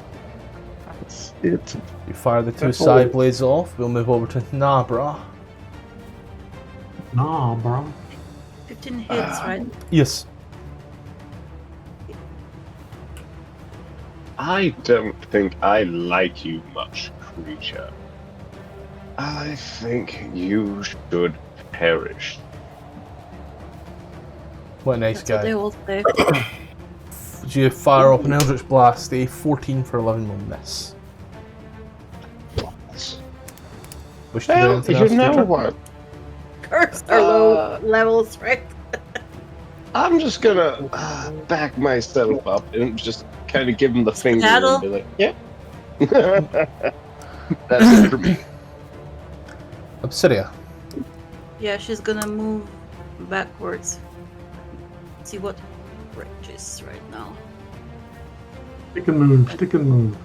That's it. You fire the 2 side blades off. We'll move over to Nabra. Nah, bro. 15 hits, right? Yes. I don't think I like you much, creature. I think you should perish. What a nice That's what they guy. all say. You fire up an Eldritch Blast. A 14 for 11 will miss. Wish to do Well, anything you else? know Peter? what? Curse are low levels, right? I'm just gonna back myself up and just kind of give him the finger Skedaddle. and be like, yeah. That's it for me. Obsidia. Yeah, she's gonna move backwards. See what bridges right now. Stick and move. Stick and move.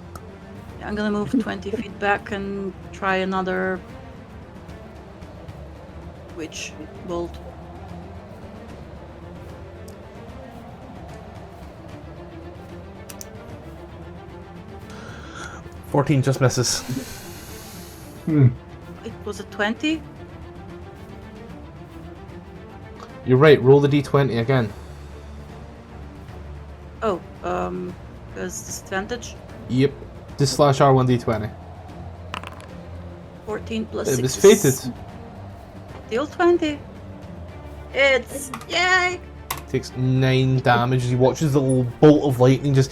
I'm gonna move 20 feet back and try another witch bolt. $14 just misses. It was a 20. You're right, roll the d20 again. Oh, because disadvantage. Yep. Just slash R1 d20. 14 plus It 6. was fated. Still 20. It's yay! Takes 9 damage as he watches the little bolt of lightning just.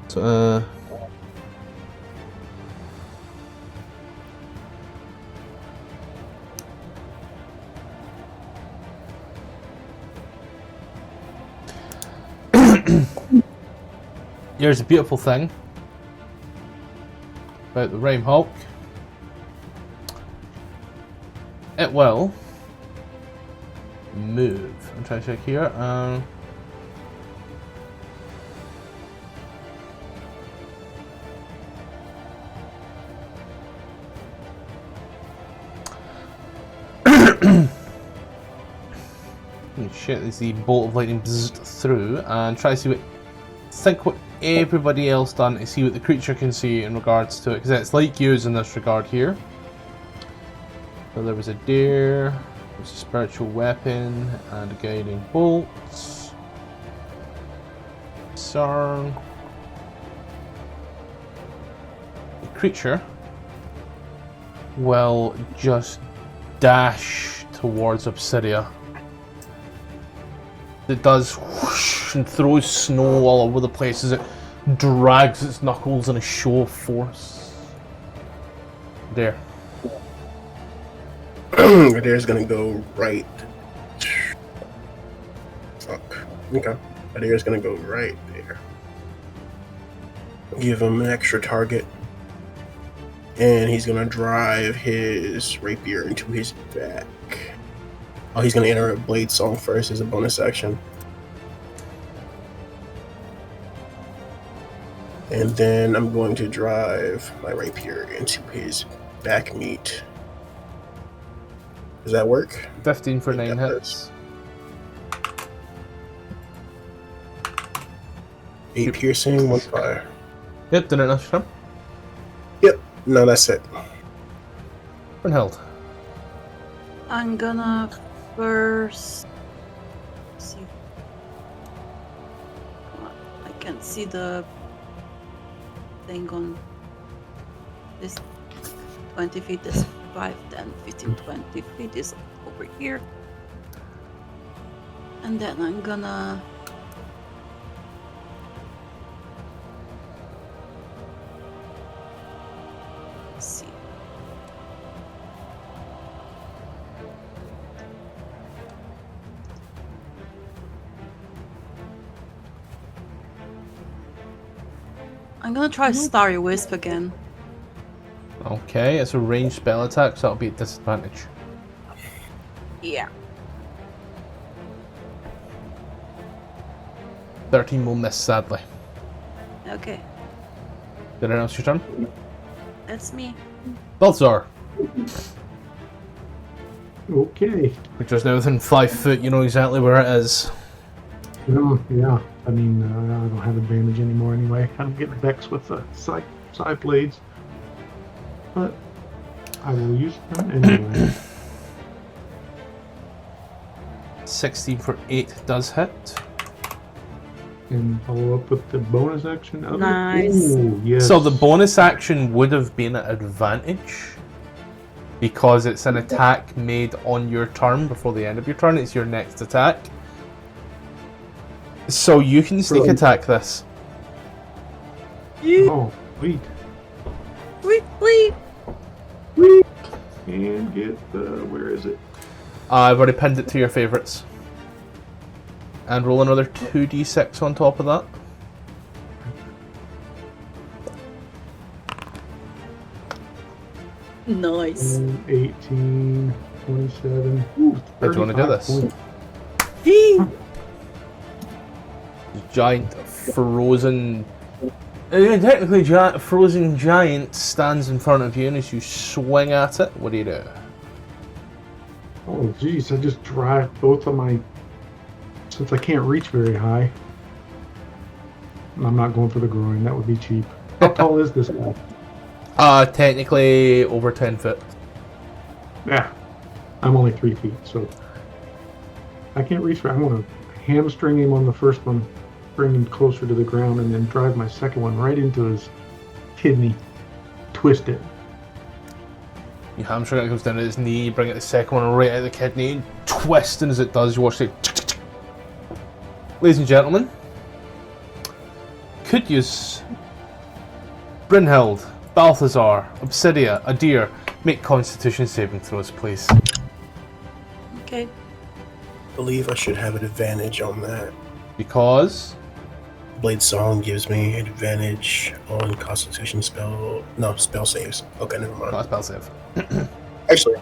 So, here's a beautiful thing about the Rime Hulk. It will move. I'm trying to check here. Holy shit, there's the bolt of lightning buzzed through and try to see what everybody else done to see what the creature can see in regards to it, because it's like yours in this regard here. So there was a dare, there was a spiritual weapon, and a guiding bolt. Sarn. The creature will just dash towards Obsidia. It does whoosh and throws snow all over the place as it drags its knuckles in a show of force. There. Adair's gonna go right. Fuck. Okay. Adair's gonna go right there. Give him an extra target. And he's gonna drive his rapier into his back. Oh, he's gonna enter a blade song first as a bonus action. And then I'm going to drive my rapier into his back meat. Does that work? 15 for 9 that hits. 8 piercing, 1 fire. Yep, did it enough for him. Yep, no, that's it. Brynhild. I'm gonna first see. Come on, I can't see the thing on this 20 feet. Is 5, 10, 15, 20 feet is over here. And then I'm gonna see. I'm gonna try Starry Wisp again. Okay, it's a ranged spell attack, so that'll be at disadvantage. Yeah. 13 will miss, sadly. Okay, Did it announce your turn? that's me. Balthazar. Okay. Which is now within 5 foot, you know exactly where it is. Yeah. I mean, I don't have advantage anymore anyway. I'm getting vexed with the side blades. But I will use them anyway. 16 for 8 does hit. And follow up with the bonus action of Nice. it. Ooh, yes. So the bonus action would have been at advantage because it's an attack made on your turn before the end of your turn. It's your next attack. So you can sneak attack this. Oh, sweet. Quickly! And get the... Where is it? I've already pinned it to your favourites. And roll another 2d6 on top of that. Nice. 18, 27. Ooh, How do you want to do 35 this? points. The giant frozen. Technically, frozen giant stands in front of you, and as you swing at it, what do you do? Oh, geez, I just drive both of my... Since I can't reach very high. I'm not going for the groin, that would be cheap. How tall is this guy? Technically over 10 foot. Yeah, I'm only 3 feet, so... I can't reach for... I'm going to hamstring him on the first one, bring him closer to the ground, and then drive my second one right into his kidney. Twist it. You hamstring it, goes down to his knee, you bring it the second one right out of the kidney, and twist, and as it does, you watch it. Ladies and gentlemen, could use Brynhild, Balthazar, Obsidia, Adir, make Constitution saving throws, please. Okay. I believe I should have an advantage on that. Because Blade Song gives me advantage on Constitution spell saves. Okay, never mind. not a spell save. Actually,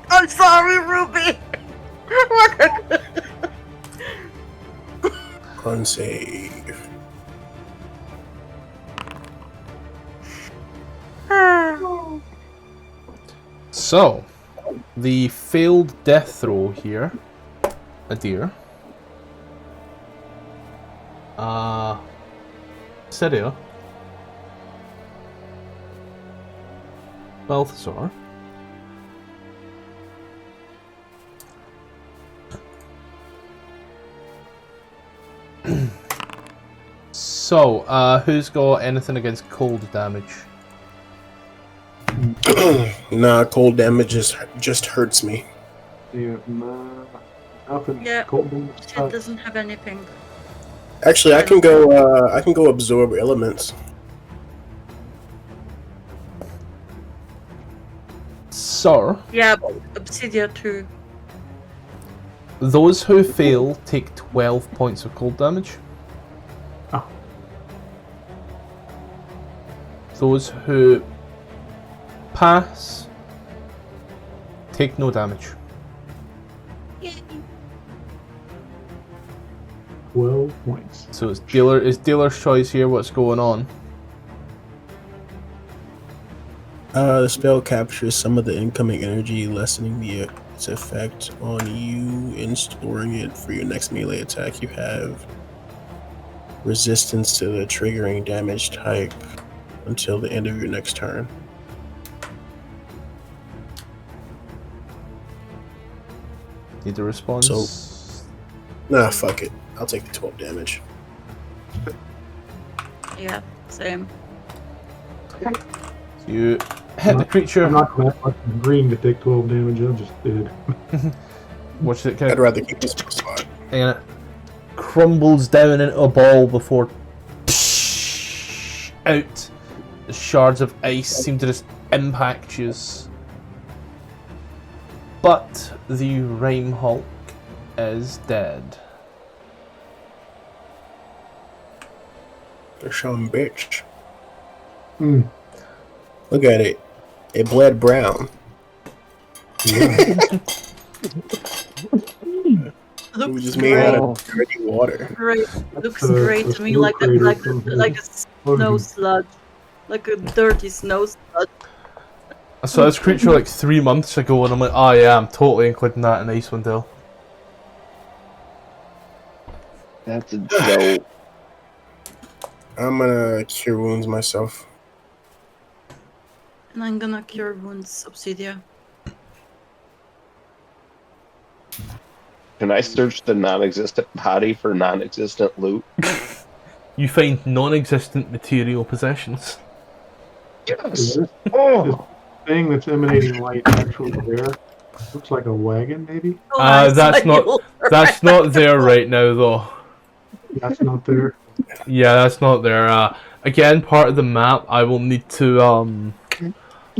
I'm sorry, Ruby. on save. So, the failed death throw here, Adir. Obsidia. Balthazar. So, who's got anything against cold damage? Nah, cold damage just hurts me. Yeah, nothing. Yeah. Cold damage She sucks. doesn't have anything. Actually, I can go absorb elements. So, Yeah, Obsidia too. those who fail take 12 points of cold damage. Oh. Those who pass take no damage. 12 points. So it's dealer's choice here. What's going on? The spell captures some of the incoming energy, lessening its effect on you and storing it for your next melee attack. You have resistance to the triggering damage type until the end of your next turn. Need a response? So- Nah, fuck it. I'll take the 12 damage. Yeah, same. You hit the creature. I'm not going to act green to take 12 damage, I just did. Watch it kind I'd of, rather keep this spot. and it crumbles down into a ball before out. The shards of ice seem to just impact you. But the Rime Hulk is dead. They're showing bitch. Hmm. Look at it. It bled brown. It was just made out of dirty water. Great. Looks the- great the to me, snow like crater like from like a snow sludge, like a dirty snow sludge. I saw this creature like 3 months ago, and I'm like, oh yeah, I'm totally including that in Icewind Dale. That's a dope. I'm gonna cure wounds myself. And I'm gonna cure wounds, Obsidia. Can I search the non-existent body for non-existent loot? You find non-existent material possessions. Yes. This Oh, thing that's emanating light actually there. Looks like a wagon, maybe? Oh, nice, That's I not- knew. That's not there right now, though. That's not there. Yeah, that's not there. Again, part of the map. I will need to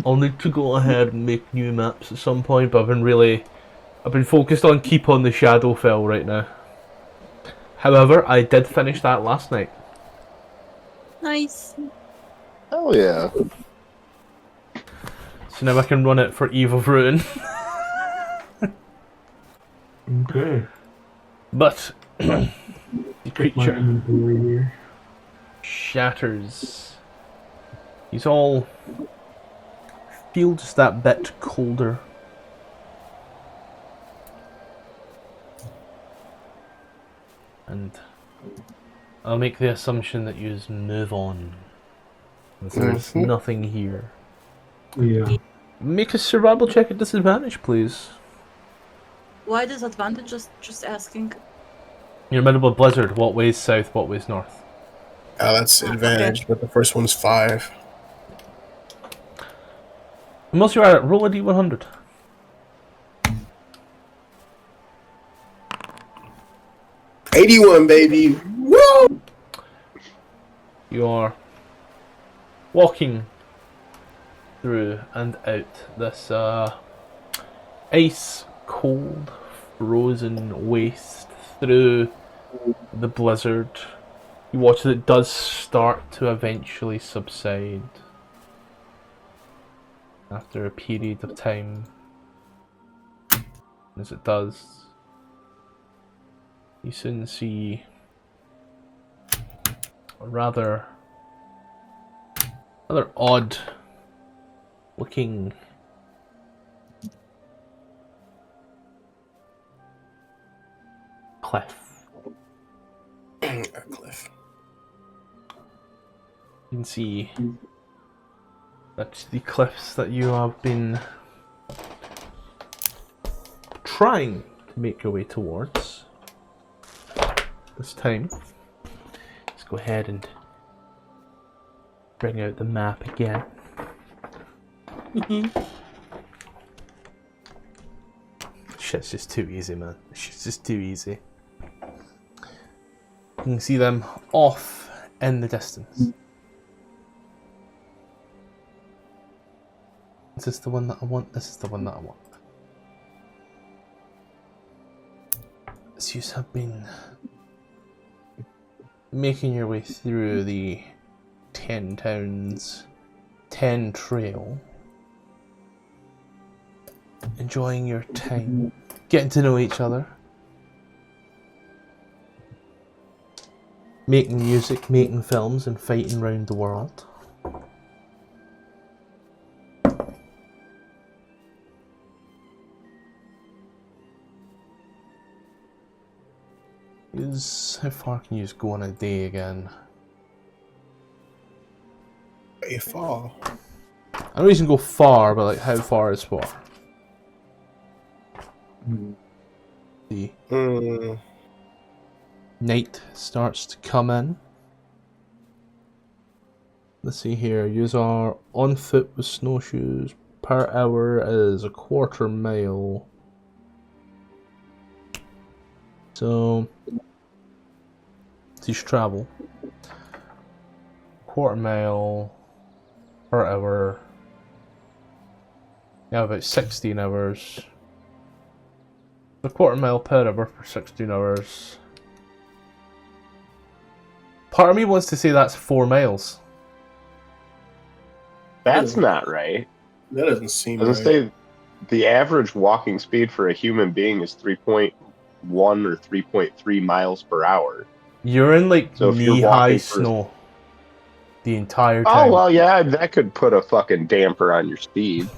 I'll need to go ahead and make new maps at some point. But I've been focused on keep on the Shadowfell right now. However, I did finish that last night. Nice. hell yeah. So now I can run it for Eve of Ruin. Okay. But The Check my creature inventory here. shatters. He's all feel just that bit colder. And I'll make the assumption that you move on. There's nothing here. Yeah. Make a survival check at disadvantage, please. Why disadvantage? Just asking. You're in the middle of a blizzard. What way's south, what way's north? That's advantage, but the first one's 5. And once you are at, roll a d100. $81, baby. Woo! You are walking through and out this ice cold frozen waste through the blizzard. You watch as it does start to eventually subside after a period of time. As it does, you soon see a rather odd looking cliff. A cliff. You can see that's the cliffs that you have been trying to make your way towards this time. Let's go ahead and bring out the map again. Shit's just too easy, man. Shit's just too easy. You can see them off in the distance. Is this the one that I want? This is the one that I want. So you have been making your way through the 10 Towns 10 Trail, enjoying your time, getting to know each other, making music, making films, and fighting around the world. How far can you go on a day again? A fall. I know you can go far, but like how far is far? The night starts to come in. Let's see here. Yous are on foot with snowshoes. Per hour is a quarter mile. So you should travel quarter mile per hour. Now about 16 hours. A quarter mile per hour for 16 hours. Part of me wants to say that's 4 miles. That's not right. That doesn't seem Doesn't right. say the average walking speed for a human being is 3.1 or 3.3 miles per hour. You're in like So if you're knee-high walking for- snow the entire time. Oh, well, yeah, that could put a fucking damper on your speed.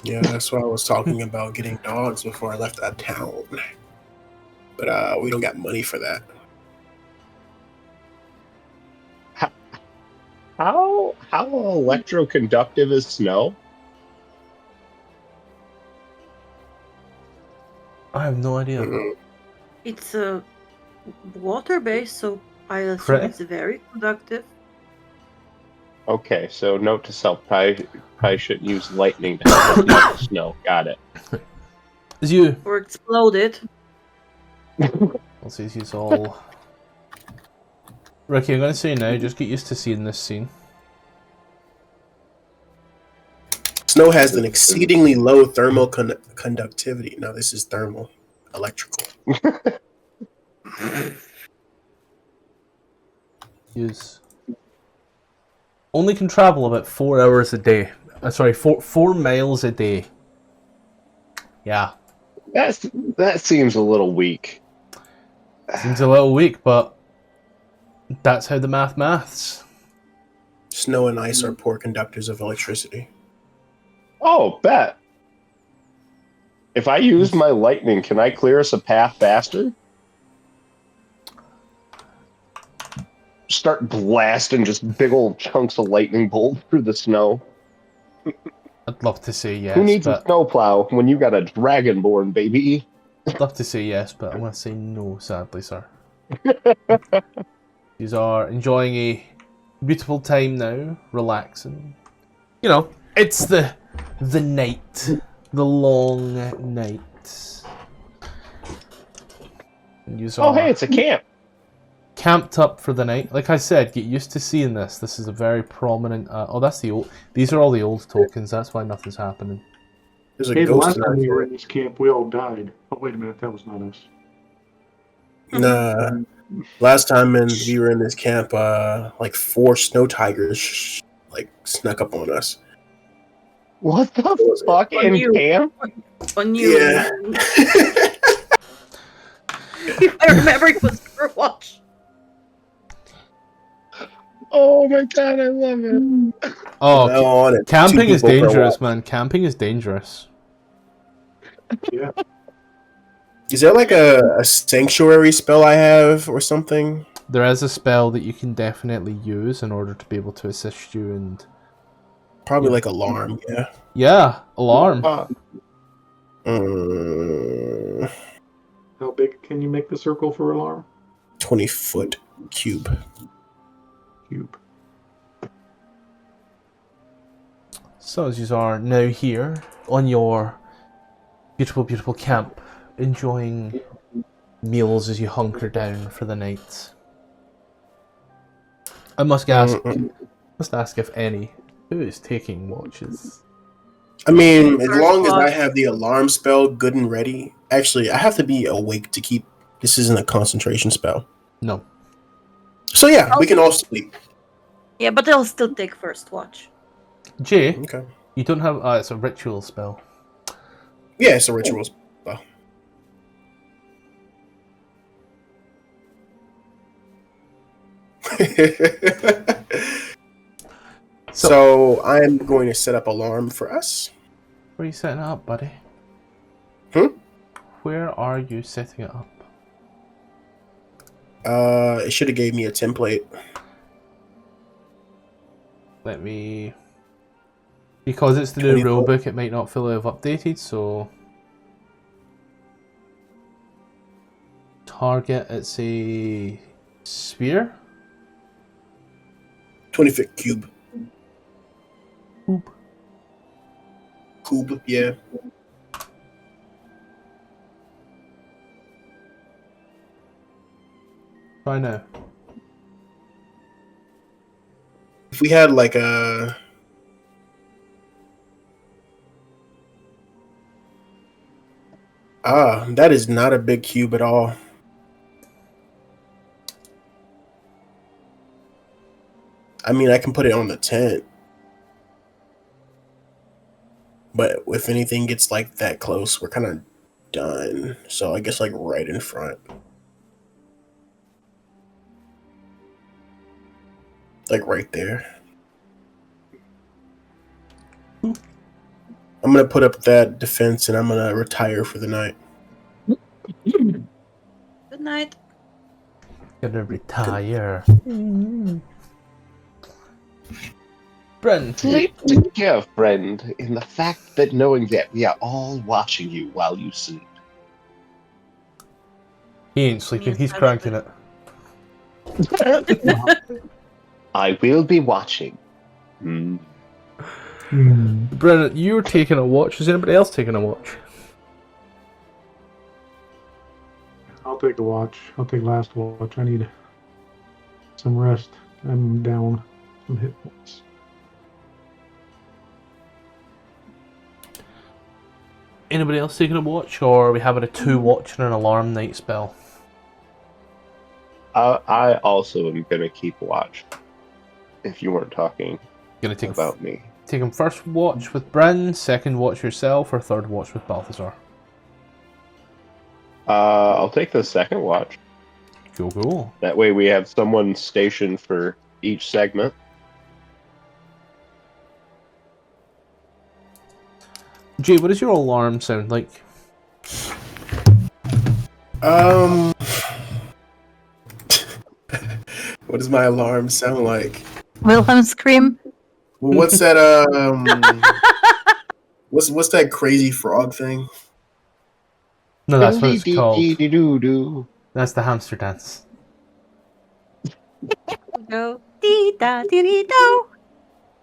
Yeah, that's why I was talking about getting dogs before I left that town. But we don't got money for that. How electroconductive is snow? I have no idea. Mhm. It's water-based, so I assume Pretty. it's very conductive. Okay, so note to self, probably shouldn't use lightning to help us melt the snow. Got it. As you, Or exploded. let's see, he's all. Ricky, I'm gonna say now, just get used to seeing this scene. Snow has an exceedingly low thermal conductivity. No, this is thermal. Electrical. He's only can travel about 4 hours a day. Sorry, 4 miles a day. Yeah. That seems a little weak. Seems a little weak, but that's how the maths. Snow and ice are poor conductors of electricity. Oh, bet. If I use my lightning, can I clear us a path faster? Start blasting just big old chunks of lightning bolt through the snow. I'd love to say yes, Who needs a but snowplow when you got a dragonborn, baby? I'd love to say yes, but I'm going to say no, sadly, sir. These are enjoying a beautiful time now, relaxing. You know, it's the night, the long night. Oh, hey, it's a camp. Camped up for the night. Like I said, get used to seeing this. This is a very prominent. Oh, that's the old. These are all the old tokens. That's why nothing's happening. There's a Hey, the ghost last in time we were our in this camp, we all died. Oh, wait a minute, that was not us. Nah. Last time we were in this camp, like 4 snow tigers like snuck up on us. What the fuck On in you. camp? On you. Yeah. I remember it was Overwatch. Oh my god, I love it. Oh, No, on it. camping 2 is people per dangerous, watch. man. Camping is dangerous. Yeah. Is there like a sanctuary spell I have or something? There is a spell that you can definitely use in order to be able to assist you and... Probably like alarm, yeah. Yeah, alarm. How big can you make the circle for alarm? 20-foot cube. Cube. So as you are now here on your beautiful, beautiful camp, enjoying meals as you hunker down for the night. I must ask if any who is taking watches. I mean, as long as I have the alarm spell good and ready. Actually, I have to be awake to keep. This isn't a concentration spell. No. So yeah, we can all sleep. Yeah, but they'll still take first watch. Jay, Okay. you don't have... it's a ritual spell. Yeah, it's a ritual spell. So I'm going to set up alarm for us. Where are you setting it up, buddy? Where are you setting it up? It should have gave me a template. Let me... Because it's the new rulebook, it might not fully have updated, so... Target, it's a... sphere? 20-foot cube. Oop. Cube, yeah. Try now. If we had like a... that is not a big cube at all. I mean, I can put it on the tent. But if anything gets like that close, we're kind of done. So I guess like right in front. Like right there. I'm going to put up that defense and I'm going to retire for the night. Good night. Gonna retire. Bryn. Sleep secure, friend, in the fact that knowing that we are all watching you while you sleep. He ain't sleeping, he's cranking it. I will be watching. Bryn, you're taking a watch. Is anybody else taking a watch? I'll take a watch. I'll take last watch. I need some rest. I'm down some hit points. Anybody else taking a watch, or are we having a 2-watch and an alarm night spell? I also am going to keep watch. If you weren't talking Gonna take about me. Taking first watch with Bryn, second watch yourself, or third watch with Balthazar? I'll take the second watch. Cool. That way we have someone stationed for each segment. Jay, what does your alarm sound like? What does my alarm sound like? Wilhelm scream. Well, what's that? What's that crazy frog thing? No, that's what it's called. Doo-doo. That's the hamster dance. Go dee da dee dee do.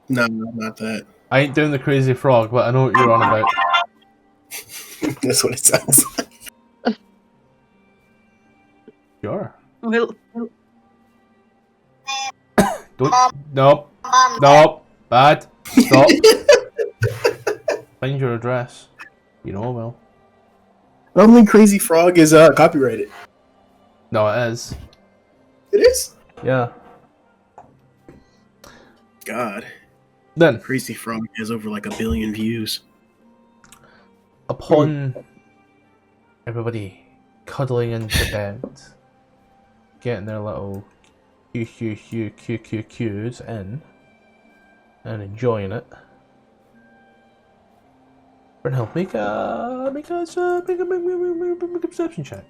No, not that. I ain't doing the crazy frog, but I know what you're on about. That's what it sounds like. Sure. Will Don't. Nope. Nope. Bad. Stop. Find your address. You know I will. Only crazy frog is copyrighted. No, it is. It is. Yeah. God, Then, crazy frog has over like 1 billion views. upon everybody cuddling into bed, getting their little QQQQQQs in, and enjoying it, Bryn, help make a perception check.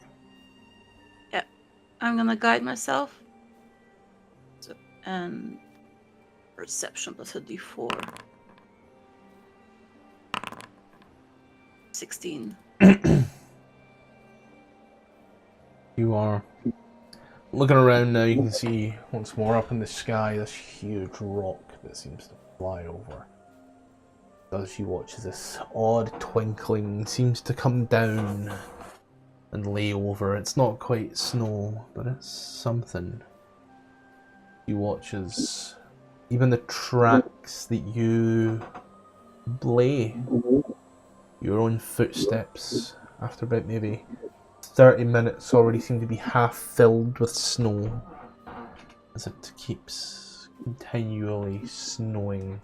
I'm gonna guide myself. So, and perception plus a d4. 16. You are looking around now. You can see once more up in the sky this huge rock that seems to fly over. As you watch as this odd twinkling seems to come down and lay over. It's not quite snow, but it's something. You watch as even the tracks that you lay, your own footsteps, after about maybe 30 minutes already seem to be half filled with snow as it keeps continually snowing.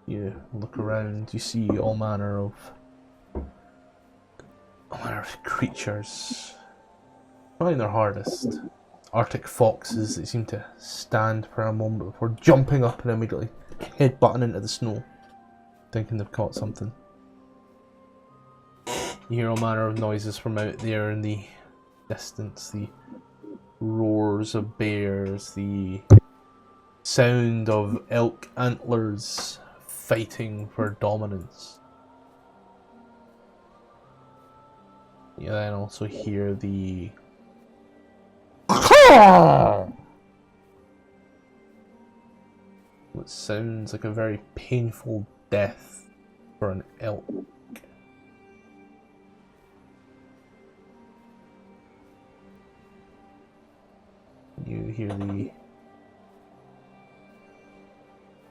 You look around, you see all manner of creatures trying their hardest. Arctic foxes that seem to stand for a moment before jumping up and immediately headbutting into the snow, thinking they've caught something. You hear all manner of noises from out there in the distance, the roars of bears, the sound of elk antlers fighting for dominance. You then also hear the what sounds like a very painful death for an elk. You hear the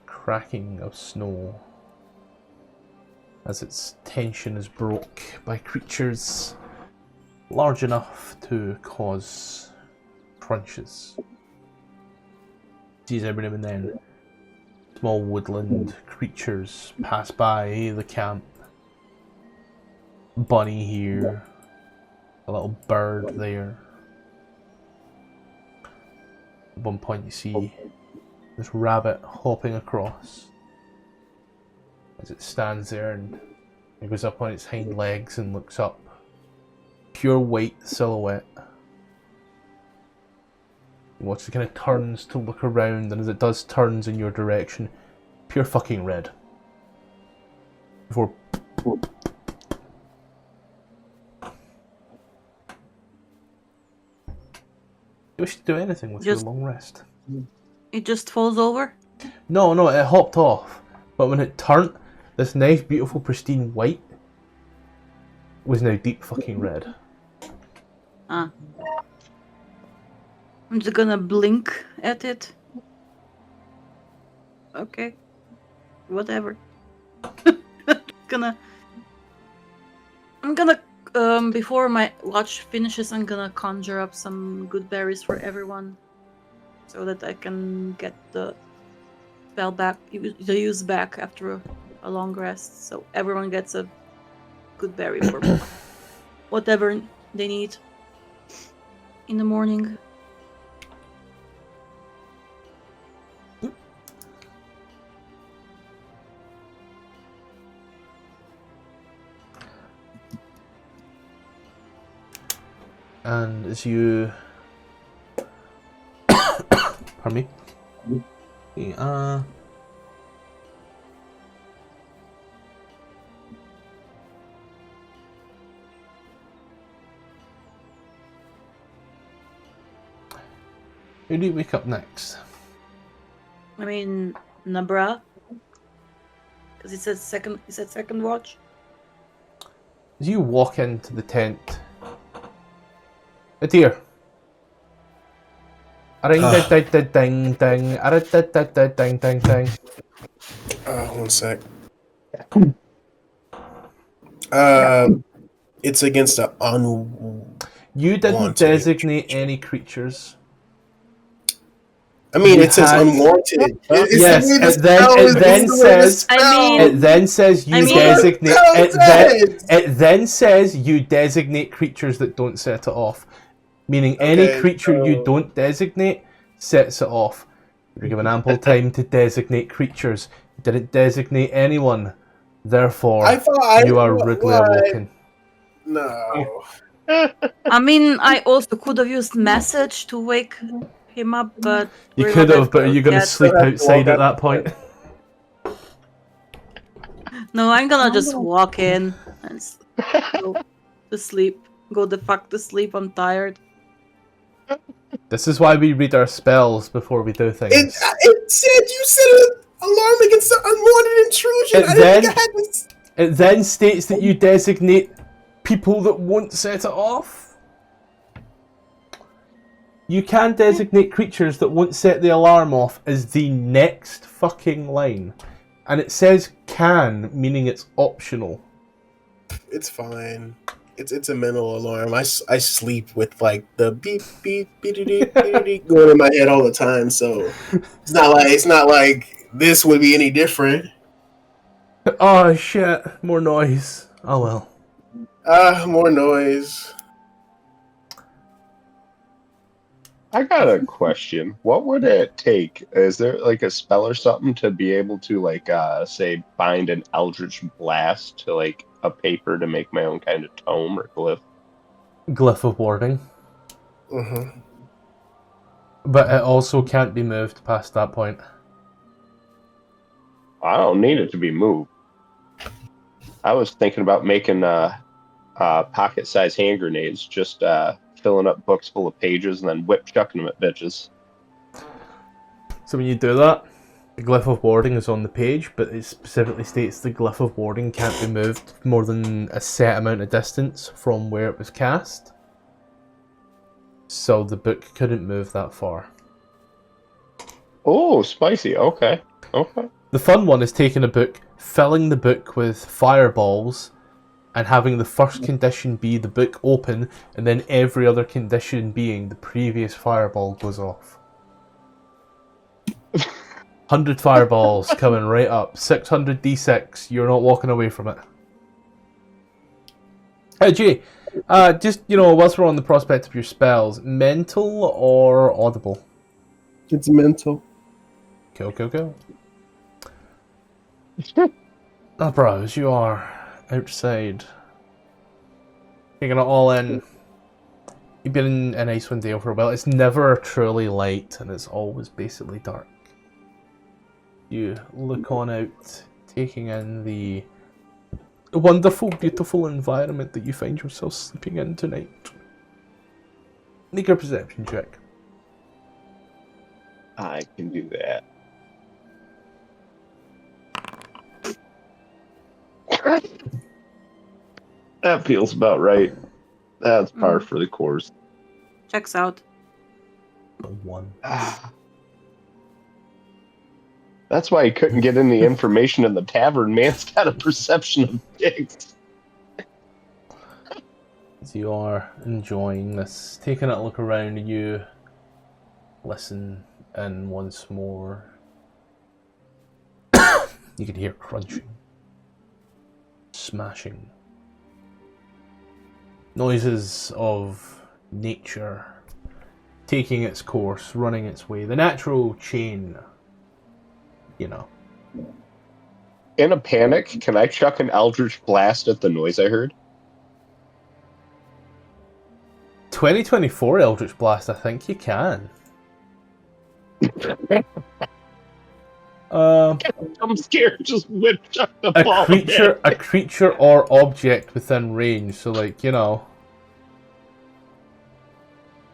cracking of snow as its tension is broke by creatures large enough to cause crunches. Sees every now and then small woodland creatures pass by the camp. Bunny here, a little bird there. At one point you see this rabbit hopping across as it stands there and it goes up on its hind legs and looks up. Pure white silhouette. You watch it kind of turns to look around, and as it does turns in your direction, pure fucking red. Before you wish to do anything with your long rest. It just falls over? No, it hopped off. But when it turned, this nice, beautiful, pristine white was now deep fucking red. Ah. I'm just gonna blink at it. Okay. Whatever. I'm gonna before my watch finishes, I'm gonna conjure up some good berries for everyone, so that I can get the spell back, the use back after a long rest. So everyone gets a good berry for whatever they need in the morning. And as you... Pardon me. Who do you wake up next? I mean, Nabra, because it said second. It said second watch. As you walk into the tent, a deer. Ding ding ding ding ding ding ding. One sec. It's against the You didn't unwanted. designate any creatures. I mean, You it says had- unwanted. Yes, It's it the then- way it the then spell- it's the says- spell. I mean- It then says you I mean- designate. It It then says you designate creatures that don't set it off. Meaning any Okay, creature you so- don't designate sets it off. You're given ample time to designate creatures. You didn't designate anyone. Therefore, I thought you are rudely what? awoken. No. I mean, I also could have used message to wake him up, but You we're could not have, but are you going to yet. sleep That's outside at all that point? No, I'm gonna just walk in and go to sleep. Go the fuck to sleep. I'm tired. This is why we read our spells before we do things. It said you set an alarm against the unwanted intrusion. It I didn't think I had this. It then states that you designate people that won't set it off. You can designate creatures that won't set the alarm off as the next fucking line. And it says can, meaning it's optional. It's fine. It's a mental alarm. I sleep with like the beep beep beep beep beep going in my head all the time. So it's not like this would be any different. Oh shit, more noise. Oh well. More noise. I got a question. What would it take? Is there like a spell or something to be able to like say bind an eldritch blast to like a paper to make my own kind of tome or glyph? Glyph of warding. Mm-hmm. But it also can't be moved past that point. I don't need it to be moved. I was thinking about making pocket-sized hand grenades, just filling up books full of pages and then whip chucking them at bitches. So when you do that, the glyph of warding is on the page, but it specifically states the glyph of warding can't be moved more than a set amount of distance from where it was cast. So the book couldn't move that far. Oh, spicy. Okay. Okay. The fun one is taking a book, filling the book with fireballs, and having the first condition be the book open, and then every other condition being the previous fireball goes off. 100 fireballs coming right up. 600 d6. You're not walking away from it. Hey, Jay. Just, whilst we're on the prospect of your spells, mental or audible? It's mental. Go. Bros, you are outside. Taking it all in. You've been in Icewind Dale for a while. It's never truly light, and it's always basically dark. You look on out, taking in the wonderful, beautiful environment that you find yourself sleeping in tonight. Make a perception check. I can do that. That feels about right. That's par for the course. Checks out. A 1. That's why he couldn't get any information in the tavern. Man's got a perception of dicks. As you are enjoying this, taking a look around you, listen in once more. You can hear crunching, smashing. Noises of nature taking its course, running its way. The natural chain, you know. In a panic, can I chuck an eldritch blast at the noise I heard? 2024 Eldritch Blast, I think you can. I'm scared. Just whip chuck the ball. A creature or object within range. So, like, you know,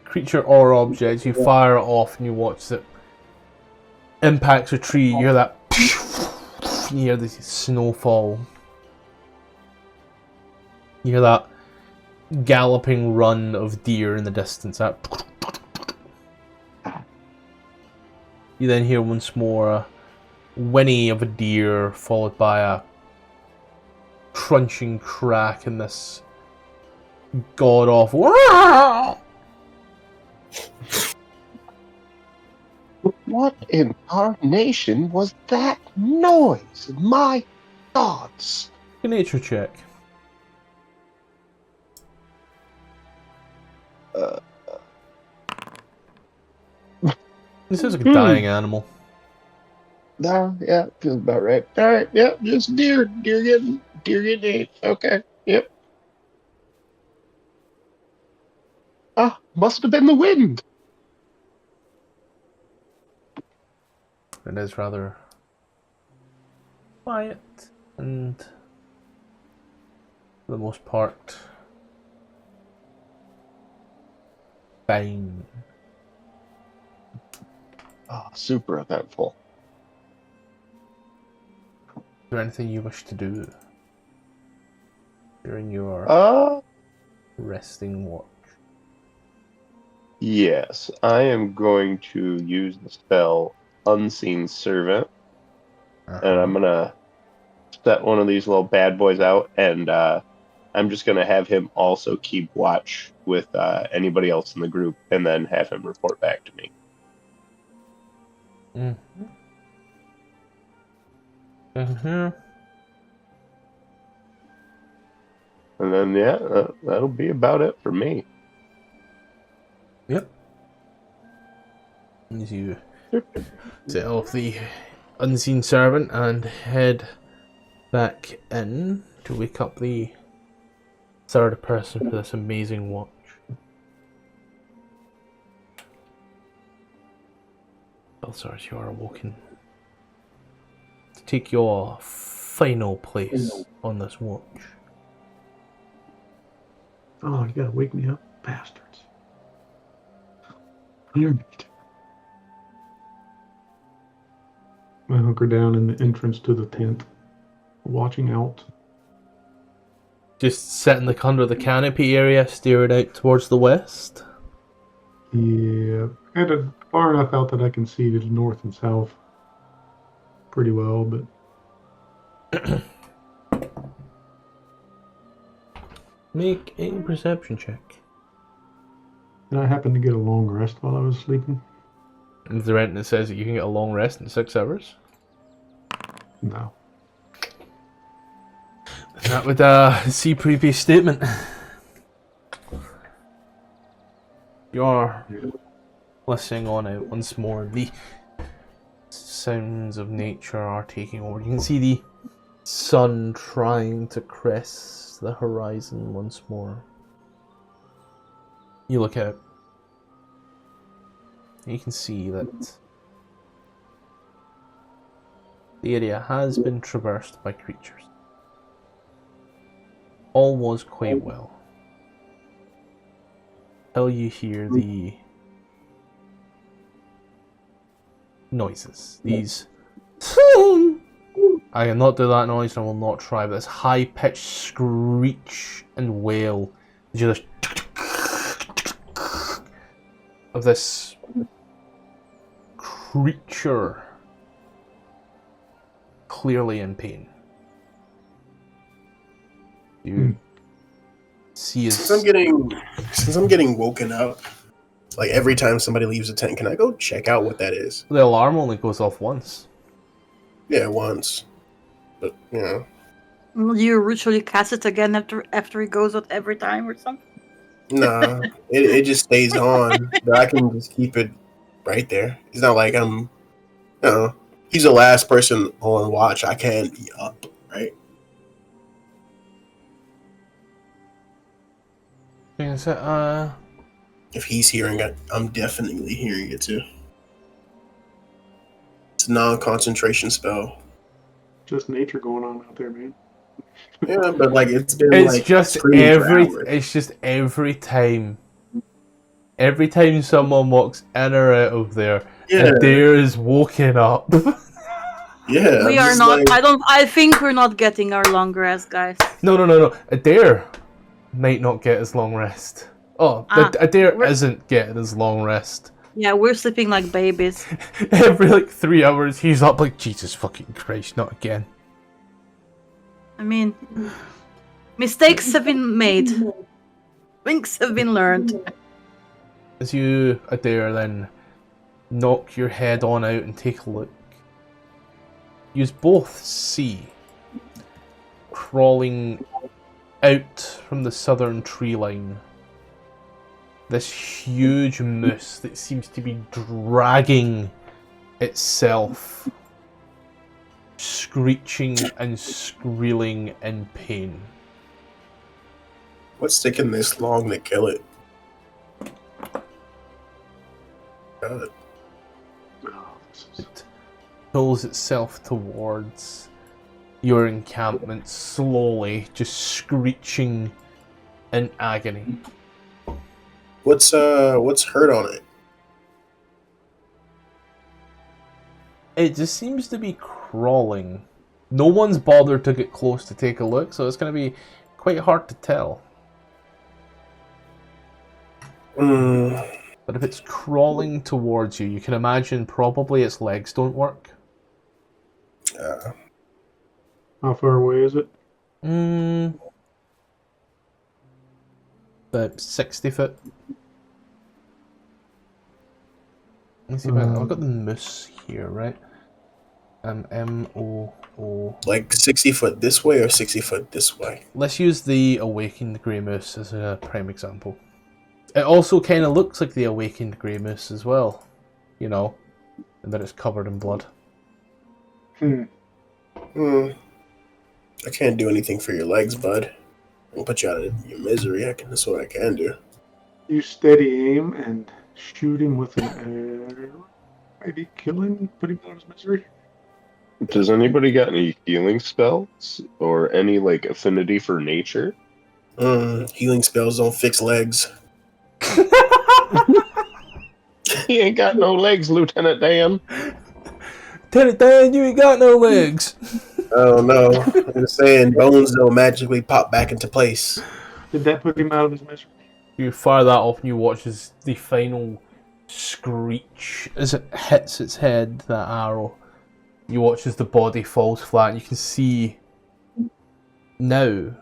creature or object, you fire it off and you watch it impacts a tree. You hear that. You hear the snowfall. You hear that galloping run of deer in the distance. That. You then hear once more a whinny of a deer, followed by a crunching crack in this god awful. What in tarnation was that noise? My gods! A nature check. This is like a dying animal. No, yeah, feels about right. All right, yeah, just deer getting ate. Okay, yep. Ah, must have been the wind. It is rather quiet and, for the most part, fine. Ah, super eventful. Is there anything you wish to do during your resting watch? Yes, I am going to use the spell Unseen Servant, and I'm gonna set one of these little bad boys out, and I'm just gonna have him also keep watch with anybody else in the group, and then have him report back to me. Mm-hmm. Mm-hmm. And then, yeah, that'll be about it for me. Yep. As you set off the unseen servant and head back in to wake up the third person for this amazing watch. Belsars, you are awoken to take your final place on this watch. Oh, you gotta wake me up, bastards. Hear me. I hunker down in the entrance to the tent, watching out. Just sitting under the canopy area, staring out towards the west. Yeah, kind of far enough out that I can see to the north and south pretty well, but Make a perception check. and I happened to get a long rest while I was sleeping. Is there anything that says that you can get a long rest in 6 hours? No. That would see previous statement. You're listening on it once more. The sounds of nature are taking over. You can see the sun trying to crest the horizon once more. You look out. You can see that the area has been traversed by creatures. All was quite well. Till you hear the noises. These I cannot do that noise and I will not try, but this high-pitched screech and wail is just of this creature clearly in pain. You see his... Since I'm getting woken up, like every time somebody leaves a tent, can I go check out what that is? The alarm only goes off once. Yeah, once. But You ritually cast it again after it goes out every time or something? Nah, it just stays on, but I can just keep it right there. It's not like I'm, he's the last person on watch. I can't be up, right? Is it, If he's hearing it, I'm definitely hearing it too. It's a non-concentration spell. Just nature going on out there, man. Yeah, but like it's been it's like just screaming for hours. it's just every time someone walks in or out of there, Yeah, Adair is woken up. yeah. We I'm are just not. like- I think we're not getting our long rest, guys. No. Adair might not get his long rest. Oh, Adair we're- isn't getting his long rest. Yeah, we're sleeping like babies. Every like 3 hours, he's up like, Jesus fucking Christ, not again. I mean, mistakes have been made. Things have been learned. As you, Adair, then knock your head on out and take a look, you both see crawling out from the southern tree line this huge moose that seems to be dragging itself, screeching and squealing in pain. What's taking this long to kill it? God. Oh, this is... It pulls itself towards your encampment slowly, just screeching in agony. What's hurt on it? It just seems to be crawling. No one's bothered to get close to take a look, so it's going to be quite hard to tell. But if it's crawling towards you, you can imagine probably its legs don't work. How far away is it? About 60 foot. Let's see if I've got the moose here, right? M-O-O... Like 60 foot this way or 60 foot this way? Let's use the awakened grey moose as a prime example. It also kind of looks like the awakened grey moose as well, you know, and that it's covered in blood. I can't do anything for your legs, bud. I'll put you out of your misery. That's what I can do. You steady aim and shoot him with an arrow. Maybe kill him, put him out of his misery. Does anybody got any healing spells or any like affinity for nature? Healing spells don't fix legs. He ain't got no legs, Lieutenant Dan. Lieutenant Dan, you ain't got no legs! Oh no. I'm just saying bones don't magically pop back into place. Did that put him out of his misery? You fire that off and you watch as the final screech as it hits its head, that arrow. You watch as the body falls flat and you can see now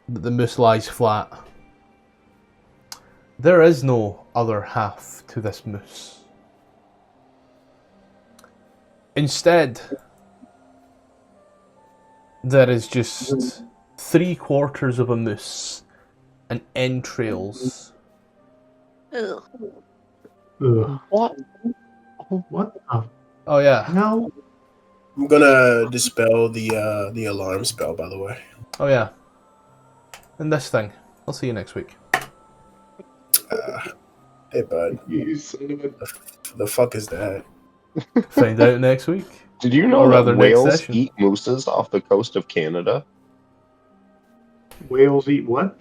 that the moose lies flat. There is no other half to this moose. Instead, there is just 3/4 of a moose and entrails. Ugh. Ugh. What? What the Oh yeah. hell? I'm gonna dispel the alarm spell, by the way. Oh yeah. And this thing. I'll see you next week. Hey, bud. You son of a... The fuck is that? Find out next week. Did you know Or rather, that next whales session. eat mooses off the coast of Canada? Whales eat what?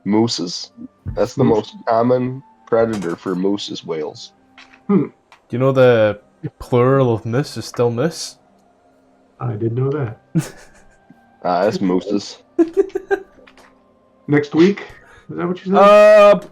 Mooses. That's the most common predator for mooses, whales. Do you know the plural of moose is still moose? I didn't know that. That's mooses. Next week? Is that what you said?